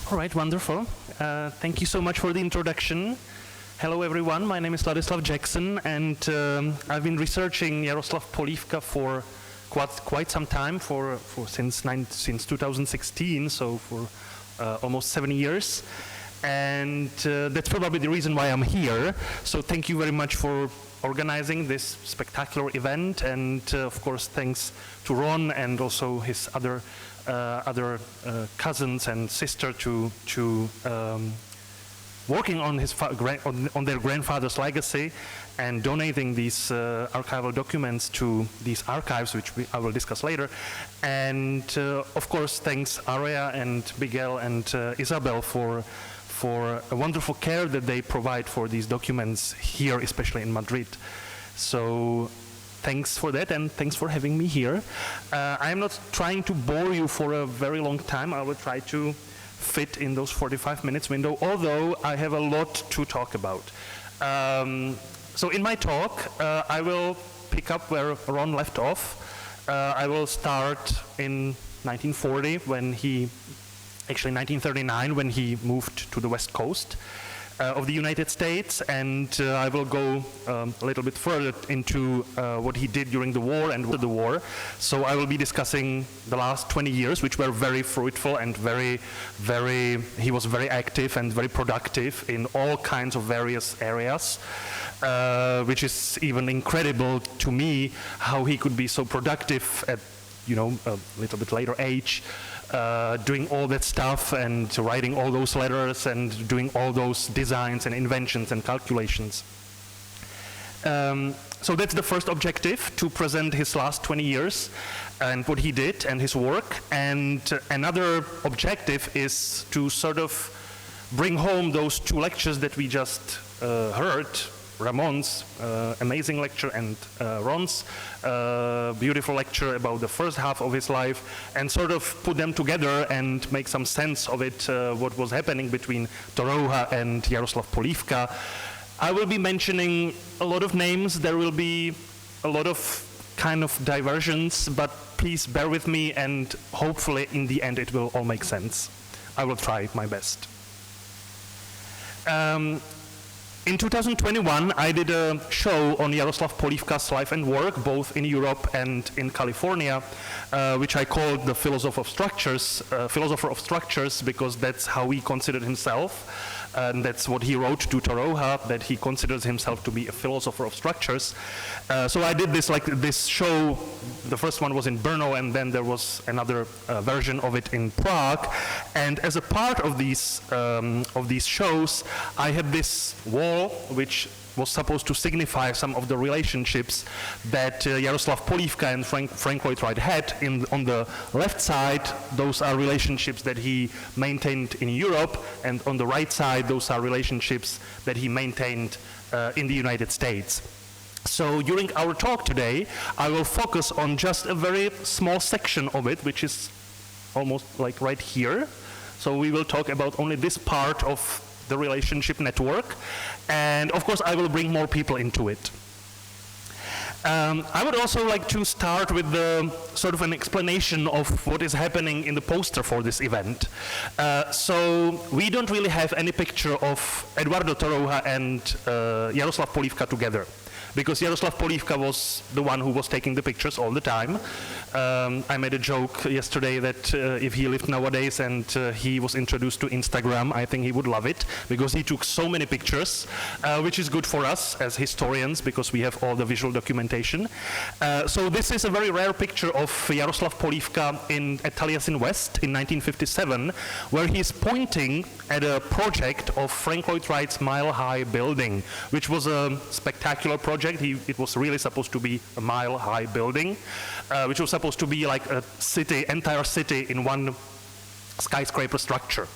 [SPEAKER 8] All right, wonderful. Thank you so much for the introduction. Hello, everyone. My name is Ladislav Jackson, and I've been researching Jaroslav Polivka for quite some time, since 2016, so for almost 7 years. And that's probably the reason why I'm here. So thank you very much for organizing this spectacular event, and of course thanks to Ron and also his other cousins and sister to working on his on their grandfather's legacy and donating these archival documents to these archives, which I will discuss later. And of course thanks Aria and Miguel and Isabel for a wonderful care that they provide for these documents here, especially in Madrid. So thanks for that, and thanks for having me here. I'm not trying to bore you for a very long time. I will try to fit in those 45 minutes window, although I have a lot to talk about. So in my talk, I will pick up where Ron left off. I will start in 1940 when he actually 1939 when he moved to the west coast of the United States, and I will go a little bit further into what he did during the war and after the war. So I will be discussing the last 20 years, which were very fruitful and he was very active and very productive in all kinds of various areas, which is even incredible to me how he could be so productive at, you know, a little bit later age, doing all that stuff and writing all those letters and doing all those designs and inventions and calculations. So that's the first objective, to present his last 20 years and what he did and his work. And another objective is to sort of bring home those two lectures that we just heard, Ramon's amazing lecture and Ron's beautiful lecture about the first half of his life, and sort of put them together and make some sense of it, what was happening between Torroja and Jaroslav Polivka. I will be mentioning a lot of names. There will be a lot of kind of diversions, but please bear with me, and hopefully in the end it will all make sense. I will try my best. In 2021, I did a show on Jaroslav Polivka's life and work, both in Europe and in California, which I called the philosopher of structures, because that's how he considered himself. And that's what he wrote to Torroja, that he considers himself to be a philosopher of structures. So I did this show. The first one was in Brno, and then there was another version of it in Prague. And as a part of these shows, I had this wall which was supposed to signify some of the relationships that Jaroslav Polivka and Frank Lloyd Wright had. On the left side, those are relationships that he maintained in Europe, and on the right side, those are relationships that he maintained in the United States. So during our talk today, I will focus on just a very small section of it, which is almost like right here. So we will talk about only this part of the relationship network, and of course I will bring more people into it. I would also like to start with the sort of an explanation of what is happening in the poster for this event. So we don't really have any picture of Eduardo Torroja and Jaroslav Polivka together, because Jaroslav Polivka was the one who was taking the pictures all the time. I made a joke yesterday that if he lived nowadays and he was introduced to Instagram, I think he would love it, because he took so many pictures, which is good for us as historians, because we have all the visual documentation. So this is a very rare picture of Jaroslav Polivka at Taliesin West in 1957, where he's pointing at a project of Frank Lloyd Wright's mile-high building, which was a spectacular project. It was really supposed to be a mile-high building, which was supposed to be like a city, entire city in one skyscraper structure.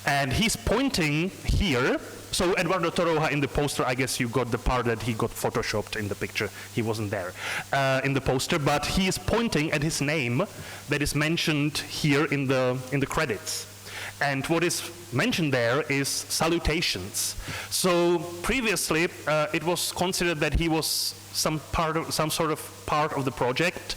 [SPEAKER 8] And he's pointing here. So Eduardo Torroja in the poster, I guess you got the part that he got photoshopped in the picture. He wasn't there in the poster, but he is pointing at his name that is mentioned here in the credits. And what is mentioned there is salutations. So previously, it was considered that he was some sort of part of the project.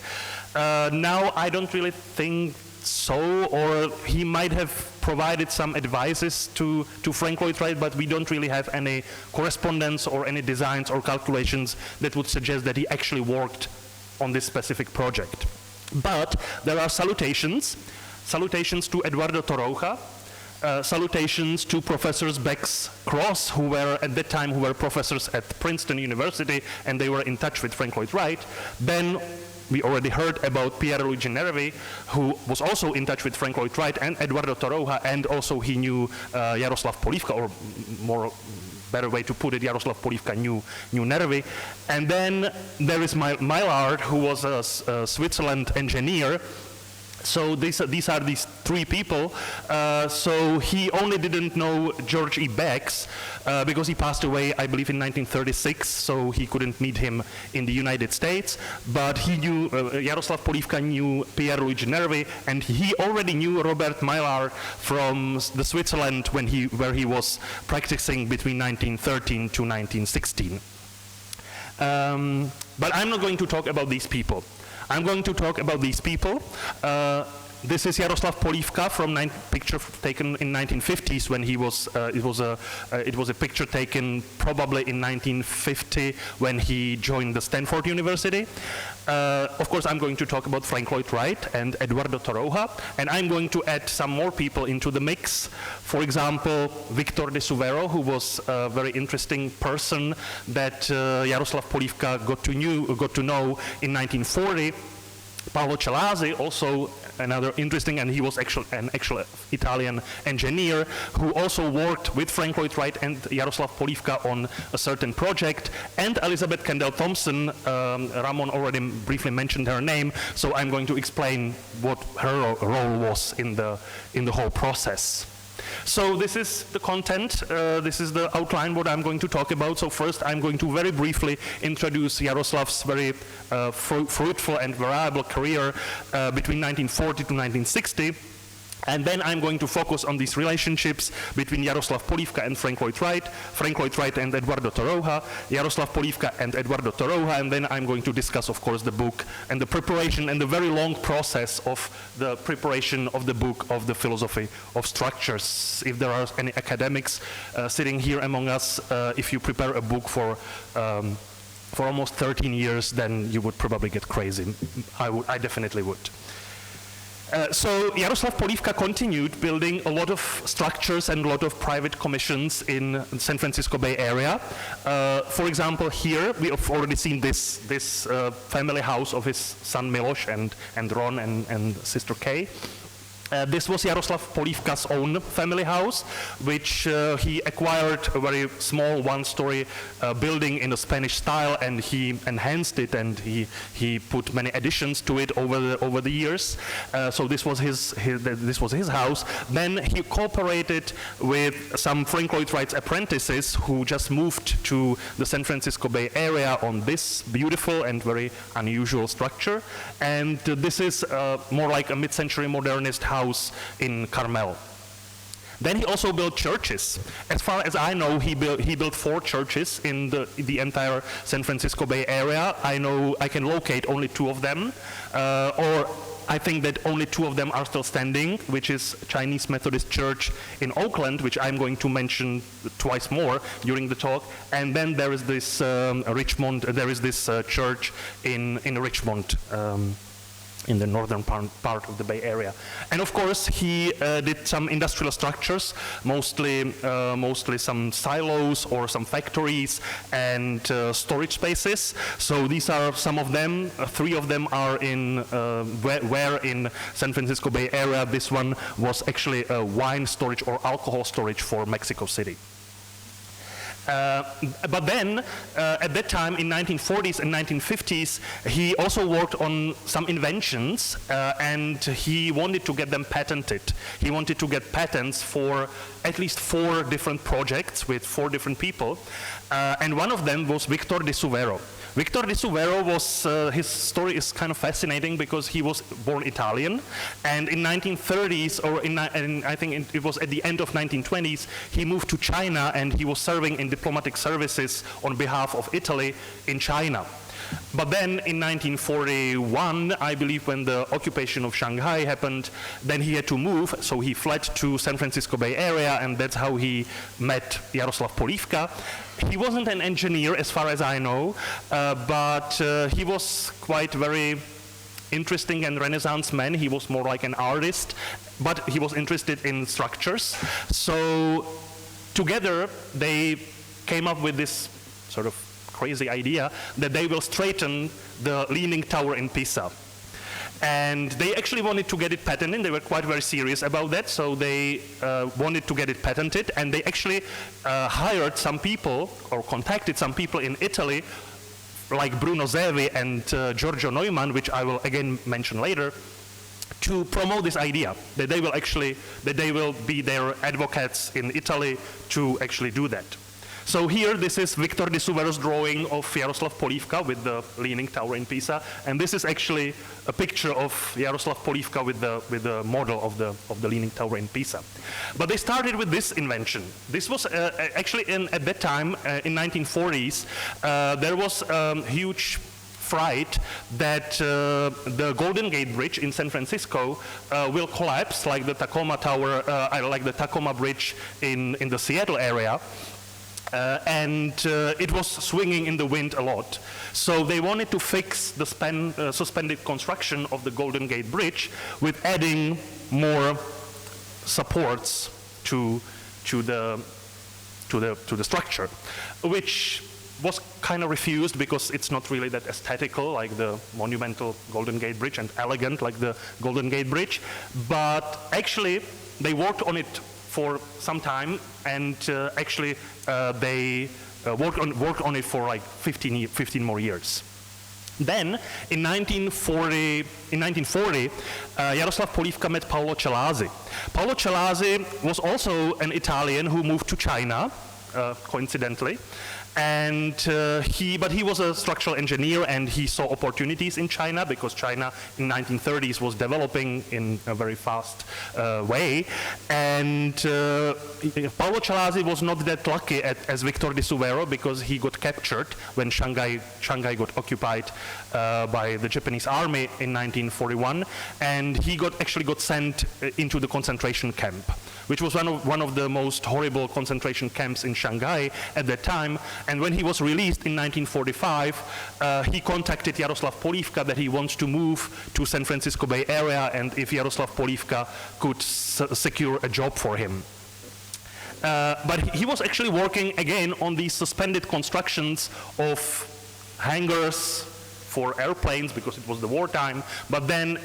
[SPEAKER 8] Now I don't really think so, or he might have provided some advices to Frank Lloyd Wright, but we don't really have any correspondence or any designs or calculations that would suggest that he actually worked on this specific project. But there are salutations to Eduardo Torroja, salutations to Professors Beck's Cross, who were at that time professors at Princeton University, and they were in touch with Frank Lloyd Wright. Then we already heard about Pierluigi Nervi, who was also in touch with Frank Lloyd Wright and Eduardo Torroja, and also he knew Jaroslav Polivka, or better way to put it, Jaroslav Polivka knew Nervi. And then there is Maillard, who was a Switzerland engineer. So these are these three people. So he only didn't know George E. Becks because he passed away, I believe, in 1936. So he couldn't meet him in the United States. But he knew Jaroslav Polivka knew Pierluigi Nervi, and he already knew Robert Maillard from the Switzerland where he was practicing between 1913 to 1916. But I'm not going to talk about these people. I'm going to talk about these people. This is Jaroslav Polivka from picture taken in 1950s when he was. It was a picture taken probably in 1950 when he joined the Stanford University. Of course, I'm going to talk about Frank Lloyd Wright and Eduardo Torroja, and I'm going to add some more people into the mix. For example, Victor de Suvero, who was a very interesting person that Jaroslav Polivka got to know in 1940. Paolo Celasi, also another interesting, and he was an actual Italian engineer who also worked with Frank Lloyd Wright and Jaroslav Polivka on a certain project. And Elizabeth Kendall Thompson, Ramon already briefly mentioned her name, so I'm going to explain what her role was in the whole process. So this is the content, this is the outline what I'm going to talk about. So first I'm going to very briefly introduce Jaroslav's very fruitful and variable career between 1940 to 1960. And then I'm going to focus on these relationships between Jaroslav Polivka and Frank Lloyd Wright, Frank Lloyd Wright and Eduardo Torroja, Jaroslav Polivka and Eduardo Torroja, and then I'm going to discuss, of course, the book and the preparation and the very long process of the preparation of the book of the philosophy of structures. If there are any academics sitting here among us, if you prepare a book for almost 13 years, then you would probably get crazy. I definitely would. So Jaroslav Polivka continued building a lot of structures and a lot of private commissions in the San Francisco Bay Area. For example, here we have already seen this family house of his son Miloš and Ron and sister Kay. This was Jaroslav Polivka's own family house, which he acquired a very small one-story building in the Spanish style, and he enhanced it, and he put many additions to it over the years. So this was his house. Then he cooperated with some Frank Lloyd Wright's apprentices who just moved to the San Francisco Bay Area on this beautiful and very unusual structure. And this is more like a mid-century modernist house in Carmel. Then he also built churches. As far as I know, he built 4 churches in the entire San Francisco Bay Area. I know I can locate only 2 of them, or I think that only 2 of them are still standing, which is Chinese Methodist Church in Oakland, which I'm going to mention twice more during the talk. And then there is this Richmond. There is this church in Richmond. In the northern part of the Bay Area. And of course he did some industrial structures, mostly some silos or some factories and storage spaces. So these are some of them. 3 of them are in where in San Francisco Bay Area. This one was actually a wine storage or alcohol storage for Mexico City. But then, at that time, in 1940s and 1950s, he also worked on some inventions, and he wanted to get them patented. He wanted to get patents for at least 4 different projects with 4 different people, and one of them was Victor de Suvero. Victor de Suvero was, his story is kind of fascinating because he was born Italian, and in 1930s, or I think it was at the end of 1920s, he moved to China and he was serving in diplomatic services on behalf of Italy in China. But then in 1941, I believe, when the occupation of Shanghai happened, then he had to move, so he fled to San Francisco Bay Area, and that's how he met Jaroslav Polivka. He wasn't an engineer, as far as I know, but he was quite very interesting and Renaissance man. He was more like an artist, but he was interested in structures. So together they came up with this sort of crazy idea that they will straighten the Leaning Tower in Pisa. And they actually wanted to get it patented. They were quite very serious about that, so they wanted to get it patented, and they actually hired some people, or contacted some people in Italy, like Bruno Zevi and Giorgio Neumann, which I will again mention later, to promote this idea, that they will be their advocates in Italy to actually do that. So here, this is Victor di Suvero's drawing of Jaroslav Polivka with the Leaning Tower in Pisa, and this is actually a picture of Jaroslav Polivka with the model of the Leaning Tower in Pisa. But they started with this invention. This was actually at that time, in 1940s, there was a huge fright that the Golden Gate Bridge in San Francisco will collapse, like the Tacoma Tower, like the Tacoma Bridge in the Seattle area. And it was swinging in the wind a lot. So they wanted to fix the suspended construction of the Golden Gate Bridge with adding more supports to the structure, which was kind of refused because it's not really that aesthetical like the monumental Golden Gate Bridge and elegant like the Golden Gate Bridge. But actually they worked on it for some time, and actually they worked on it for like 15 more years. Then, in 1940, Jaroslav Polivka met Paolo Celasi. Paolo Celasi was also an Italian who moved to China, coincidentally. And but he was a structural engineer, and he saw opportunities in China because China in 1930s was developing in a very fast way. And Paolo Celasi was not that lucky as Victor di Suvero, because he got captured when Shanghai got occupied by the Japanese army in 1941, and he actually got sent into the concentration camp, which was one of the most horrible concentration camps in Shanghai at that time. And when he was released in 1945, he contacted Jaroslav Polivka that he wants to move to San Francisco Bay Area, and if Jaroslav Polivka could secure a job for him. But he was actually working again on these suspended constructions of hangars for airplanes, because it was the wartime, but then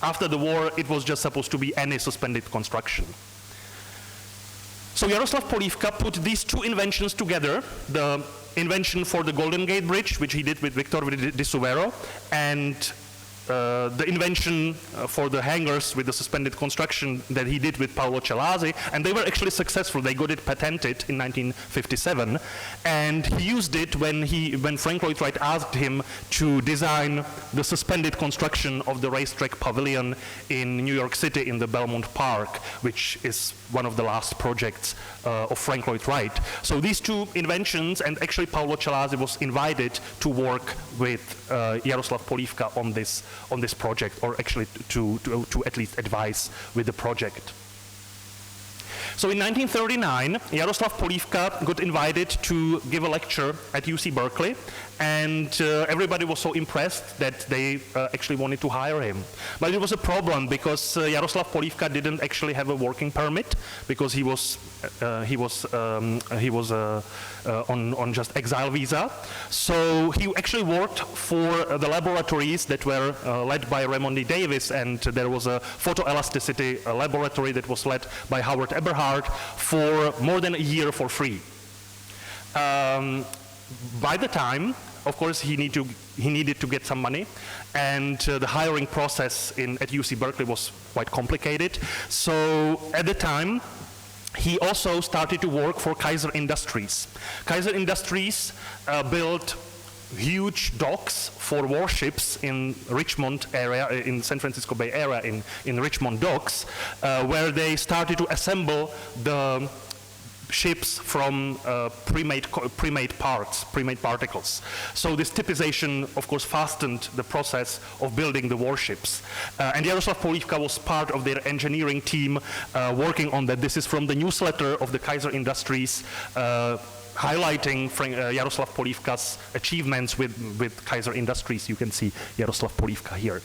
[SPEAKER 8] after the war it was just supposed to be any suspended construction. So Jaroslav Polivka put these two inventions together, the invention for the Golden Gate Bridge, which he did with Victor di Suvero, and the invention for the hangars with the suspended construction that he did with Paolo Celasi, and they were actually successful. They got it patented in 1957, and he used it when Frank Lloyd Wright asked him to design the suspended construction of the racetrack pavilion in New York City in the Belmont Park, which is one of the last projects of Frank Lloyd Wright. So these two inventions, and actually Paolo Celasi was invited to work with Jaroslav Polivka on this project, or actually to at least advise with the project. So in 1939, Jaroslav Polivka got invited to give a lecture at UC Berkeley, and everybody was so impressed that they actually wanted to hire him. But it was a problem because Jaroslav Polivka didn't actually have a working permit, because he was on just exile visa. So he actually worked for the laboratories that were led by Raymond D. Davis, and there was a photoelasticity laboratory that was led by Howard Eberhard for more than a year for free. By the time, of course, he needed to get some money, and the hiring process at UC Berkeley was quite complicated. So at the time, he also started to work for Kaiser Industries. Kaiser Industries built huge docks for warships in Richmond area, in San Francisco Bay Area, in Richmond docks, where they started to assemble the ships from pre-made parts, pre-made particles. So this typization, of course, fastened the process of building the warships. And Jaroslav Polivka was part of their engineering team working on that. This is from the newsletter of the Kaiser Industries, highlighting Jaroslav Polivka's achievements with Kaiser Industries. You can see Jaroslav Polivka here.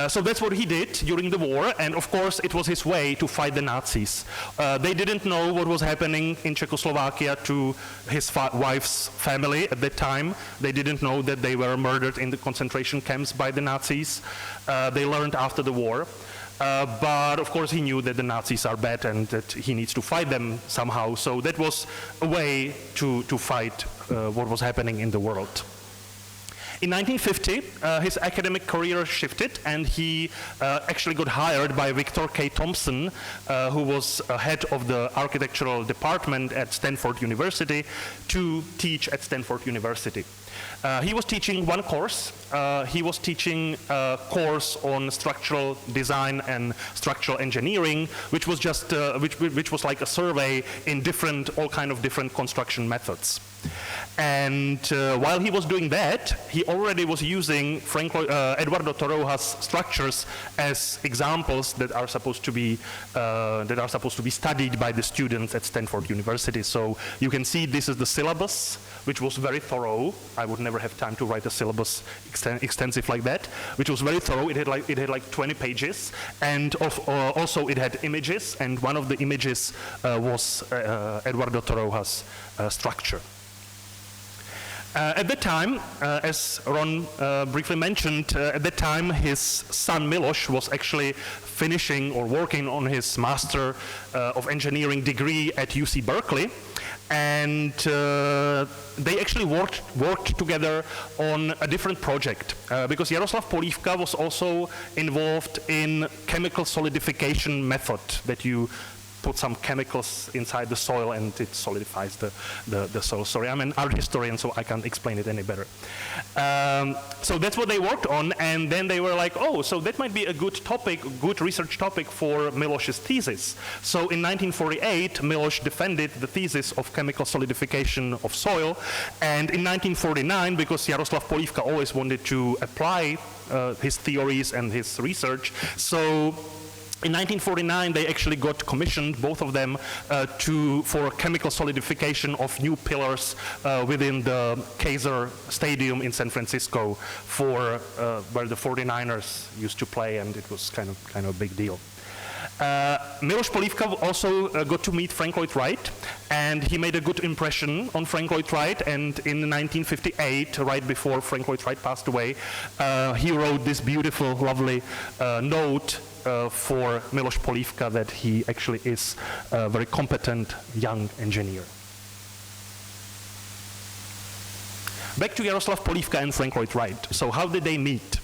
[SPEAKER 8] So that's what he did during the war, and of course it was his way to fight the Nazis. They didn't know what was happening in Czechoslovakia to his wife's family at that time. They didn't know that they were murdered in the concentration camps by the Nazis. They learned after the war. But of course he knew that the Nazis are bad and that he needs to fight them somehow. So that was a way to fight what was happening in the world. In 1950, his academic career shifted, and he actually got hired by Victor K. Thompson, who was head of the architectural department at Stanford University, to teach at Stanford University. He was teaching one course. He was teaching a course on structural design and structural engineering, which was just which was like a survey in all kind of different construction methods. And while he was doing that, he already was using Eduardo Torroja's structures as examples that are supposed to be studied by the students at Stanford University. So you can see this is the syllabus, which was very thorough. I would never have time to write a syllabus extensive like that, which was very thorough. It had like 20 pages, and also it had images, and one of the images was Eduardo Torroja's structure. At the time, as Ron briefly mentioned, at the time his son Miloš was actually finishing or working on his Master of Engineering degree at UC Berkeley, and they actually worked together on a different project because Jaroslav Polivka was also involved in chemical solidification method, that you put some chemicals inside the soil and it solidifies the soil. Sorry, I'm an art historian, so I can't explain it any better. So that's what they worked on, and then they were like, oh, so that might be a good topic, good research topic for Miloš's thesis. So in 1948, Miloš defended the thesis of chemical solidification of soil, and in 1949, because Jaroslav Polivka always wanted to apply his theories and his research, so in 1949, they actually got commissioned, both of them, for chemical solidification of new pillars within the Kaiser Stadium in San Francisco, for where the 49ers used to play, and it was kind of a big deal. Miloš Polivka also got to meet Frank Lloyd Wright, and he made a good impression on Frank Lloyd Wright, and in 1958, right before Frank Lloyd Wright passed away, he wrote this beautiful, lovely note for Miloš Polivka that he actually is a very competent young engineer. Back to Jaroslav Polivka and Frank Lloyd Wright. So how did they meet?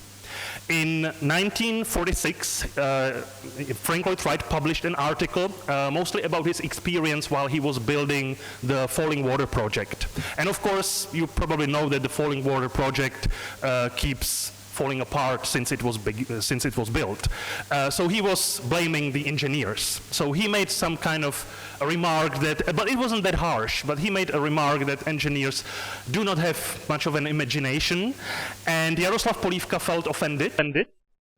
[SPEAKER 8] In 1946, Frank Lloyd Wright published an article mostly about his experience while he was building the Falling Water project. And of course, you probably know that the Falling Water project keeps falling apart since it was built. So he was blaming the engineers. So he made some kind of a remark that, but it wasn't that harsh, but he made a remark that engineers do not have much of an imagination, and Jaroslav Polivka felt offended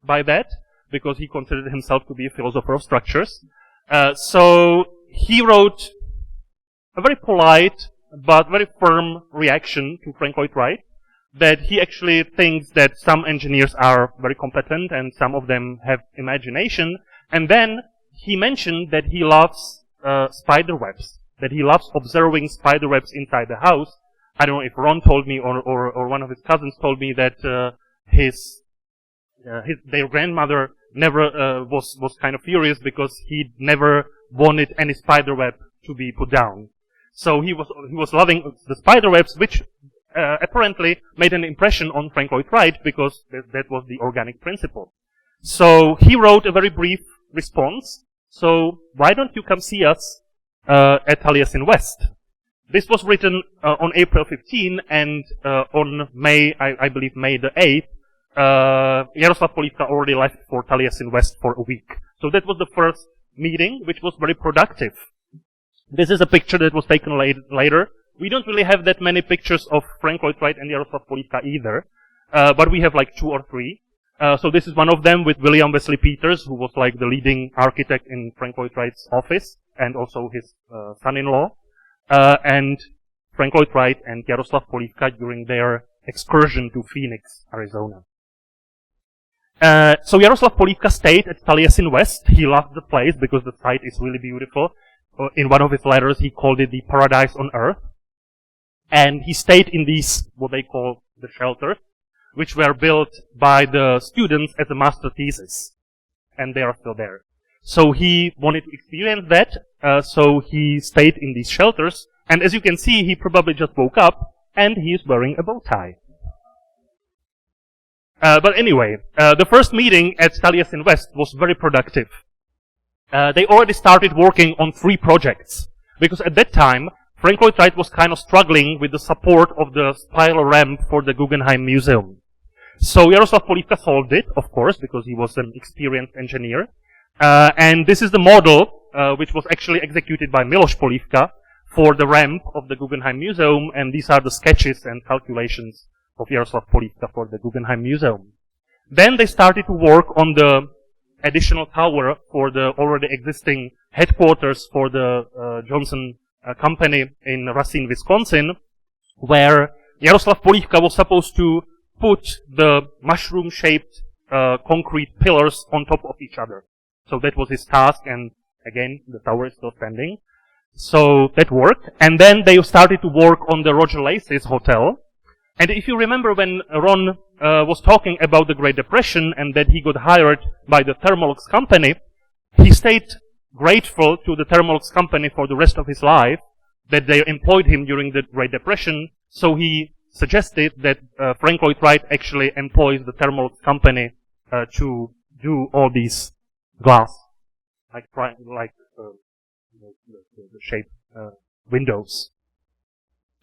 [SPEAKER 8] by that, because he considered himself to be a philosopher of structures. So he wrote a very polite but very firm reaction to Frank Lloyd Wright, that he actually thinks that some engineers are very competent and some of them have imagination. And then he mentioned that he loves spider webs, that he loves observing spider webs inside the house. I don't know if Ron told me or one of his cousins told me that their grandmother never was kind of furious because he never wanted any spider web to be put down. So he was loving the spider webs, which apparently made an impression on Frank Lloyd Wright, because that was the organic principle. So he wrote a very brief response. So why don't you come see us at Taliesin West? This was written on April 15, and on May, I believe May the 8th, Jaroslav Polivka already left for Taliesin West for a week. So that was the first meeting, which was very productive. This is a picture that was taken later. We don't really have that many pictures of Frank Lloyd Wright and Jaroslav Polivka either, but we have like 2 or 3. So this is one of them with William Wesley Peters, who was like the leading architect in Frank Lloyd Wright's office, and also his son-in-law, and Frank Lloyd Wright and Jaroslav Polivka during their excursion to Phoenix, Arizona. So Jaroslav Polivka stayed at Taliesin West. He loved the place because the site is really beautiful. In one of his letters, he called it the paradise on earth. And he stayed in these, what they call the shelters, which were built by the students as a master thesis. And they are still there. So he wanted to experience that, so he stayed in these shelters. And as you can see, he probably just woke up, and he is wearing a bow tie. But anyway, the first meeting at Taliesin West was very productive. They already started working on 3 projects, because at that time, Frank Lloyd Wright was kind of struggling with the support of the spiral ramp for the Guggenheim Museum. So Jaroslav Polivka solved it, of course, because he was an experienced engineer. And this is the model, which was actually executed by Miloš Polivka for the ramp of the Guggenheim Museum, and these are the sketches and calculations of Jaroslav Polivka for the Guggenheim Museum. Then they started to work on the additional tower for the already existing headquarters for the Johnson company in Racine, Wisconsin, where Jaroslav Polivka was supposed to put the mushroom-shaped concrete pillars on top of each other. So that was his task, and again, the tower is still standing. So that worked. And then they started to work on the Roger Lacey's hotel. And if you remember when Ron was talking about the Great Depression and that he got hired by the Thermolux company, he stayed grateful to the Thermolux company for the rest of his life that they employed him during the Great Depression. So he suggested that Frank Lloyd Wright actually employs the Thermolux company to do all these glass, the shape windows.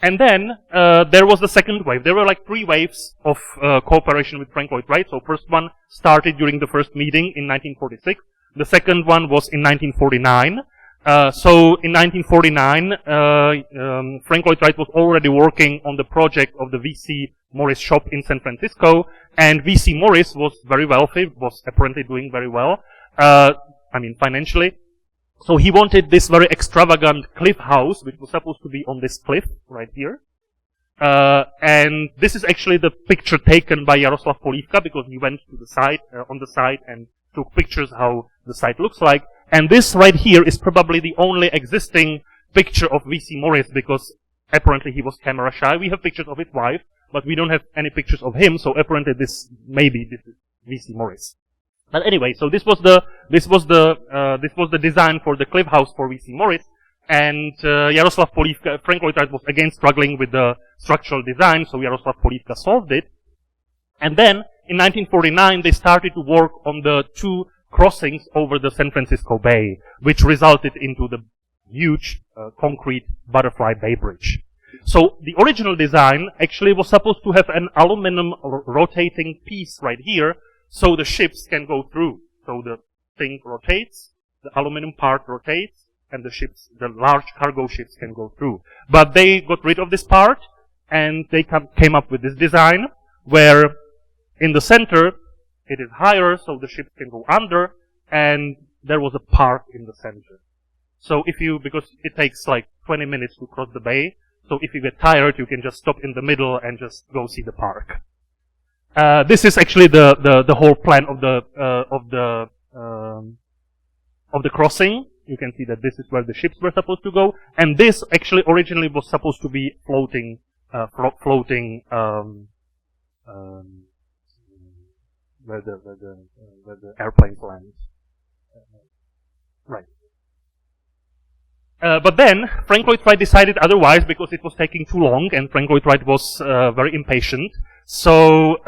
[SPEAKER 8] And then there was the second wave. There were like 3 waves of cooperation with Frank Lloyd Wright. So first one started during the first meeting in 1946. The second one was in 1949. So in 1949, Frank Lloyd Wright was already working on the project of the V.C. Morris shop in San Francisco, and V.C. Morris was very wealthy, was apparently doing very well, financially. So he wanted this very extravagant cliff house, which was supposed to be on this cliff right here. And this is actually the picture taken by Jaroslav Polivka, because he went to the site, on the site, and took pictures how the site looks like. And this right here is probably the only existing picture of V.C. Morris, because apparently he was camera shy. We have pictures of his wife, but we don't have any pictures of him, so apparently this is V.C. Morris. But anyway, so this was the design for the cliff house for V.C. Morris, and Jaroslav Polivka, Frank Lloyd Wright was again struggling with the structural design, so Jaroslav Polivka solved it. And then in 1949 they started to work on the 2 crossings over the San Francisco Bay, which resulted into the huge concrete butterfly bay bridge. So the original design actually was supposed to have an aluminum rotating piece right here, so the ships can go through. So the thing rotates, the aluminum part rotates, and the large cargo ships can go through. But they got rid of this part, and they came up with this design, where in the center, it is higher, so the ships can go under, and there was a park in the center. So because it takes like 20 minutes to cross the bay, so if you get tired, you can just stop in the middle and just go see the park. This is actually the whole plan of the crossing. You can see that this is where the ships were supposed to go, and this actually originally was supposed to be floating where the airplanes land. Right. But then Frank Lloyd Wright decided otherwise, because it was taking too long, and Frank Lloyd Wright was very impatient. So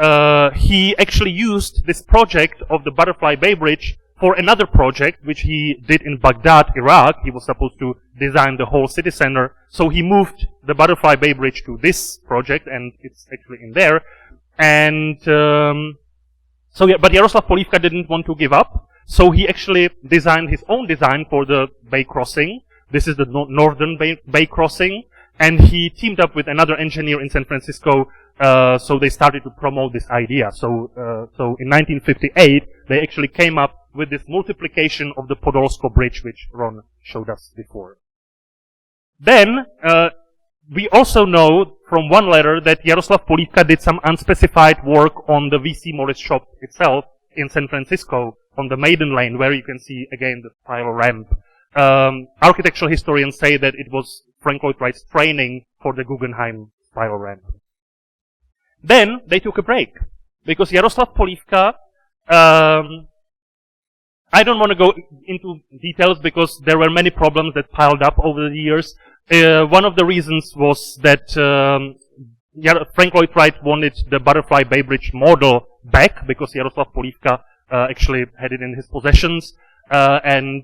[SPEAKER 8] he actually used this project of the Butterfly Bay Bridge for another project, which he did in Baghdad, Iraq. He was supposed to design the whole city center. So he moved the Butterfly Bay Bridge to this project, and it's actually in there. And but Jaroslav Polivka didn't want to give up. So he actually designed his own design for the bay crossing. This is the northern bay crossing. And he teamed up with another engineer in San Francisco, so they started to promote this idea. So in 1958, they actually came up with this multiplication of the Podolsko Bridge, which Ron showed us before. Then, we also know from one letter that Jaroslav Polivka did some unspecified work on the V.C. Morris shop itself in San Francisco on the Maiden Lane, where you can see again the spiral ramp. Architectural historians say that it was Frank Lloyd Wright's training for the Guggenheim spiral ramp. Then they took a break because Jaroslav Polivka, I don't want to go into details because there were many problems that piled up over the years. One of the reasons was that Frank Lloyd Wright wanted the Butterfly Bay Bridge model back because Jaroslav Polivka actually had it in his possessions, and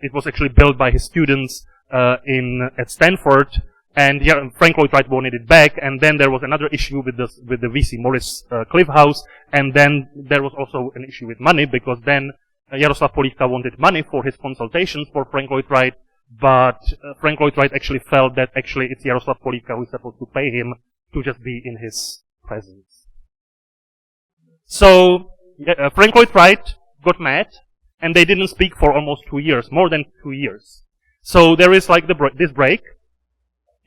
[SPEAKER 8] it was actually built by his students at Stanford. And Frank Lloyd Wright wanted it back, and then there was another issue with the V.C. Morris Cliff House, and then there was also an issue with money because then Jaroslav Polivka wanted money for his consultations for Frank Lloyd Wright, but Frank Lloyd Wright actually felt that actually it's Jaroslav Polivka who is supposed to pay him to just be in his presence. So Frank Lloyd Wright got mad, and they didn't speak for almost 2 years, more than 2 years. So there is like this break.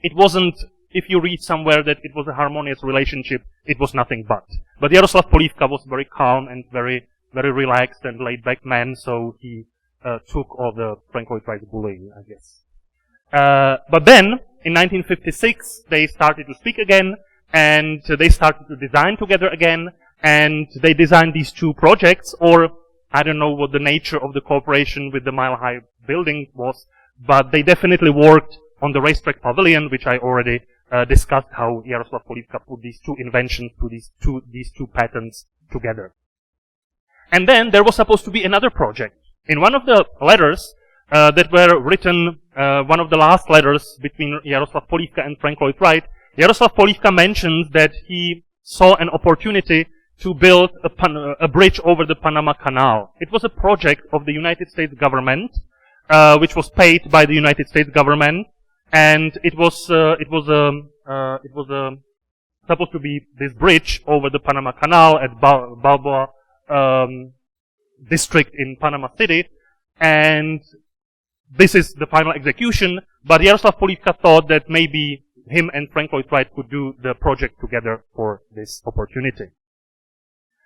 [SPEAKER 8] It wasn't, if you read somewhere that it was a harmonious relationship, it was nothing but. But Jaroslav Polivka was very calm and very relaxed and laid-back man, so he took all the Frank Lloyd Wright bullying, I guess. But then, in 1956, they started to speak again, and they started to design together again, and they designed these two projects, or I don't know what the nature of the cooperation with the Mile High building was, but they definitely worked on the racetrack pavilion, which I already discussed how Jaroslav Polivka put these two inventions, these two patents together. And then there was supposed to be another project. In one of the letters that were written, one of the last letters between Jaroslav Polivka and Frank Lloyd Wright, Jaroslav Polivka mentions that he saw an opportunity to build a bridge over the Panama Canal. It was a project of the United States government, which was paid by the United States government, and it was supposed to be this bridge over the Panama Canal at Balboa district in Panama City, and this is the final execution. But Jaroslav Polivka thought that maybe him and Frank Lloyd Wright could do the project together for this opportunity.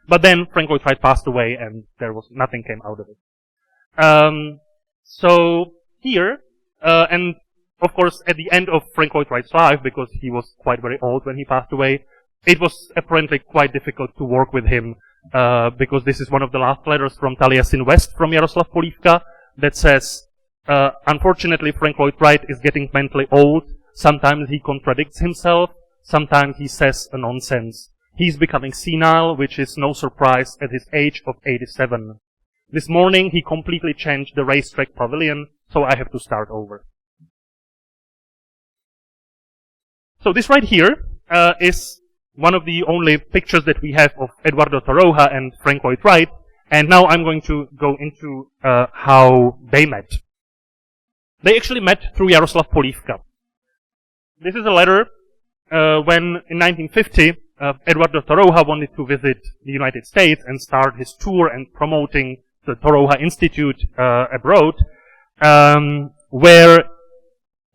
[SPEAKER 8] But then Frank Lloyd Wright passed away, and nothing came out of it. So here, and of course, at the end of Frank Lloyd Wright's life, because he was quite very old when he passed away, it was apparently quite difficult to work with him, because this is one of the last letters from Taliesin West from Jaroslav Polivka that says, unfortunately, Frank Lloyd Wright is getting mentally old. Sometimes he contradicts himself. Sometimes he says a nonsense. He's becoming senile, which is no surprise at his age of 87. This morning, he completely changed the racetrack pavilion, so I have to start over. So this right here is one of the only pictures that we have of Eduardo Torroja and Frank Lloyd Wright, and now I'm going to go into how they met. They actually met through Jaroslav Polivka. This is a letter when, in 1950, Eduardo Torroja wanted to visit the United States and start his tour and promoting the Torroja Institute abroad, where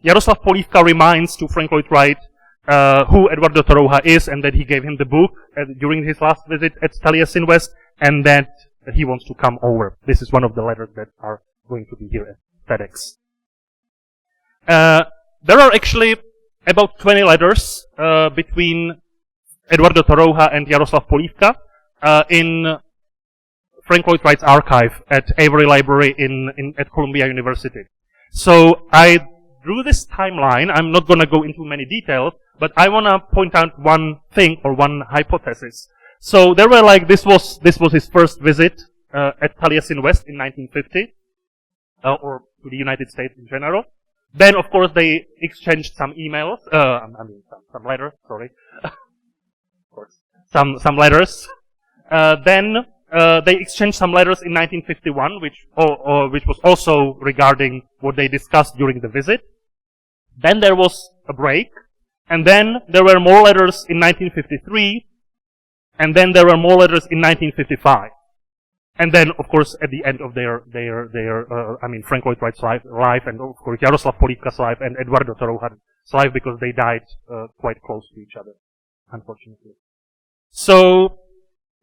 [SPEAKER 8] Jaroslav Polivka reminds to Frank Lloyd Wright who Eduardo Torroja is, and that he gave him the book during his last visit at Taliesin West, and that he wants to come over. This is one of the letters that are going to be here at CEDEX. There are actually about 20 letters between Eduardo Torroja and Jaroslav Polivka in Frank Lloyd Wright's archive at Avery Library at Columbia University. So I drew this timeline. I'm not going to go into many details, but I want to point out one thing or one hypothesis. So there were this was his first visit at Taliesin West in 1950, or to the United States in general. Then, of course, they exchanged some emails. Some letters. Sorry, of course, some letters. Then they exchanged some letters in 1951, which was also regarding what they discussed during the visit. Then there was a break, and then there were more letters in 1953, and then there were more letters in 1955. And then, of course, at the end of Frank Lloyd Wright's life, and of course, Jaroslav Polivka's life, and Eduardo Torroja's life, because they died quite close to each other, unfortunately. So,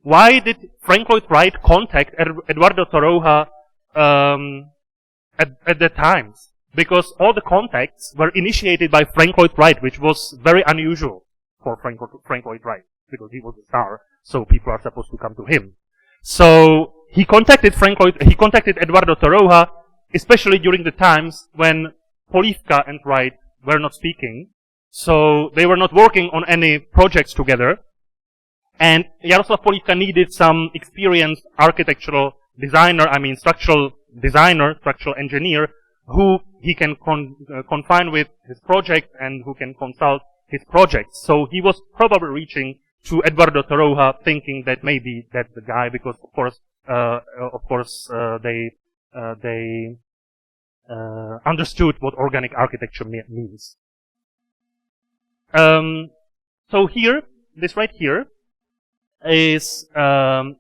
[SPEAKER 8] why did Frank Lloyd Wright contact Eduardo Torroja at the times? Because all the contacts were initiated by Frank Lloyd Wright, which was very unusual for Frank Lloyd Wright, because he was a star, so people are supposed to come to him. So he contacted Eduardo Torroja, especially during the times when Polivka and Wright were not speaking, so they were not working on any projects together. And Jaroslav Polivka needed some experienced architectural designer, structural designer, structural engineer, who he can confine with his project and who can consult his projects. So he was probably reaching to Eduardo Torroja, thinking that maybe that's the guy, because of course they understood what organic architecture means. So here, this right here, is how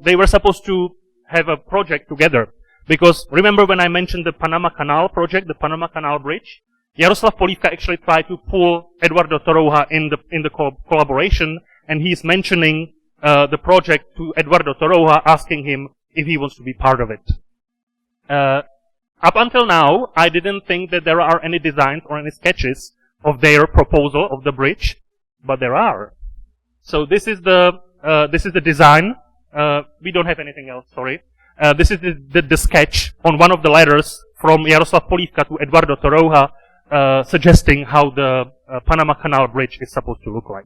[SPEAKER 8] they were supposed to have a project together. Because remember when I mentioned the Panama Canal project, the Panama Canal Bridge? Jaroslav Polivka actually tried to pull Eduardo Torroja in the collaboration, and he's mentioning the project to Eduardo Torroja, asking him if he wants to be part of it. Up until now, I didn't think that there are any designs or any sketches of their proposal of the bridge, but there are. So this is the design. We don't have anything else, sorry. This is the sketch on one of the letters from Jaroslav Polivka to Eduardo Torroja, suggesting how the Panama Canal Bridge is supposed to look like.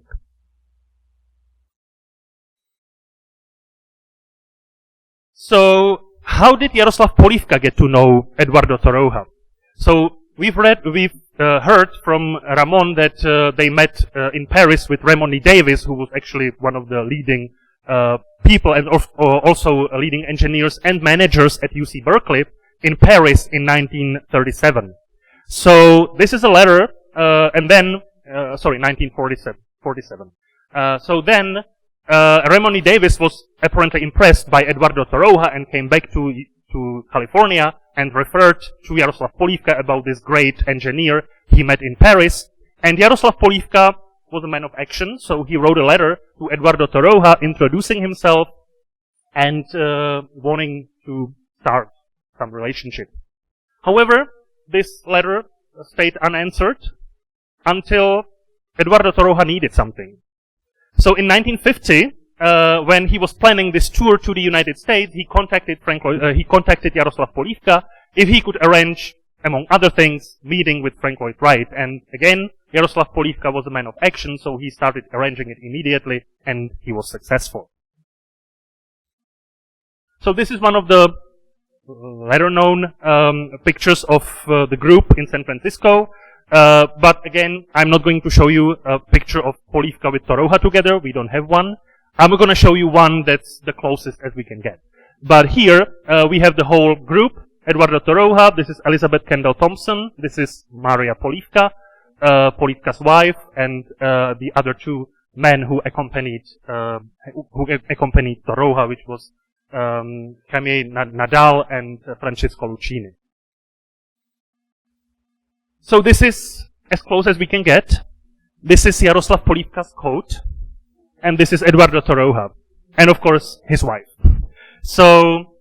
[SPEAKER 8] So, how did Jaroslav Polivka get to know Eduardo Torroja? So, we've heard from Ramon that they met in Paris with Raymond E. Davis, who was actually one of the leading people and also leading engineers and managers at UC Berkeley in Paris in 1937. So this is a letter, and then, 1947. So then, Raymond E. Davis was apparently impressed by Eduardo Torroja and came back to California and referred to Jaroslav Polivka about this great engineer he met in Paris. And Jaroslav Polivka was a man of action, so he wrote a letter to Eduardo Torroja introducing himself and wanting to start some relationship. However, this letter stayed unanswered until Eduardo Torroja needed something. So in 1950, when he was planning this tour to the United States, he contacted Jaroslav Polivka if he could arrange, among other things, meeting with Frank Lloyd Wright. And again, Jaroslav Polivka was a man of action, so he started arranging it immediately, and he was successful. So this is one of the better known pictures of the group in San Francisco. But again, I'm not going to show you a picture of Polivka with Torroja together. We don't have one. I'm going to show you one that's the closest as we can get. But here, we have the whole group. Eduardo Torroja, this is Elizabeth Kendall Thompson, this is Maria Polivka, Polivka's wife, and the other two men who accompanied Torroja, which was Camille Nadal and Francisco Lucchini. So this is as close as we can get. This is Jaroslav Polivka's coat, and this is Eduardo Torroja, and of course his wife. So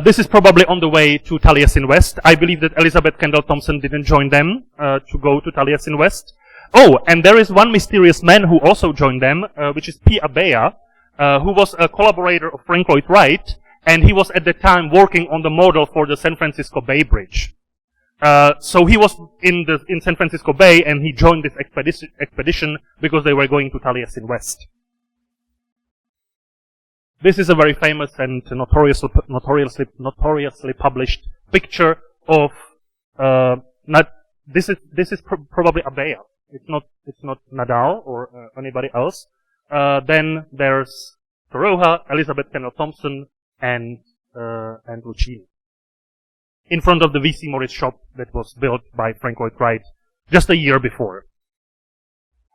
[SPEAKER 8] this is probably on the way to Taliesin West. I believe that Elizabeth Kendall Thompson didn't join them to go to Taliesin West. Oh, and there is one mysterious man who also joined them, which is P. Abea, who was a collaborator of Frank Lloyd Wright, and he was at the time working on the model for the San Francisco Bay Bridge. So he was in San Francisco Bay, and he joined this expedition because they were going to Taliesin West. This is a very famous and notoriously published picture of this is probably Abea. It's not Nadal or anybody else. Then there's Torroja, Elizabeth Kendall Thompson, and Lucchini in front of the V.C. Morris shop that was built by Frank Lloyd Wright just a year before.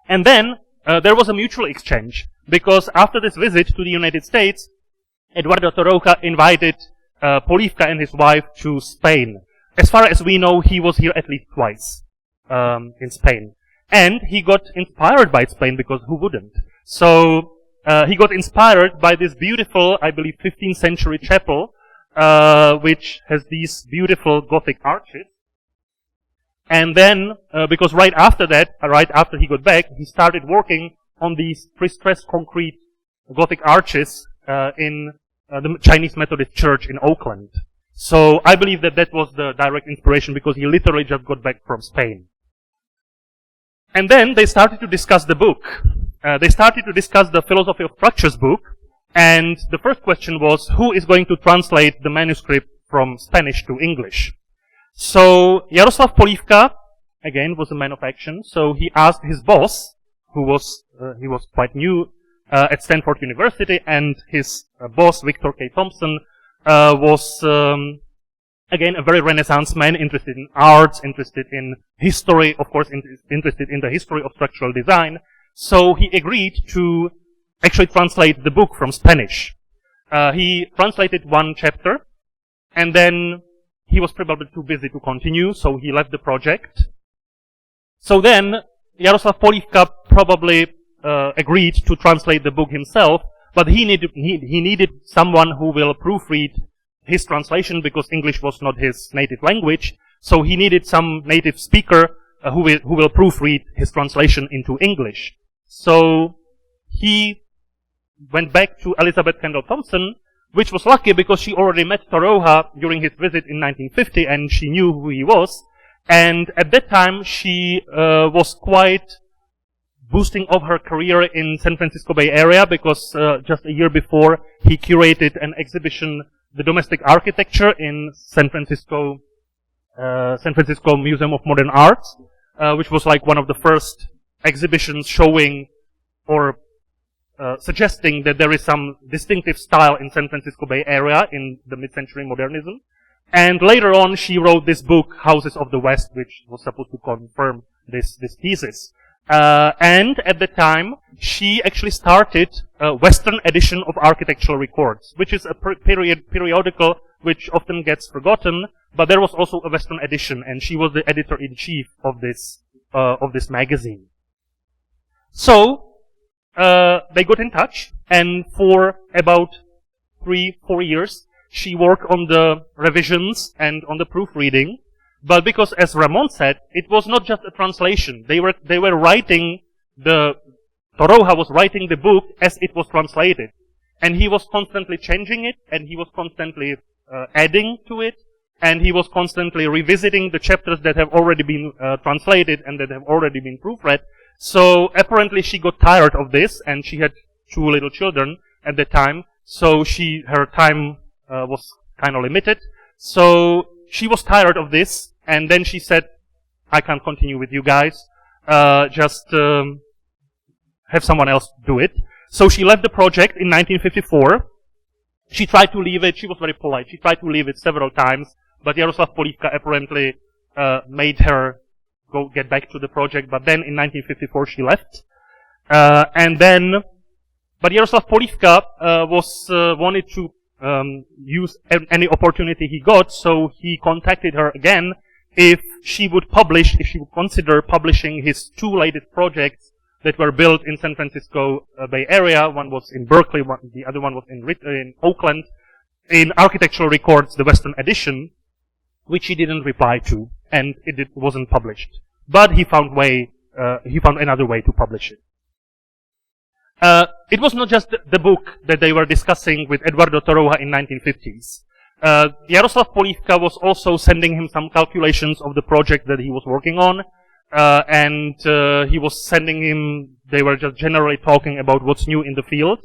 [SPEAKER 8] And then there was a mutual exchange, because after this visit to the United States, Eduardo Torroja invited Polivka and his wife to Spain. As far as we know, he was here at least twice in Spain. And he got inspired by Spain, because who wouldn't? So he got inspired by this beautiful, I believe, 15th century chapel, which has these beautiful Gothic arches. And then, because right after that, right after he got back, he started working on these pre-stressed concrete Gothic arches in the Chinese Methodist Church in Oakland. So I believe that that was the direct inspiration, because he literally just got back from Spain. And then they started to discuss the book. They started to discuss the Philosophy of Structures book, and the first question was, who is going to translate the manuscript from Spanish to English? So Jaroslav Polivka, again, was a man of action, so he asked his boss, who was, he was quite new at Stanford University, and his boss, Victor K. Thompson, was, again, a very Renaissance man, interested in arts, interested in history, of course, interested in the history of structural design. So he agreed to actually translate the book from Spanish. He translated one chapter, and then he was probably too busy to continue, so he left the project. So then, Jaroslav Polivka probably agreed to translate the book himself, but he needed someone who will proofread his translation, because English was not his native language. So he needed some native speaker who will proofread his translation into English. So he went back to Elizabeth Kendall Thompson, which was lucky because she already met Torroja during his visit in 1950, and she knew who he was. And at that time, she was quite boosting of her career in San Francisco Bay Area, because just a year before, he curated an exhibition, The Domestic Architecture, in San Francisco Museum of Modern Arts, which was like one of the first exhibitions showing or suggesting that there is some distinctive style in San Francisco Bay Area in the mid-century modernism. And later on, she wrote this book, Houses of the West, which was supposed to confirm this thesis. And at the time, she actually started a Western edition of Architectural Records, which is a periodical which often gets forgotten, but there was also a Western edition, and she was the editor-in-chief of this magazine. So, they got in touch, and for about 3-4 years, she worked on the revisions and on the proofreading. But because, as Ramon said, it was not just a translation. They were writing Torroja was writing the book as it was translated. And he was constantly changing it, and he was constantly adding to it, and he was constantly revisiting the chapters that have already been translated and that have already been proofread. So apparently she got tired of this, and she had 2 little children at the time, so her time was kind of limited. So she was tired of this, and then she said, I can't continue with you guys, just have someone else do it. So she left the project in 1954. She tried to leave it, she was very polite, she tried to leave it several times, but Jaroslav Polivka apparently made her get back to the project, but then in 1954 she left. But Jaroslav Polivka wanted to use any opportunity he got, so he contacted her again if she would consider publishing his 2 latest projects that were built in San Francisco Bay Area. One was in Berkeley, the other one was in Oakland, in Architectural Records, the Western edition, which he didn't reply to, and it wasn't published. But he found another way to publish it. It was not just the book that they were discussing with Eduardo Torroja in 1950s. Jaroslav Polivka was also sending him some calculations of the project that he was working on, and he was sending him, they were just generally talking about what's new in the field.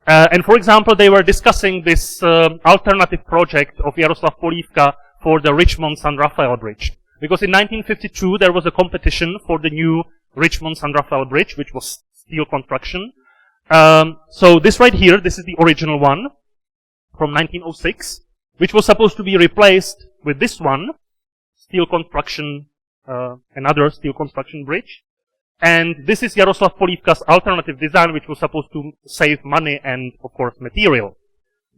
[SPEAKER 8] And for example, they were discussing this alternative project of Jaroslav Polivka for the Richmond-San Rafael Bridge. Because in 1952, there was a competition for the new Richmond-San Rafael Bridge, which was steel construction. So this right here, this is the original one from 1906, which was supposed to be replaced with this one, steel construction, another steel construction bridge. And this is Jaroslav Polivka's alternative design, which was supposed to save money and, of course, material.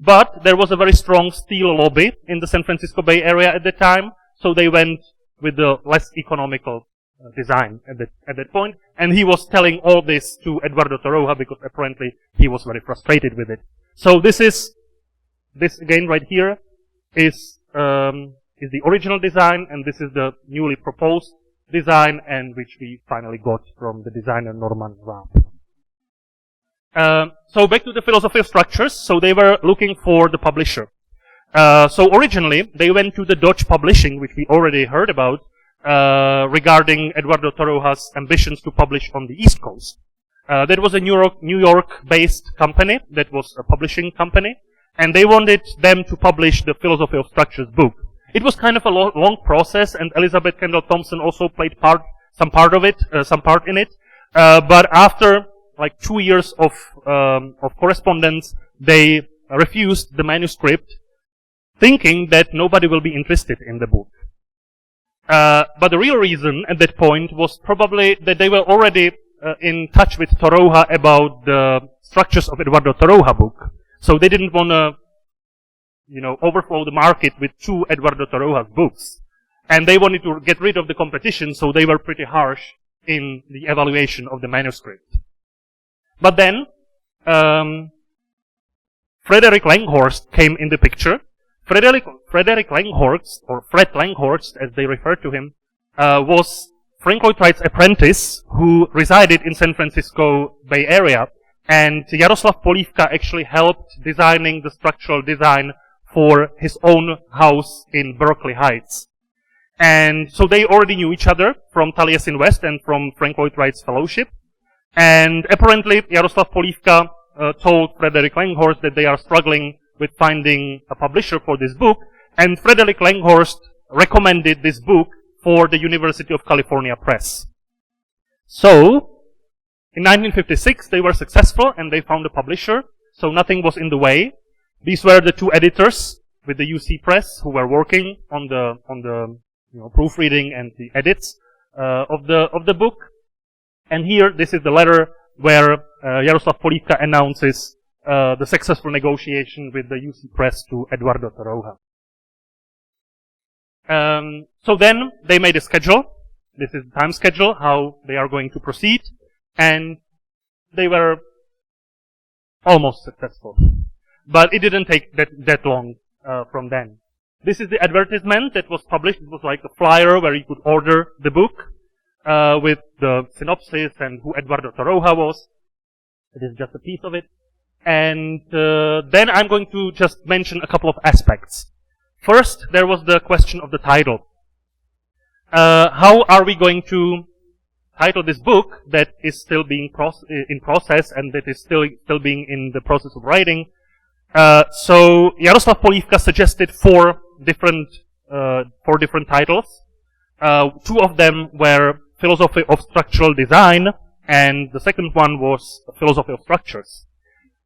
[SPEAKER 8] But there was a very strong steel lobby in the San Francisco Bay Area at the time, so they went with the less economical design at that point, and he was telling all this to Eduardo Torroja because apparently he was very frustrated with it. So this again right here is the original design, and this is the newly proposed design, and which we finally got from the designer Norman Raab. So back to the philosophy of structures. So they were looking for the publisher. So originally they went to the Dodge Publishing, which we already heard about, regarding Eduardo Torroja's ambitions to publish on the East Coast. That was a New York-based company, that was a publishing company, and they wanted them to publish the Philosophy of Structures book. It was kind of a long process, and Elizabeth Kendall Thompson also played some part in it. But after like 2 years of correspondence, they refused the manuscript, thinking that nobody will be interested in the book. But the real reason at that point was probably that they were already in touch with Torroja about the structures of Eduardo Torroja book. So they didn't want to, overflow the market with 2 Eduardo Torroja's books. And they wanted to get rid of the competition, so they were pretty harsh in the evaluation of the manuscript. But then, Frederick Langhorst came in the picture. Frederick Langhorst, or Fred Langhorst, as they referred to him, was Frank Lloyd Wright's apprentice who resided in San Francisco Bay Area. And Jaroslav Polivka actually helped designing the structural design for his own house in Berkeley Heights. And so they already knew each other from Taliesin West and from Frank Lloyd Wright's fellowship. And apparently, Jaroslav Polivka told Frederick Langhorst that they are struggling with finding a publisher for this book, and Frederick Langhorst recommended this book for the University of California Press. So, in 1956, they were successful and they found a publisher, so nothing was in the way. These were the 2 editors with the UC Press who were working on the proofreading and the edits of the book. And here, this is the letter where Jaroslav Polivka announces the successful negotiation with the UC Press to Eduardo Torroja. So then they made a schedule. This is the time schedule, how they are going to proceed. And they were almost successful. But it didn't take that long from then. This is the advertisement that was published. It was like a flyer where you could order the book with the synopsis and who Eduardo Torroja was. It is just a piece of it. And then I'm going to just mention a couple of aspects. First, there was the question of the title. How are we going to title this book that is still being in process and that is still being in the process of writing? So Jaroslav Polivka suggested 4 different titles. 2 of them were Philosophy of Structural Design, and the second one was Philosophy of Structures.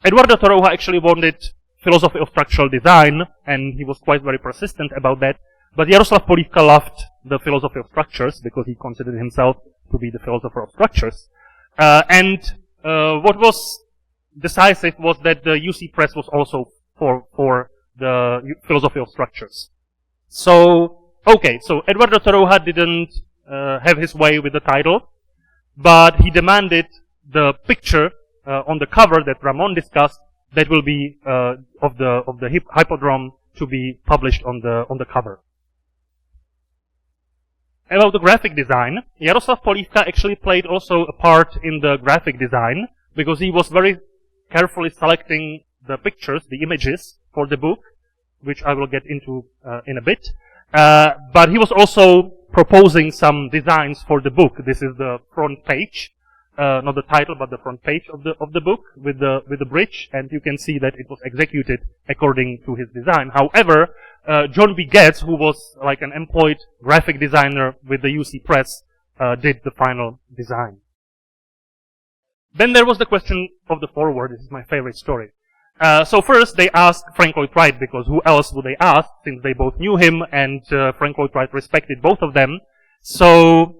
[SPEAKER 8] Eduardo Torroja actually wanted Philosophy of Structural Design, and he was quite very persistent about that. But Jaroslav Polivka loved the Philosophy of Structures because he considered himself to be the philosopher of structures. And what was decisive was that the UC Press was also for the Philosophy of Structures. So, okay, so Eduardo Torroja didn't have his way with the title, but he demanded the picture on the cover that Ramon discussed that will be of the hippodrome to be published on the cover. About the graphic design, Jaroslav Polivka actually played also a part in the graphic design because he was very carefully selecting the pictures, the images for the book, which I will get into in a bit. But he was also proposing some designs for the book. This is the front page, not the title, but the front page of the book with the bridge, and you can see that it was executed according to his design. However, John B. Getz, who was like an employed graphic designer with the UC Press, did the final design. Then there was the question of the foreword. This is my favorite story. So first they asked Frank Lloyd Wright, because who else would they ask, since they both knew him and Frank Lloyd Wright respected both of them. So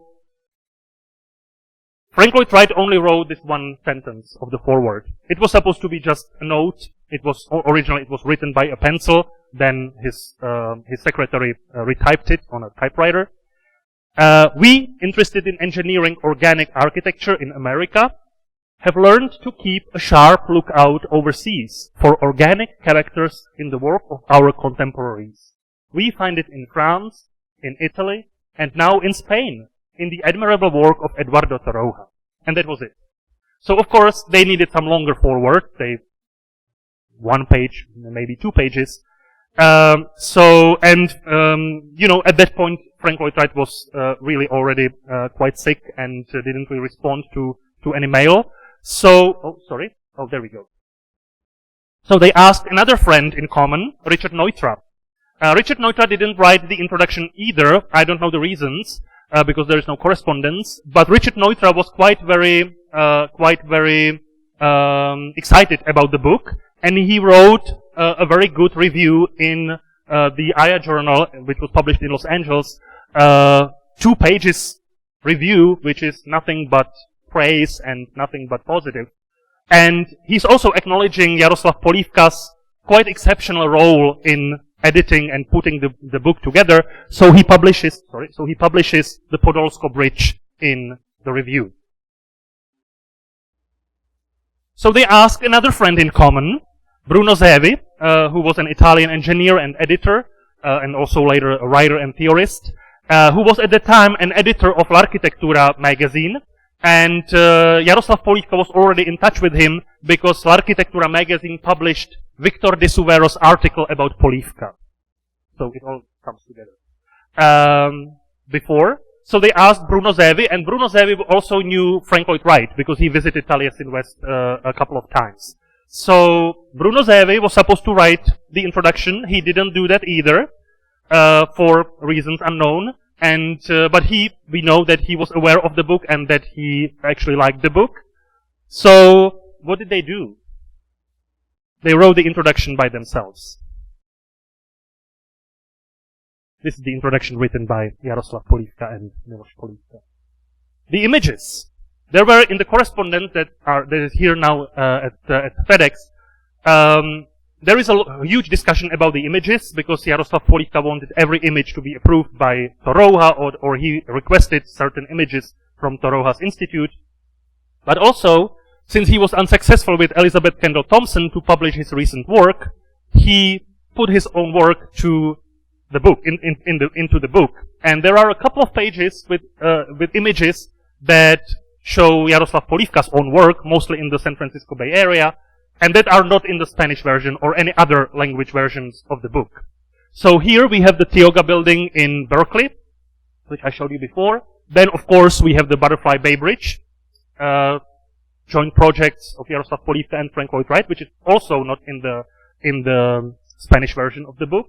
[SPEAKER 8] Frank Lloyd Wright only wrote this one sentence of the foreword. It was supposed to be just a note. It was originally it was written by a pencil. Then his secretary retyped it on a typewriter. We, interested in engineering organic architecture in America, have learned to keep a sharp lookout overseas for organic characters in the work of our contemporaries. We find it in France, in Italy, and now in Spain, in the admirable work of Eduardo Torroja. And that was it. So, of course, they needed some longer foreword. One page, maybe 2 pages. You know, at that point, Frank Lloyd Wright was really already quite sick and didn't really respond to any mail. So, there we go. So they asked another friend in common, Richard Neutra. Richard Neutra didn't write the introduction either. I don't know the reasons, because there is no correspondence. But Richard Neutra was quite very excited about the book, and he wrote a very good review in the IA Journal, which was published in Los Angeles. 2 pages review, which is nothing but praise and nothing but positive. And he's also acknowledging Jaroslav Polivka's quite exceptional role in editing and putting the book together. So he publishes the Podolsko Bridge in the review. So they asked another friend in common, Bruno Zevi, who was an Italian engineer and editor, and also later a writer and theorist, who was at the time an editor of L'Architettura magazine. And Jaroslav Polivka was already in touch with him because L'Architettura magazine published Victor de Suvero's article about Polivka. So it all comes together. So they asked Bruno Zevi, and Bruno Zevi also knew Frank Lloyd Wright because he visited Taliesin West a couple of times. So Bruno Zevi was supposed to write the introduction. He didn't do that either, for reasons unknown. And but we know that he was aware of the book and that he actually liked the book. So what did they do? They wrote the introduction by themselves. This is the introduction written by Jaroslav Polivka and Miloš Polivka. The images. There were in the correspondence that is here now at CEDEX. There is a huge discussion about the images because Jaroslav Polivka wanted every image to be approved by Torroja, or he requested certain images from Torroja's institute. But also, since he was unsuccessful with Elizabeth Kendall Thompson to publish his recent work, he put his own work to the book, into the book. And there are a couple of pages with images that show Jaroslav Polivka's own work, mostly in the San Francisco Bay Area, and that are not in the Spanish version or any other language versions of the book. So here we have the Tioga building in Berkeley, which I showed you before. Then, of course, we have the Butterfly Bay Bridge, joint projects of Jaroslav Polivka and Frank Lloyd Wright, which is also not in the Spanish version of the book.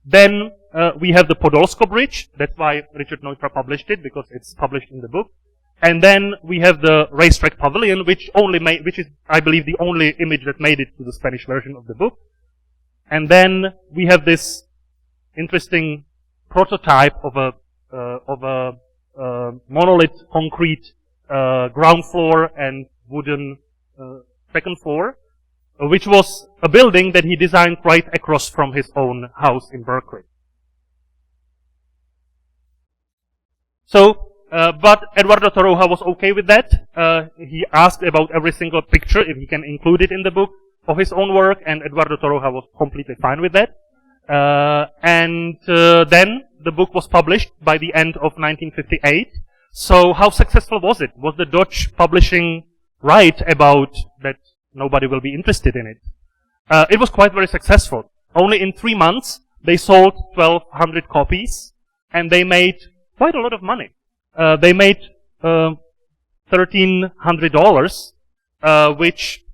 [SPEAKER 8] Then we have the Podolsko Bridge. That's why Richard Neutra published it, because it's published in the book. And then we have the racetrack pavilion, which is, I believe, the only image that made it to the Spanish version of the book. And then we have this interesting prototype of a monolith concrete ground floor and wooden second floor, which was a building that he designed right across from his own house in Berkeley. So, but Eduardo Torroja was okay with that. He asked about every single picture, if he can include it in the book of his own work, and Eduardo Torroja was completely fine with that. Then the book was published by the end of 1958. So how successful was it? Was the Dutch publishing right about that nobody will be interested in it? It was quite very successful. Only in 3 months, they sold 1,200 copies, and they made quite a lot of money. They made $1,300, which,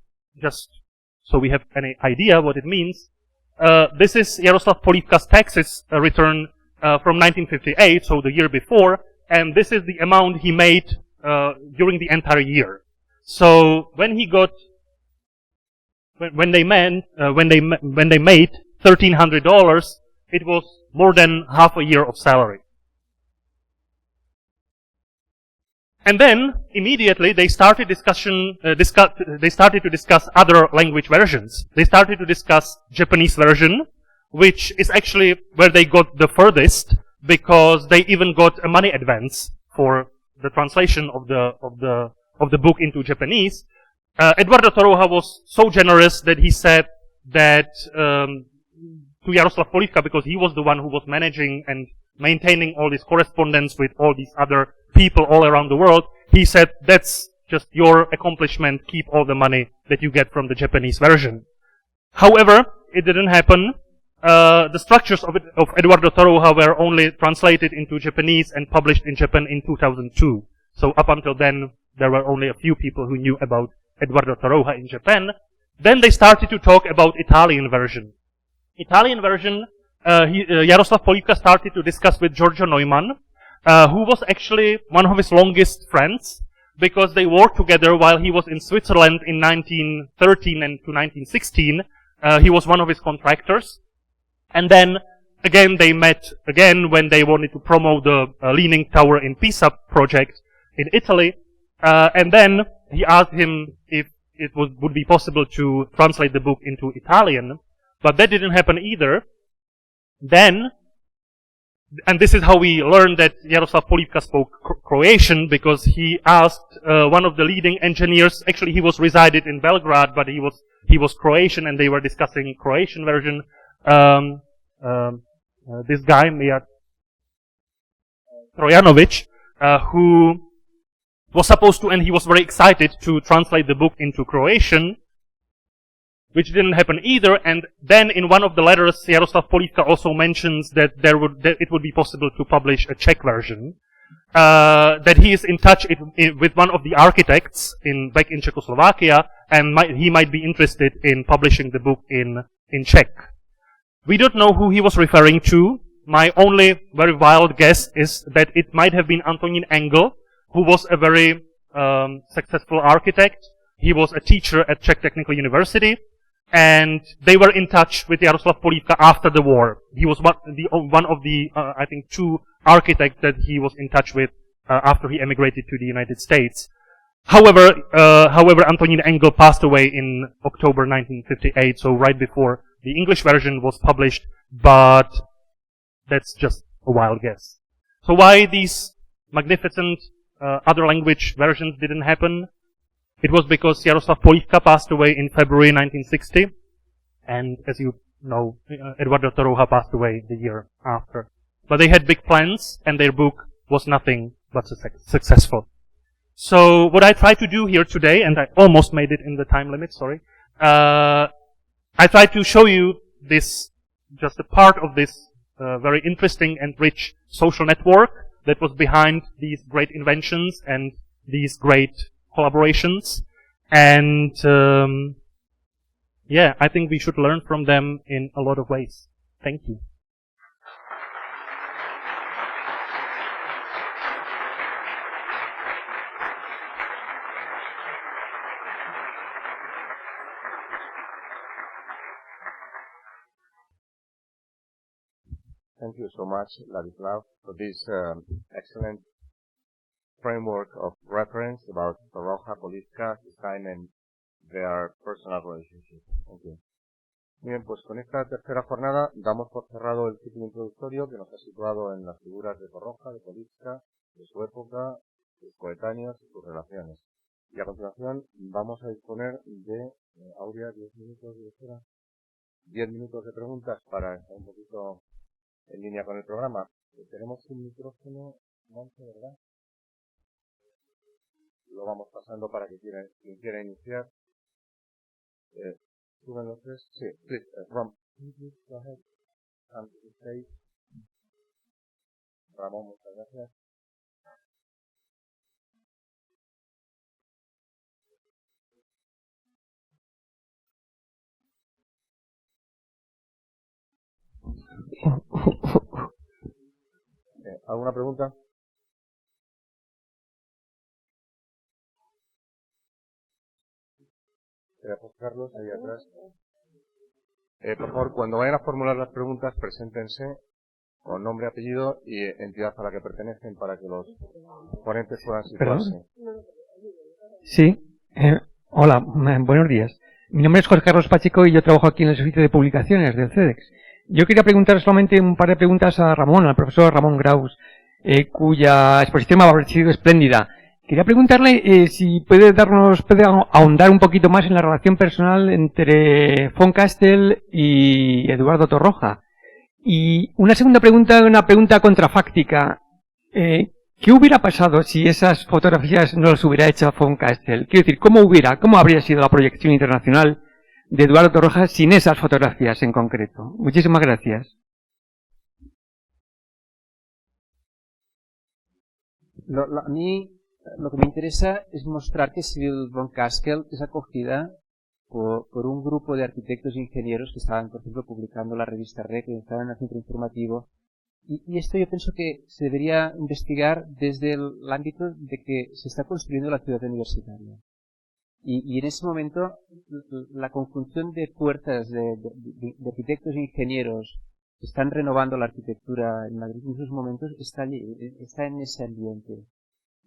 [SPEAKER 8] just so we have any idea what it means, this is Jaroslav Polivka's taxes return from 1958, so the year before, and this is the amount he made during the entire year. So when he got, when they made $1,300, it was more than half a year of salary. And then immediately they started to discuss other language versions. They started to discuss Japanese version, which is actually where they got the furthest, because they even got a money advance for the translation of the book into Japanese. Eduardo Torroja was so generous that he said that to Jaroslav Polivka, because he was the one who was managing and maintaining all this correspondence with all these other people all around the world, he said, that's just your accomplishment, keep all the money that you get from the Japanese version. However, it didn't happen. The structures of Eduardo Torroja were only translated into Japanese and published in Japan in 2002. So up until then, there were only a few people who knew about Eduardo Torroja in Japan. Then they started to talk about Italian version. Italian version, Jaroslav Polivka started to discuss with Giorgio Neumann, who was actually one of his longest friends, because they worked together while he was in Switzerland in 1913 and to 1916. He was one of his contractors. And then, again, they met again when they wanted to promote the Leaning Tower in Pisa project in Italy. And then he asked him if it would be possible to translate the book into Italian. But that didn't happen either. Then, and this is how we learned that Jaroslav Polivka spoke Croatian, because he asked one of the leading engineers, actually he was resided in Belgrade, but he was Croatian, and they were discussing Croatian version. This guy, Miret Trojanovic, who was supposed to, and he was very excited to translate the book into Croatian, which didn't happen either. And then in one of the letters, Jaroslav Polivka also mentions that it would be possible to publish a Czech version, that he is in touch with one of the architects back in Czechoslovakia, and he might be interested in publishing the book in Czech. We don't know who he was referring to. My only very wild guess is that it might have been Antonín Engel, who was a very successful architect. He was a teacher at Czech Technical University, and they were in touch with Jaroslav Polivka after the war. He was one of the I think 2 architects that he was in touch with after he emigrated to the United States. However, Antonín Engel passed away in October 1958, so right before the English version was published, but that's just a wild guess. So why these magnificent other language versions didn't happen? It was because Jaroslav Polivka passed away in February 1960, and as you know, Eduardo Torroja passed away the year after. But they had big plans, and their book was nothing but successful. So what I try to do here today, and I almost made it in the time limit, sorry, I try to show you this, just a part of this very interesting and rich social network that was behind these great inventions and these great collaborations. And yeah, I think we should learn from them in a lot of ways. Thank you.
[SPEAKER 4] Thank you so much, Ladislav, for this excellent framework of reference about Torroja, Polivka, his time, and their personal relationship. Thank you. Bien, pues con esta tercera jornada damos por cerrado el ciclo introductorio que nos ha situado en las figuras de Torroja, de Polivka, de su época, sus coetáneos y sus relaciones. Y a continuación vamos a disponer de, Aurea, 10 minutos de espera, 10 minutos de preguntas para estar un poquito en línea con el programa. Tenemos un micrófono, Monte, ¿verdad? Lo vamos pasando para que quien quiera iniciar. Suben los 3. Sí, please, Ron, please go ahead. And stay. Ramón, muchas gracias. ¿Alguna pregunta? Gracias, Carlos, ahí atrás. Por favor, cuando vayan a formular las preguntas, preséntense con nombre, apellido y entidad a la que pertenecen para que los ponentes puedan situarse.
[SPEAKER 9] Sí, hola, buenos días. Mi nombre es Jorge Carlos Pacheco y yo trabajo aquí en el servicio de publicaciones del CEDEX. Yo quería preguntar solamente un par de preguntas a Ramón, al profesor Ramón Graus, cuya exposición me ha parecido espléndida. Quería preguntarle si puede ahondar un poquito más en la relación personal entre von Kastel y Eduardo Torroja. Y una segunda pregunta, una pregunta contrafáctica. ¿Qué hubiera pasado si esas fotografías no las hubiera hecho von Kastel? Quiero decir, ¿cómo habría sido la proyección internacional de Eduardo Torroja sin esas fotografías en concreto? Muchísimas gracias.
[SPEAKER 5] A mí lo que me interesa es mostrar que Civil von Kastel es acogida por un grupo de arquitectos e ingenieros que estaban, por ejemplo, publicando la revista REC, que estaban en el centro informativo. Y esto yo pienso que se debería investigar desde el ámbito de que se está construyendo la ciudad universitaria. Y en ese momento, la conjunción de fuerzas de arquitectos e ingenieros que están renovando la arquitectura en Madrid en esos momentos está en ese ambiente.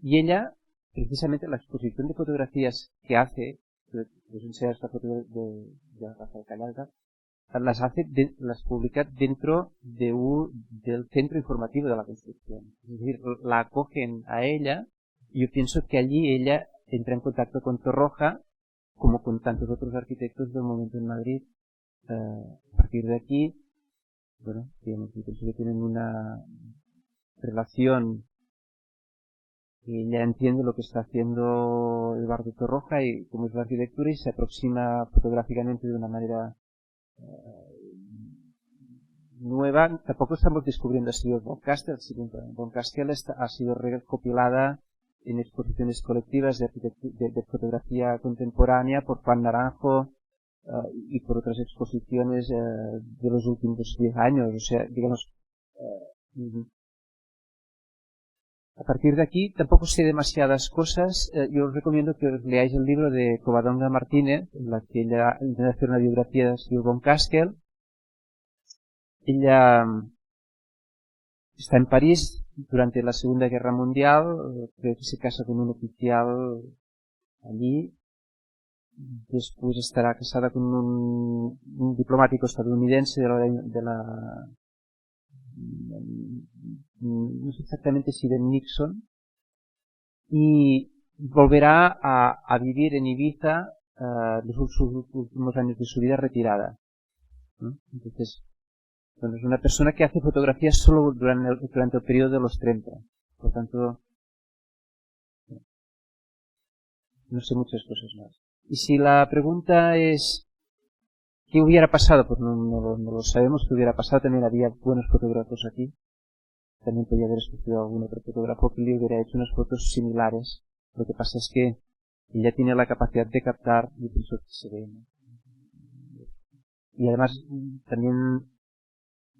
[SPEAKER 5] Y ella, precisamente la exposición de fotografías que hace, esta foto de Rafael Callalta, las publica dentro del centro informativo de la construcción. Es decir, la acogen a ella, y yo pienso que allí ella entra en contacto con Torroja, como con tantos otros arquitectos del momento en Madrid. A partir de aquí, bueno, yo pienso que tienen una relación que ella entiende lo que está haciendo Eduardo Torroja y cómo es la arquitectura, y se aproxima fotográficamente de una manera nueva. Tampoco estamos descubriendo así von Kastel. Von Kastel ha sido recopilada en exposiciones colectivas de fotografía contemporánea por Juan Naranjo y por otras exposiciones de los últimos 10 años. O sea, digamos, a partir de aquí tampoco sé demasiadas cosas. Yo os recomiendo que os leáis el libro de Covadonga Martínez, en la que ella intenta hacer una biografía de Civil von Kastel. Ella está en París durante la Segunda Guerra Mundial, creo que se casa con un oficial allí. Después estará casada con un diplomático estadounidense no sé exactamente si de Nixon, y volverá a vivir en Ibiza los últimos años de su vida retirada, ¿no? Entonces, bueno, es una persona que hace fotografías solo durante el periodo de los 30. Por tanto, no sé muchas cosas más. Y si la pregunta es ¿qué hubiera pasado? Pues no lo sabemos qué hubiera pasado. También había buenos fotógrafos aquí. También podía haber escogido algún otro fotógrafo que le hubiera hecho unas fotos similares. Lo que pasa es que ella tiene la capacidad de captar, y pienso que se ve, ¿no? Y además también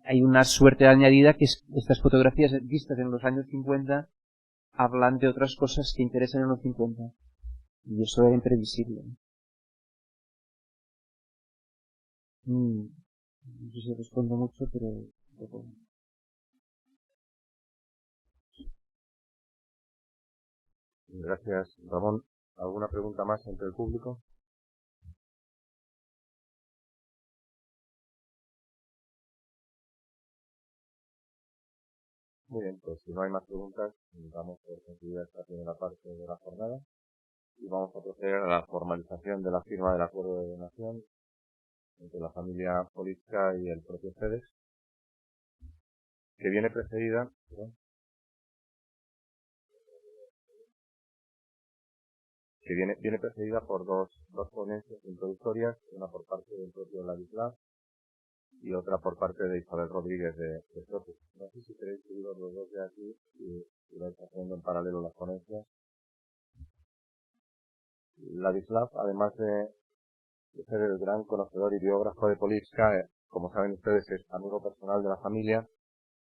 [SPEAKER 5] hay una suerte añadida, que es estas fotografías vistas en los años 50 hablan de otras cosas que interesan en los 50. Y eso era imprevisible. No sé si respondo mucho, pero poco.
[SPEAKER 4] Gracias, Ramón. ¿Alguna pregunta más entre el público? Muy bien, pues si no hay más preguntas, damos por concluida esta primera parte de la jornada y vamos a proceder a la formalización de la firma del acuerdo de donación entre la familia Polivka y el propio CEDEX, que viene precedida por dos ponencias introductorias, una por parte del propio Jaroslav y otra por parte de Isabel Rodríguez de Soto. No sé si queréis subir los dos de aquí y vais haciendo en paralelo las ponencias. Jaroslav, además de ser el gran conocedor y biógrafo de Polivka, como saben ustedes, es amigo personal de la familia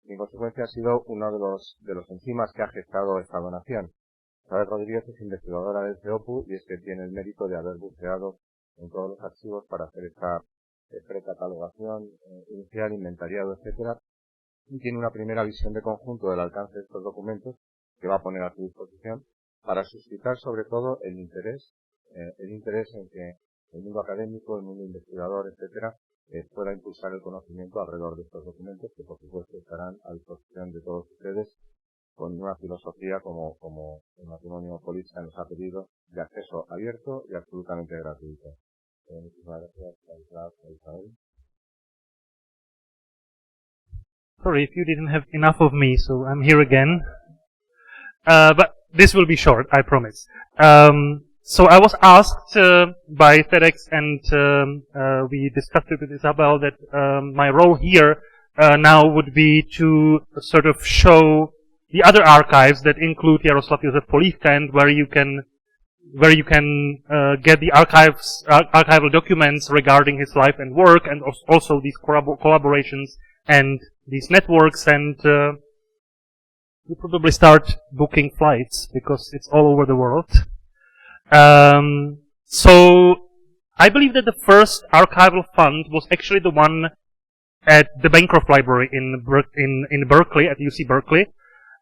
[SPEAKER 4] y en consecuencia ha sido uno de los enzimas que ha gestado esta donación. Isabel Rodríguez es investigadora del CEOPU y es que tiene el mérito de haber buceado en todos los archivos para hacer esta precatalogación inicial, inventariado, etcétera, y tiene una primera visión de conjunto del alcance de estos documentos que va a poner a su disposición para suscitar sobre todo el interés en que el mundo académico, el mundo investigador, etcétera, pueda impulsar el conocimiento alrededor de estos documentos, que por supuesto estarán a disposición de todos ustedes con una filosofía como el matrimonio Polivka nos ha pedido, de acceso abierto y absolutamente gratuito. Muchísimas gracias, Jaroslav, Isabel.
[SPEAKER 8] Sorry if you didn't have enough of me, so I'm here again. But this will be short, I promise. So I was asked by CEDEX, and we discussed it with Isabel, that my role here now would be to sort of show the other archives that include Jaroslav Josef Polivka, and where you can get the archival documents regarding his life and work, and also these collaborations and these networks, and you probably start booking flights because it's all over the world. So I believe that the first archival fund was actually the one at the Bancroft Library in Berkeley, at UC Berkeley.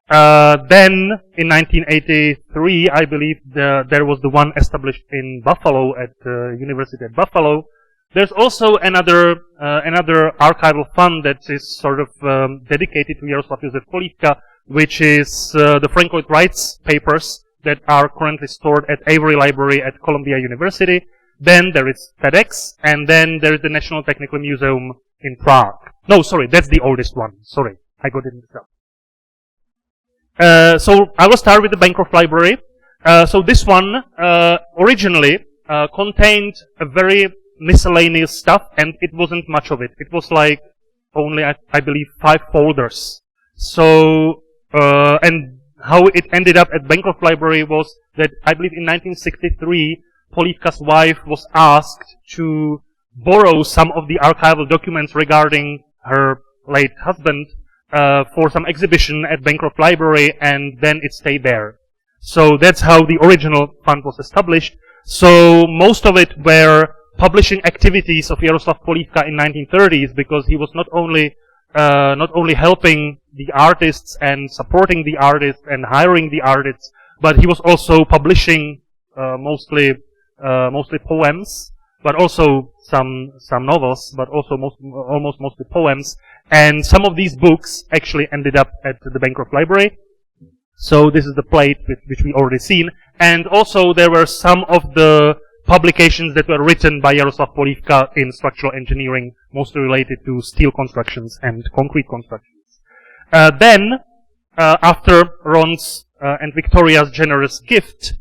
[SPEAKER 8] Then in 1983, I believe there was the one established in Buffalo at the University at Buffalo. There's also another archival fund that is sort of dedicated to Jaroslav Josef Polivka, which is the Frank Lloyd Wright's papers that are currently stored at Avery Library at Columbia University. Then there is CEDEX, and then there is the National Technical Museum in Prague. No, sorry, that's the oldest one. Sorry, I got it mixed up. So I will start with the Bancroft Library. So this one originally contained a very miscellaneous stuff, and it wasn't much of it. It was like only, I believe, 5 folders. So, and how it ended up at Bancroft Library was that I believe in 1963, Polivka's wife was asked to borrow some of the archival documents regarding her late husband for some exhibition at Bancroft Library, and then it stayed there. So that's how the original fund was established. So most of it were publishing activities of Jaroslav Polivka in 1930s, because he was not only helping the artists and supporting the artists and hiring the artists, but he was also publishing mostly poems, but also some novels, but also almost mostly poems. And some of these books actually ended up at the Bancroft Library. So this is the plate which we already seen. And also there were some of the publications that were written by Jaroslav Polivka in structural engineering, mostly related to steel constructions and concrete constructions. Then, after Ron's and Victoria's generous gift,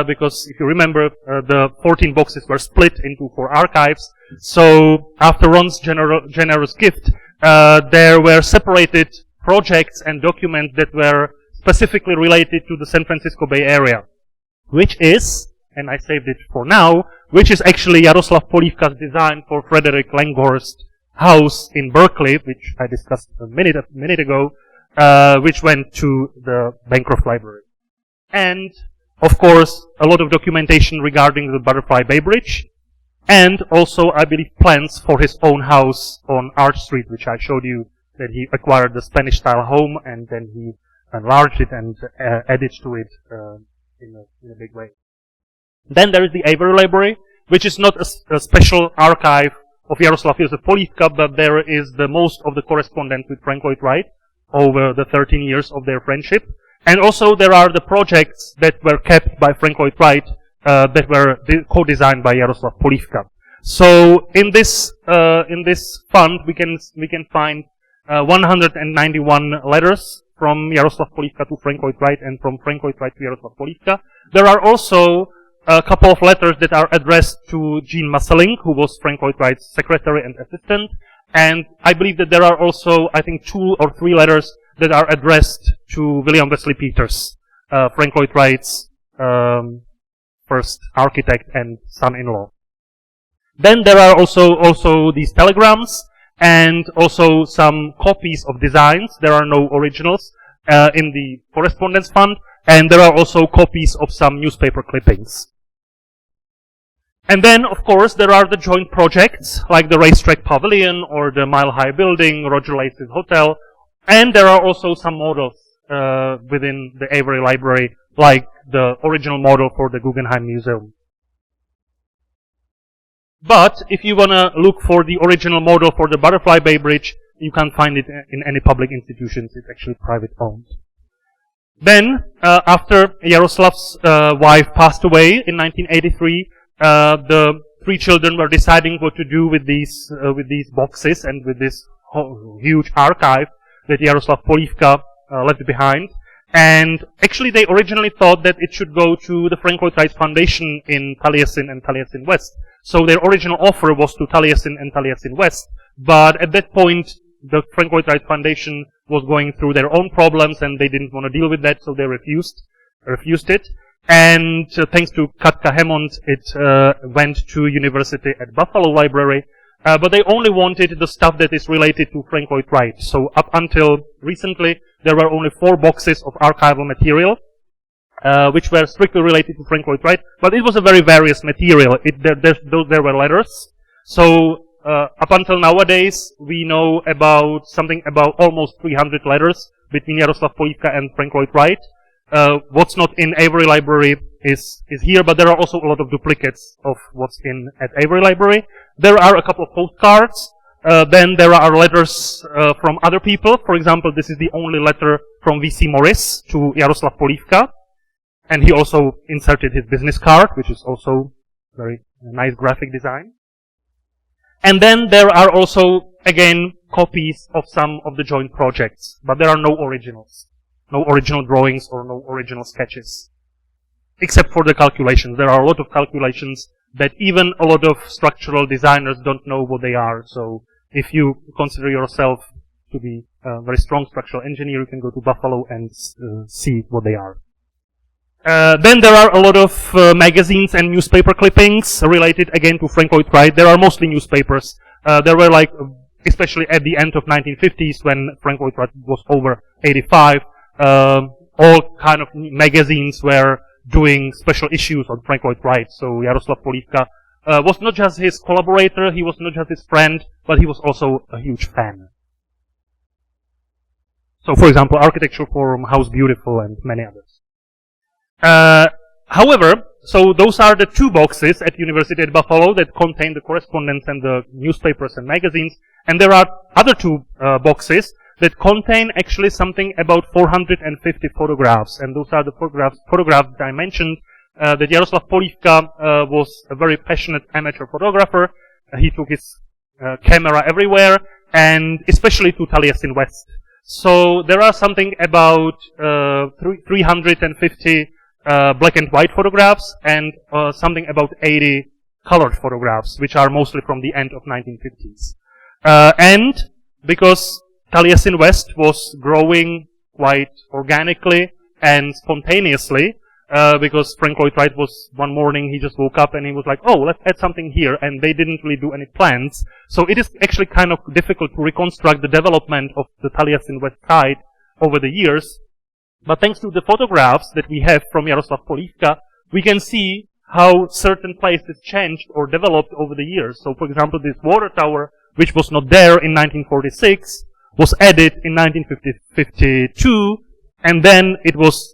[SPEAKER 8] because if you remember, the 14 boxes were split into 4 archives. So after Ron's generous gift, there were separated projects and documents that were specifically related to the San Francisco Bay Area, which is, and I saved it for now, which is actually Jaroslav Polivka's design for Frederick Langhorst's house in Berkeley, which I discussed a minute ago, which went to the Bancroft Library. And, of course, a lot of documentation regarding the Butterfly Bay Bridge, and also, I believe, plans for his own house on Arch Street, which I showed you, that he acquired the Spanish-style home, and then he enlarged it and added to it in a big way. Then there is the Avery Library, which is not a special archive of Jaroslav Josef Polivka, but there is the most of the correspondence with Frank Lloyd Wright over the 13 years of their friendship. And also there are the projects that were kept by Frank Lloyd Wright that were co-designed by Jaroslav Polivka. So in this fund we can find 191 letters from Jaroslav Polivka to Frank Lloyd Wright, and from Frank Lloyd Wright to Jaroslav Polivka. There are also a couple of letters that are addressed to Jean Masseling, who was Frank Lloyd Wright's secretary and assistant. And I believe that there are also, I think, 2 or 3 letters that are addressed to William Wesley Peters, Frank Lloyd Wright's first architect and son-in-law. Then there are also these telegrams, and also some copies of designs. There are no originals in the correspondence fund, and there are also copies of some newspaper clippings. And then, of course, there are the joint projects, like the Racetrack Pavilion or the Mile High Building, Roger Lace's Hotel, and there are also some models within the Avery Library, like the original model for the Guggenheim Museum. But if you want to look for the original model for the Butterfly Bay Bridge, you can't find it in any public institutions. It's actually private owned. Then, after Jaroslav's wife passed away in 1983, the three children were deciding what to do with these boxes and with this huge archive that Jaroslav Polivka left behind. And actually, they originally thought that it should go to the Frank Lloyd Wright Foundation in Taliesin and Taliesin West. So their original offer was to Taliesin and Taliesin West. But at that point, the Frank Lloyd Wright Foundation was going through their own problems, and they didn't want to deal with that, so they refused it. And thanks to Katka Hemond, it went to University at Buffalo Library. But they only wanted the stuff that is related to Frank Lloyd Wright. So up until recently, there were only 4 boxes of archival material, which were strictly related to Frank Lloyd Wright. But it was a very various material. There were letters. So up until nowadays, we know about almost 300 letters between Jaroslav Polivka and Frank Lloyd Wright. What's not in Avery Library is here, but there are also a lot of duplicates of what's at Avery Library. There are a couple of postcards. Then there are letters from other people. For example, this is the only letter from V.C. Morris to Jaroslav Polivka. And he also inserted his business card, which is also very nice graphic design. And then there are also, again, copies of some of the joint projects. But there are no originals. No original drawings or no original sketches. Except for the calculations. There are a lot of calculations that even a lot of structural designers don't know what they are. So if you consider yourself to be a very strong structural engineer, you can go to Buffalo and see what they are. Then there are a lot of magazines and newspaper clippings related again to Frank Lloyd Wright. There are mostly newspapers. There were especially at the end of 1950s when Frank Lloyd Wright was over 85, all kind of magazines were doing special issues on Frank Lloyd Wright. So Jaroslav Polivka was not just his collaborator, he was not just his friend, but he was also a huge fan. So, for example, Architecture Forum, House Beautiful, and many others. However, so those are the 2 boxes at University at Buffalo that contain the correspondence and the newspapers and magazines. And there are other 2 boxes that contain actually something about 450 photographs. And those are the photographs that I mentioned. That Jaroslav Polivka was a very passionate amateur photographer. He took his camera everywhere, and especially to Taliesin West. So there are something about 350 black and white photographs and something about 80 colored photographs, which are mostly from the end of 1950s. And because Taliesin West was growing quite organically and spontaneously, because Frank Lloyd Wright was one morning, he just woke up and he was like, oh, let's add something here, and they didn't really do any plans. So it is actually kind of difficult to reconstruct the development of the Taliesin West side over the years. But thanks to the photographs that we have from Jaroslav Polivka, we can see how certain places changed or developed over the years. So, for example, this water tower, which was not there in 1946, was added in 1952, and then it was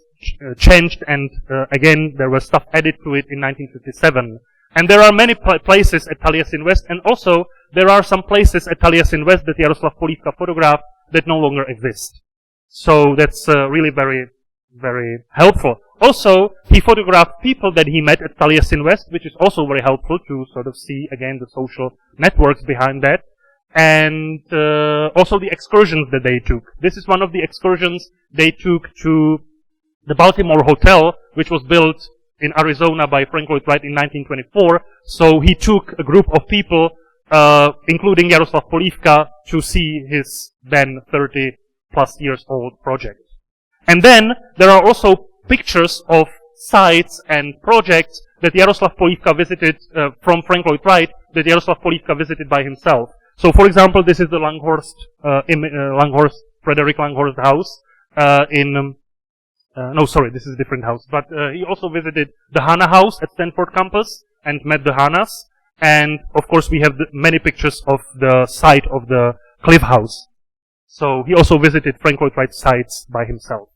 [SPEAKER 8] changed, and again, there was stuff added to it in 1957. And there are many places at Taliesin West, and also there are some places at Taliesin West that Jaroslav Polivka photographed that no longer exist. So that's really very, very helpful. Also, he photographed people that he met at Taliesin West, which is also very helpful to sort of see, again, the social networks behind that. And also the excursions that they took. This is one of the excursions they took to the Baltimore Hotel, which was built in Arizona by Frank Lloyd Wright in 1924. So he took a group of people, including Jaroslav Polivka, to see his then 30-plus years old project. And then there are also pictures of sites and projects that Jaroslav Polivka visited from Frank Lloyd Wright, that Jaroslav Polivka visited by himself. So, for example, this is the Frederick Langhorst house no, sorry, this is a different house. But he also visited the Hanna house at Stanford campus and met the Hannas. And, of course, we have many pictures of the site of the Cliff House. So he also visited Frank Lloyd Wright sites by himself.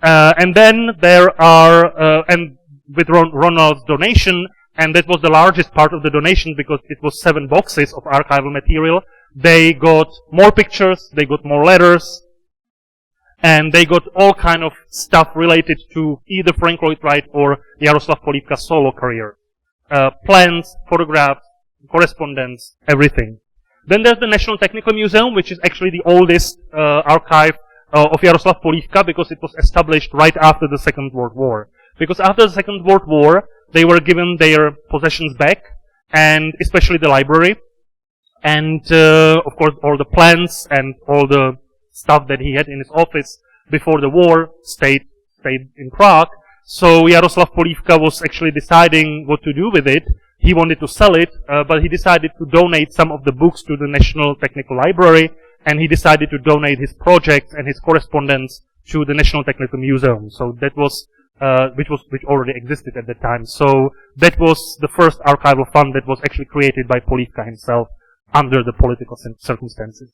[SPEAKER 8] And then there are, and with Ronald's donation, and that was the largest part of the donation because it was 7 boxes of archival material. They got more pictures, they got more letters, and they got all kind of stuff related to either Frank Lloyd Wright or Jaroslav Polivka's solo career. Plans, photographs, correspondence, everything. Then there's the National Technical Museum, which is actually the oldest archive of Jaroslav Polivka because it was established right after the Second World War. Because after the Second World War, they were given their possessions back, and especially the library. And, of course, all the plans and all the stuff that he had in his office before the war stayed in Prague. So Jaroslav Polivka was actually deciding what to do with it. He wanted to sell it, but he decided to donate some of the books to the National Technical Library, and he decided to donate his projects and his correspondence to the National Technical Museum. So that was, which already existed at the time. So that was the first archival fund that was actually created by Polivka himself under the political circumstances.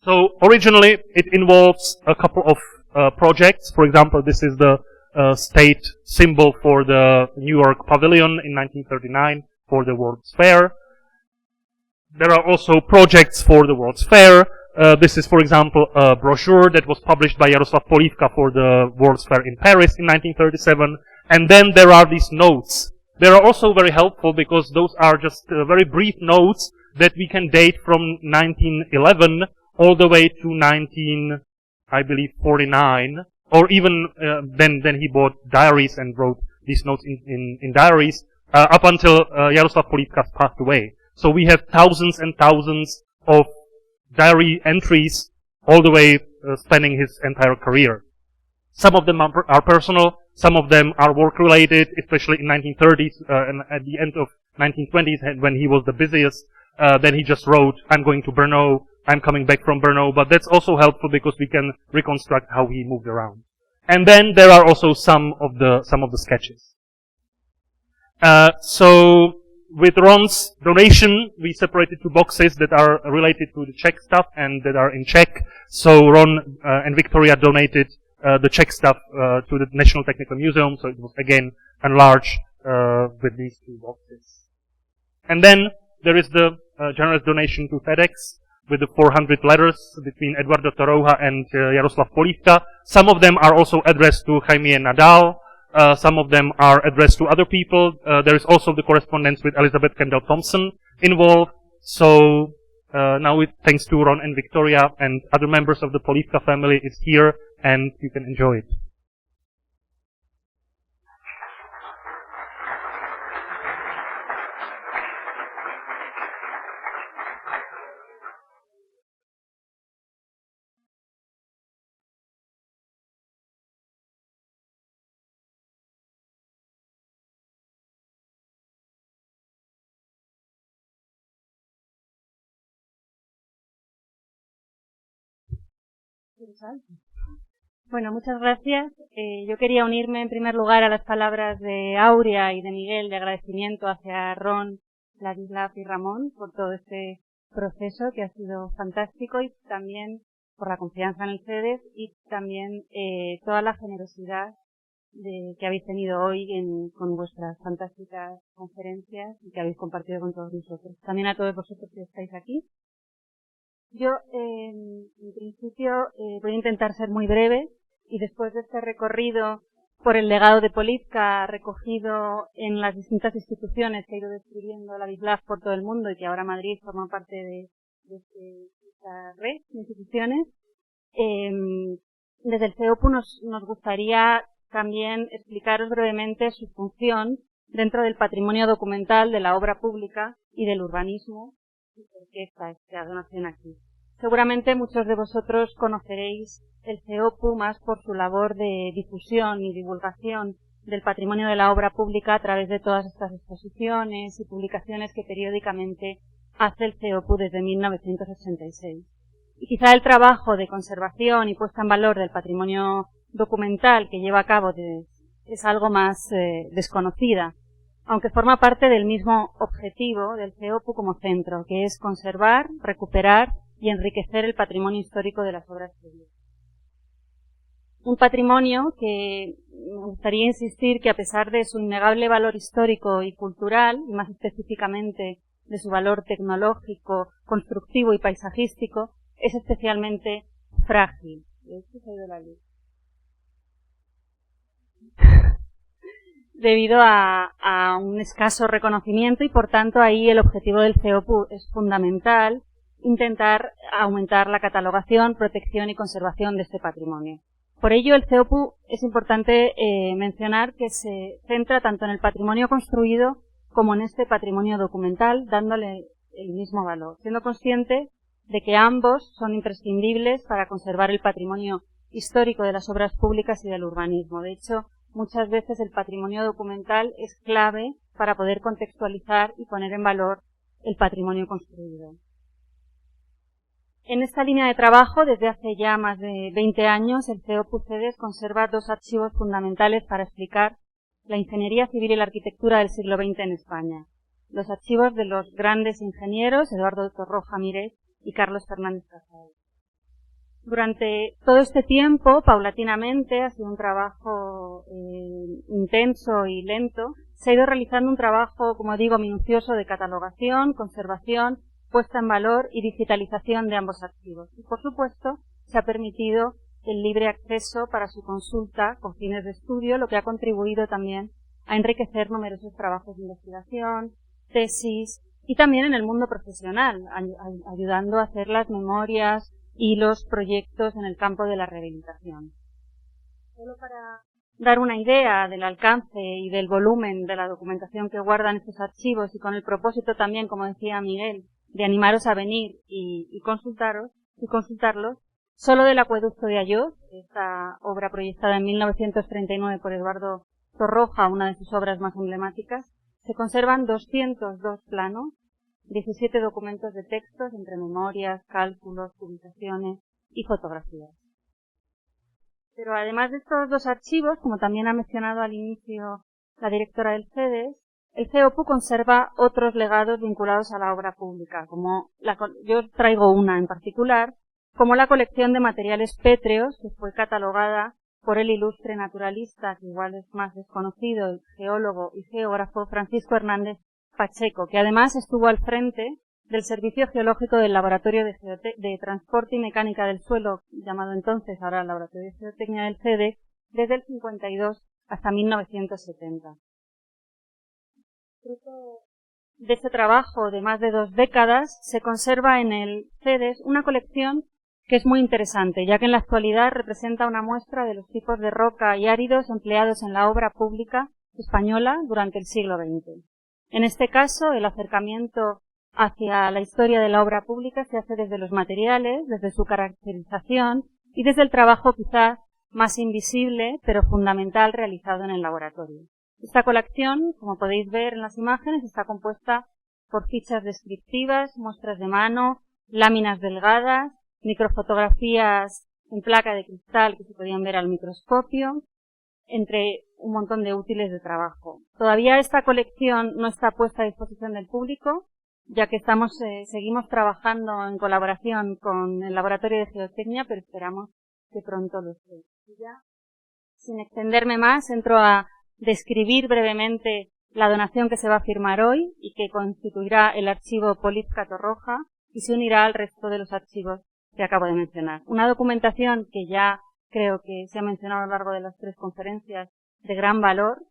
[SPEAKER 8] So originally it involves a couple of projects. For example, this is the state symbol for the New York Pavilion in 1939 for the World's Fair. There are also projects for the World's Fair. This is, for example, a brochure that was published by Jaroslav Polivka for the World's Fair in Paris in 1937. And then there are these notes. They are also very helpful because those are just very brief notes that we can date from 1911 all the way to 49, or even then he bought diaries and wrote these notes in diaries up until Jaroslav Polivka passed away. So we have thousands and thousands of diary entries all the way spanning his entire career. Some of them are personal, some of them are work-related, especially in 1930s and at the end of 1920s when he was the busiest. Then he just wrote, "I'm going to Brno, I'm coming back from Brno," but that's also helpful because we can reconstruct how he moved around. And then there are also some of the sketches. So with Ron's donation, we separated 2 boxes that are related to the Czech stuff and that are in Czech. So Ron and Victoria donated the Czech stuff to the National Technical Museum, so it was again enlarged with these 2 boxes. And then there is the generous donation to CEDEX with the 400 letters between Eduardo Torroja and Jaroslav Polivka. Some of them are also addressed to Jaime Nadal. Some of them are addressed to other people. There is also the correspondence with Elizabeth Kendall Thompson involved. So now, thanks to Ron and Victoria and other members of the Polivka family, it's here and you can enjoy it.
[SPEAKER 10] Bueno, muchas gracias. Yo quería unirme en primer lugar a las palabras de Aurea y de Miguel de agradecimiento hacia Ron, Ladislav y Ramón por todo este proceso que ha sido fantástico y también por la confianza en el CEDEX y también toda la generosidad que habéis tenido hoy con vuestras fantásticas conferencias y que habéis compartido con todos nosotros. También a todos vosotros que estáis aquí. Yo, en principio, voy a intentar ser muy breve y después de este recorrido por el legado de Polivka recogido en las distintas instituciones que ha ido describiendo Ladislav por todo el mundo y que ahora Madrid forma parte de esta red de instituciones, desde el CEOPU nos gustaría también explicaros brevemente su función dentro del patrimonio documental de la obra pública y del urbanismo y por qué está esta donación aquí. Seguramente muchos de vosotros conoceréis el CEOPU más por su labor de difusión y divulgación del patrimonio de la obra pública a través de todas estas exposiciones y publicaciones que periódicamente hace el CEOPU desde 1986. Y quizá el trabajo de conservación y puesta en valor del patrimonio documental que lleva a cabo es algo más desconocida, aunque forma parte del mismo objetivo del CEOPU como centro, que es conservar, recuperar y enriquecer el patrimonio histórico de las obras públicas. Un patrimonio que me gustaría insistir que a pesar de su innegable valor histórico y cultural, y más específicamente de su valor tecnológico, constructivo y paisajístico, es especialmente frágil. De hecho, se ha ido la luz. Debido a un escaso reconocimiento y, por tanto, ahí el objetivo del CEOPU es fundamental, intentar aumentar la catalogación, protección y conservación de este patrimonio. Por ello, el CEOPU es importante mencionar que se centra tanto en el patrimonio construido como en este patrimonio documental, dándole el mismo valor, siendo consciente de que ambos son imprescindibles para conservar el patrimonio histórico de las obras públicas y del urbanismo. De hecho, muchas veces el patrimonio documental es clave para poder contextualizar y poner en valor el patrimonio construido. En esta línea de trabajo, desde hace ya más de 20 años, el CEOPU CEDEX conserva dos archivos fundamentales para explicar la ingeniería civil y la arquitectura del siglo XX en España. Los archivos de los grandes ingenieros, Eduardo Torroja, Miret y Carlos Fernández Casado. Durante todo este tiempo, paulatinamente, ha sido un trabajo intenso y lento, se ha ido realizando un trabajo, como digo, minucioso de catalogación, conservación, puesta en valor y digitalización de ambos archivos. Y, por supuesto, se ha permitido el libre acceso para su consulta con fines de estudio, lo que ha contribuido también a enriquecer numerosos trabajos de investigación, tesis y también en el mundo profesional, ayudando a hacer las memorias y los proyectos en el campo de la rehabilitación. Solo para dar una idea del alcance y del volumen de la documentación que guardan estos archivos y con el propósito también, como decía Miguel, de animaros a venir y consultarlos, solo del acueducto de Ayoz, esta obra proyectada en 1939 por Eduardo Torroja, una de sus obras más emblemáticas, se conservan 202 planos, 17 documentos de textos entre memorias, cálculos, publicaciones y fotografías. Pero además de estos dos archivos, como también ha mencionado al inicio la directora del CEDEX, el CEOPU conserva otros legados vinculados a la obra pública, yo traigo una en particular, como la colección de materiales pétreos, que fue catalogada por el ilustre naturalista, que igual es más desconocido, el geólogo y geógrafo Francisco Hernández Pacheco, que además estuvo al frente del Servicio Geológico del Laboratorio de Transporte y Mecánica del Suelo, llamado entonces ahora Laboratorio de Geotecnia del CEDEX, desde el 52 hasta 1970. Fruto de este trabajo de más de 2 décadas, se conserva en el CEDEX una colección que es muy interesante, ya que en la actualidad representa una muestra de los tipos de roca y áridos empleados en la obra pública española durante el siglo XX. En este caso, el acercamiento hacia la historia de la obra pública se hace desde los materiales, desde su caracterización y desde el trabajo quizás más invisible, pero fundamental, realizado en el laboratorio. Esta colección, como podéis ver en las imágenes, está compuesta por fichas descriptivas, muestras de mano, láminas delgadas, microfotografías en placa de cristal que se podían ver al microscopio, entre un montón de útiles de trabajo. Todavía esta colección no está puesta a disposición del público, ya que seguimos trabajando en colaboración con el Laboratorio de Geotecnia, pero esperamos que pronto lo esté. Ya, sin extenderme más, entro a describir brevemente la donación que se va a firmar hoy y que constituirá el archivo Polivka Torroja y se unirá al resto de los archivos que acabo de mencionar. Una documentación que ya creo que se ha mencionado a lo largo de las 3 conferencias, de gran valor,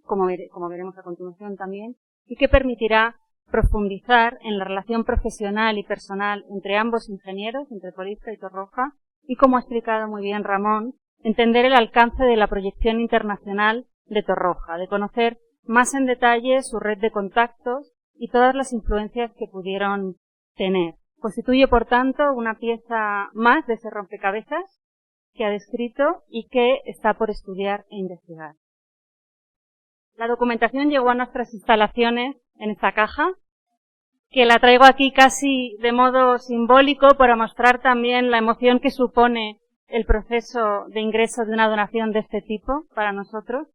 [SPEAKER 10] como veremos a continuación también, y que permitirá profundizar en la relación profesional y personal entre ambos ingenieros, entre Polivka y Torroja, y, como ha explicado muy bien Ramón, entender el alcance de la proyección internacional de Torroja, de conocer más en detalle su red de contactos y todas las influencias que pudieron tener. Constituye, por tanto, una pieza más de ese rompecabezas que ha descrito y que está por estudiar e investigar. La documentación llegó a nuestras instalaciones en esta caja, que la traigo aquí casi de modo simbólico para mostrar también la emoción que supone el proceso de ingreso de una donación de este tipo para nosotros.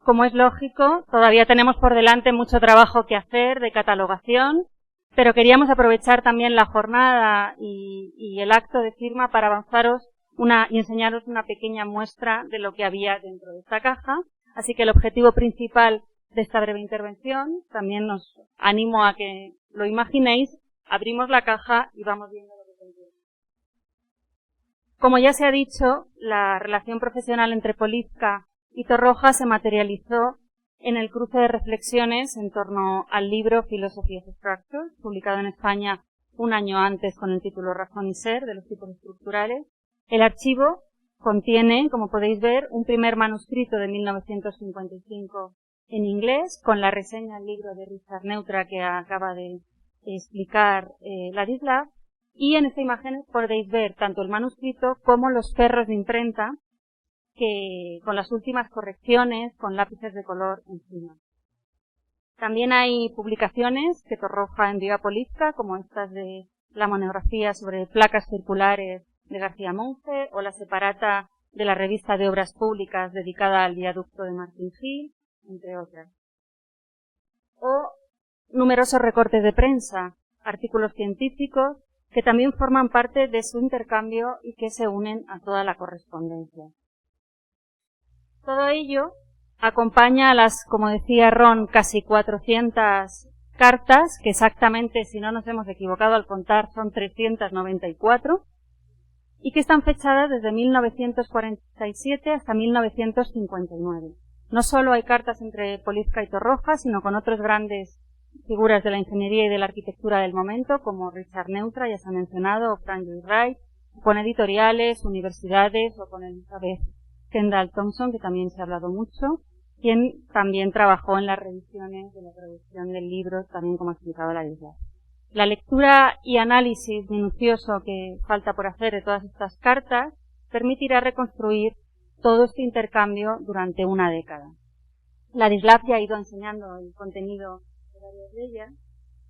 [SPEAKER 10] Como es lógico, todavía tenemos por delante mucho trabajo que hacer de catalogación, pero queríamos aprovechar también la jornada y el acto de firma para avanzaros y enseñaros una pequeña muestra de lo que había dentro de esta caja. Así que el objetivo principal de esta breve intervención, también os animo a que lo imaginéis, abrimos la caja y vamos viendo lo que contiene. Como ya se ha dicho, la relación profesional entre Polivka y Torroja se materializó en el cruce de reflexiones en torno al libro Philosophy of Structure, publicado en España un año antes con el título Razón y Ser, de los tipos estructurales. El archivo contiene, como podéis ver, un primer manuscrito de 1955 en inglés, con la reseña del libro de Richard Neutra que acaba de explicar Jaroslav, y en esta imagen podéis ver tanto el manuscrito como los ferros de imprenta, que con las últimas correcciones, con lápices de color encima. También hay publicaciones que Torroja envió a Polivka, como estas de la monografía sobre placas circulares de García Monge, o la separata de la revista de obras públicas dedicada al viaducto de Martín Gil, entre otras. O numerosos recortes de prensa, artículos científicos, que también forman parte de su intercambio y que se unen a toda la correspondencia. Todo ello acompaña a las, como decía Ron, casi 400 cartas, que exactamente, si no nos hemos equivocado al contar, son 394, y que están fechadas desde 1947 hasta 1959. No solo hay cartas entre Polivka y Torroja, sino con otras grandes figuras de la ingeniería y de la arquitectura del momento, como Richard Neutra, ya se ha mencionado, o Frank Lloyd Wright, con editoriales, universidades, o con Elizabeth Kendall Thompson, que también se ha hablado mucho, quien también trabajó en las revisiones de la traducción del libro, también como ha explicado la isla. La lectura y análisis minucioso que falta por hacer de todas estas cartas permitirá reconstruir todo este intercambio durante una década. Jaroslav ya ha ido enseñando el contenido de varias de ellas,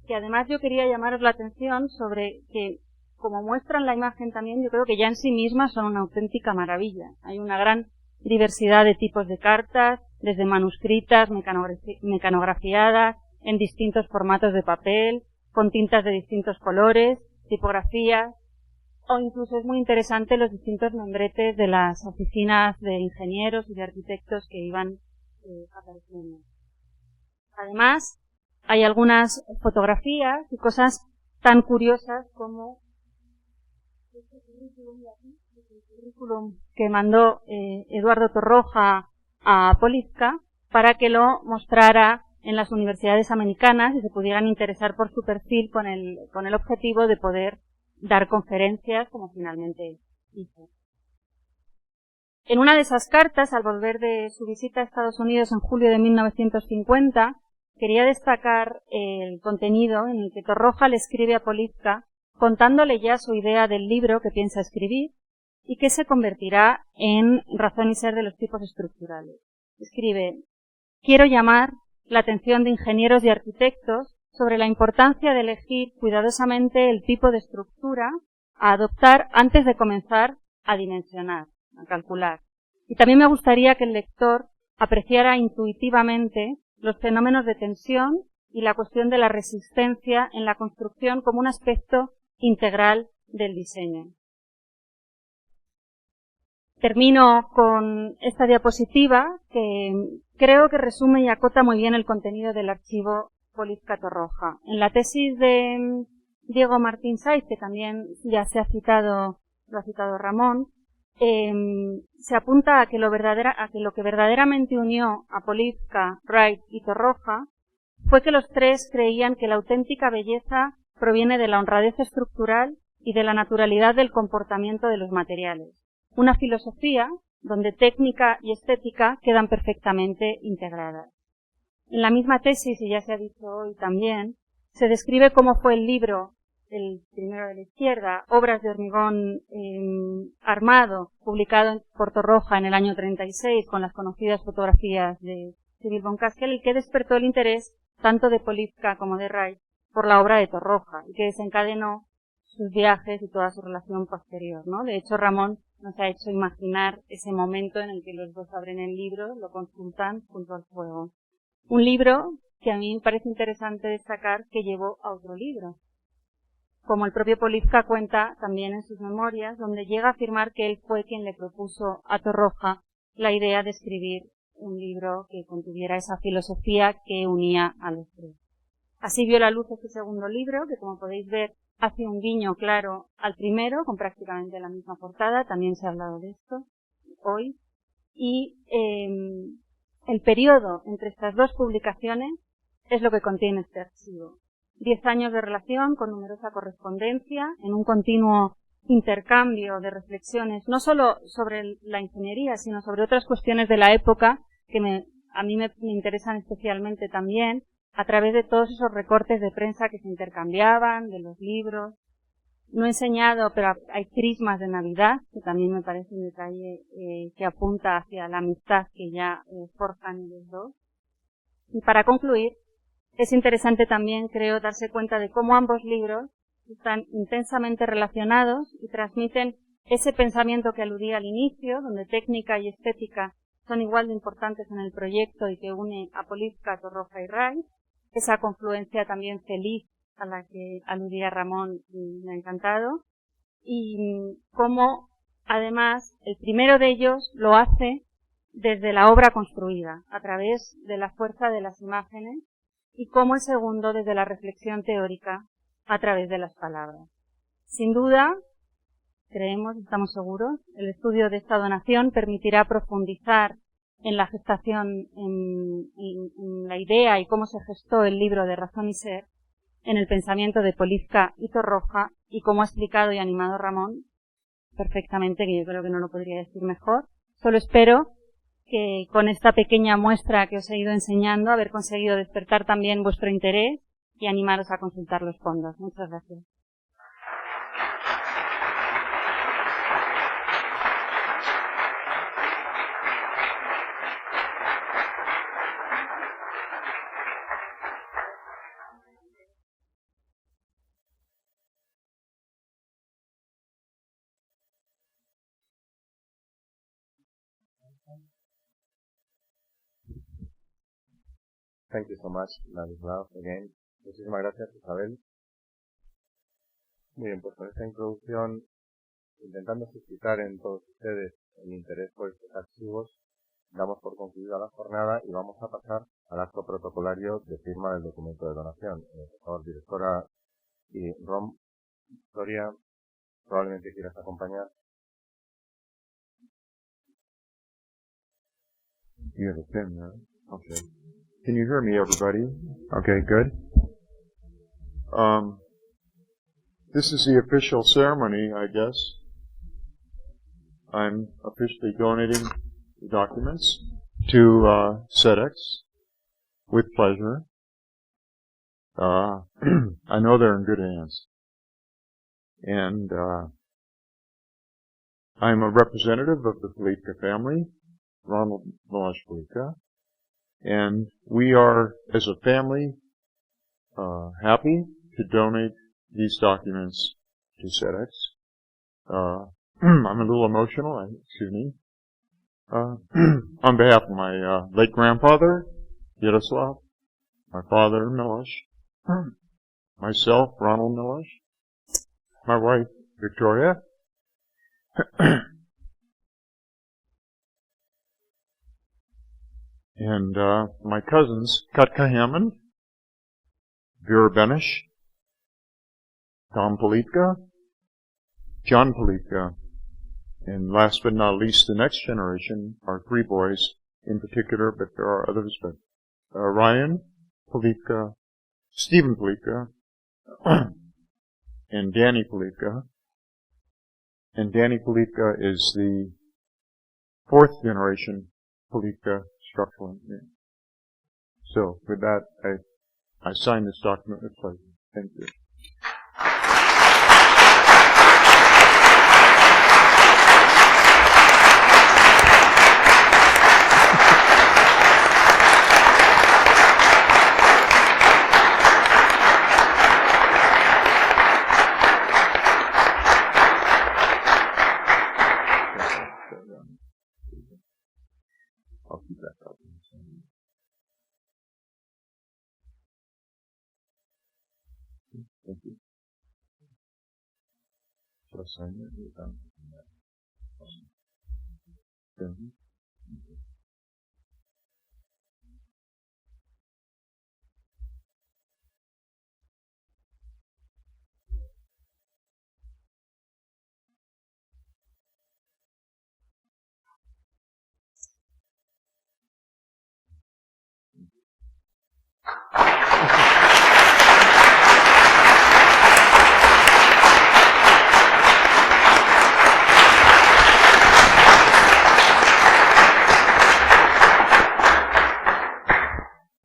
[SPEAKER 10] que además yo quería llamaros la atención sobre que, como muestran la imagen también, yo creo que ya en sí mismas son una auténtica maravilla. Hay una gran diversidad de tipos de cartas, desde manuscritas, mecanografiadas, en distintos formatos de papel, con tintas de distintos colores, tipografías, o incluso es muy interesante los distintos membretes de las oficinas de ingenieros y de arquitectos que iban apareciendo. Además, hay algunas fotografías y cosas tan curiosas como este currículum de aquí, el currículum que mandó Eduardo Torroja a Polivka para que lo mostrara en las universidades americanas y se pudieran interesar por su perfil con el objetivo de poder dar conferencias, como finalmente hizo. En una de esas cartas, al volver de su visita a Estados Unidos en julio de 1950, quería destacar el contenido en el que Torroja le escribe a Polivka contándole ya su idea del libro que piensa escribir y que se convertirá en Razón y Ser de los tipos estructurales. Escribe: quiero llamar la atención de ingenieros y arquitectos sobre la importancia de elegir cuidadosamente el tipo de estructura a adoptar antes de comenzar a dimensionar, a calcular. Y también me gustaría que el lector apreciara intuitivamente los fenómenos de tensión y la cuestión de la resistencia en la construcción como un aspecto integral del diseño. Termino con esta diapositiva que creo que resume y acota muy bien el contenido del archivo Polivka Torroja. En la tesis de Diego Martín Saiz, que también ya lo ha citado Ramón, se apunta a que lo que verdaderamente unió a Polivka, Wright y Torroja fue que los tres creían que la auténtica belleza proviene de la honradez estructural y de la naturalidad del comportamiento de los materiales. Una filosofía donde técnica y estética quedan perfectamente integradas. En la misma tesis, y ya se ha dicho hoy también, se describe cómo fue el libro, el primero de la izquierda, Obras de hormigón armado, publicado por Torroja en el año 36, con las conocidas fotografías de Cyril von Kaskel, el que despertó el interés tanto de Polivka como de Wright por la obra de Torroja, y que desencadenó sus viajes y toda su relación posterior, ¿no? De hecho, Ramón nos ha hecho imaginar ese momento en el que los dos abren el libro, lo consultan junto al fuego. Un libro que a mí me parece interesante destacar que llevó a otro libro. como el propio Polivka cuenta también en sus memorias, donde llega a afirmar que él fue quien le propuso a Torroja la idea de escribir un libro que contuviera esa filosofía que unía a los tres. Así vio la luz este segundo libro, que como podéis ver hace un guiño claro al primero, con prácticamente la misma portada, también se ha hablado de esto hoy, y el periodo entre estas dos publicaciones es lo que contiene este archivo. 10 años de relación con numerosa correspondencia, en un continuo intercambio de reflexiones, no solo sobre la ingeniería, sino sobre otras cuestiones de la época que a mí me interesan especialmente también, a través de todos esos recortes de prensa que se intercambiaban, de los libros. No he enseñado, pero hay crismas de Navidad, que también me parece un detalle que apunta hacia la amistad que ya forjan los dos. Y para concluir, es interesante también, creo, darse cuenta de cómo ambos libros están intensamente relacionados y transmiten ese pensamiento que aludía al inicio, donde técnica y estética son igual de importantes en el proyecto y que une a Polivka, Torroja y Ray, esa confluencia también feliz a la que aludía Ramón y me ha encantado, y cómo además el primero de ellos lo hace desde la obra construida, a través de la fuerza de las imágenes, y cómo el segundo desde la reflexión teórica a través de las palabras. Sin duda, creemos, estamos seguros, el estudio de esta donación permitirá profundizar en la gestación, en la idea y cómo se gestó el libro de Razón y Ser, en el pensamiento de Polivka y Torroja, y cómo ha explicado y animado Ramón perfectamente, que yo creo que no lo podría decir mejor. Solo espero que con esta pequeña muestra que os he ido enseñando, haber conseguido despertar también vuestro interés y animaros a consultar los fondos. Muchas gracias.
[SPEAKER 4] Thank you so much, Jaroslav, again. Muchísimas gracias, Isabel. Muy bien, pues con esta introducción, intentando suscitar en todos ustedes el interés por estos archivos, damos por concluida la jornada y vamos a pasar al acto protocolario de firma del documento de donación. Por favor, directora y Rom, Victoria, probablemente quieras acompañar.
[SPEAKER 6] You have a pen there. Okay. Can you hear me, everybody? Okay, good. This is the official ceremony, I guess. I'm officially donating the documents to CEDEX with pleasure. I know they're in good hands. And I'm a representative of the Polivka family, Ronald Milosh Polivka. And we are, as a family, happy to donate these documents to CEDEX. I'm a little emotional, excuse me. On behalf of my late grandfather, Jaroslav, my father, Milosh, myself, Ronald Milosh, my wife, Victoria, and my cousins, Katka Hammond, Vera Benish, Tom Polivka, John Polivka, and last but not least, the next generation, our three boys in particular, but there are others, but Ryan Polivka, Stephen Polivka, and Danny Polivka. And Danny Polivka is the fourth generation Polivka structural engineer. So, with that, I sign this document with pleasure. Thank you. I'll keep that up.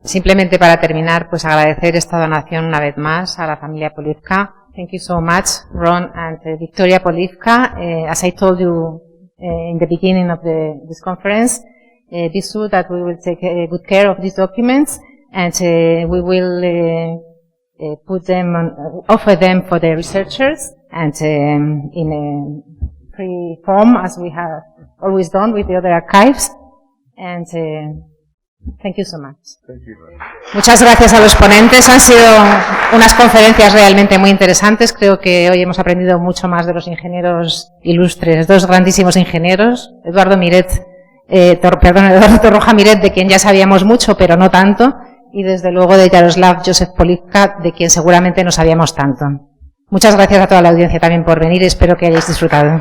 [SPEAKER 1] Simplemente para terminar, pues agradecer esta donación una vez más a la familia Polivka. Thank you so much, Ron and Victoria Polivka. As I told you in the beginning of this conference, be sure that we will take good care of these documents, and we will put them offer them for the researchers, and in a free form, as we have always done with the other archives. And thank you so much. Muchas gracias a los ponentes. Han sido unas conferencias realmente muy interesantes. Creo que hoy hemos aprendido mucho más de los ingenieros ilustres, dos grandísimos ingenieros, Eduardo Torroja Miret, de quien ya sabíamos mucho, pero no tanto, y desde luego de Jaroslav Polivka, de quien seguramente no sabíamos tanto. Muchas gracias a toda la audiencia también por venir. Espero que hayáis disfrutado.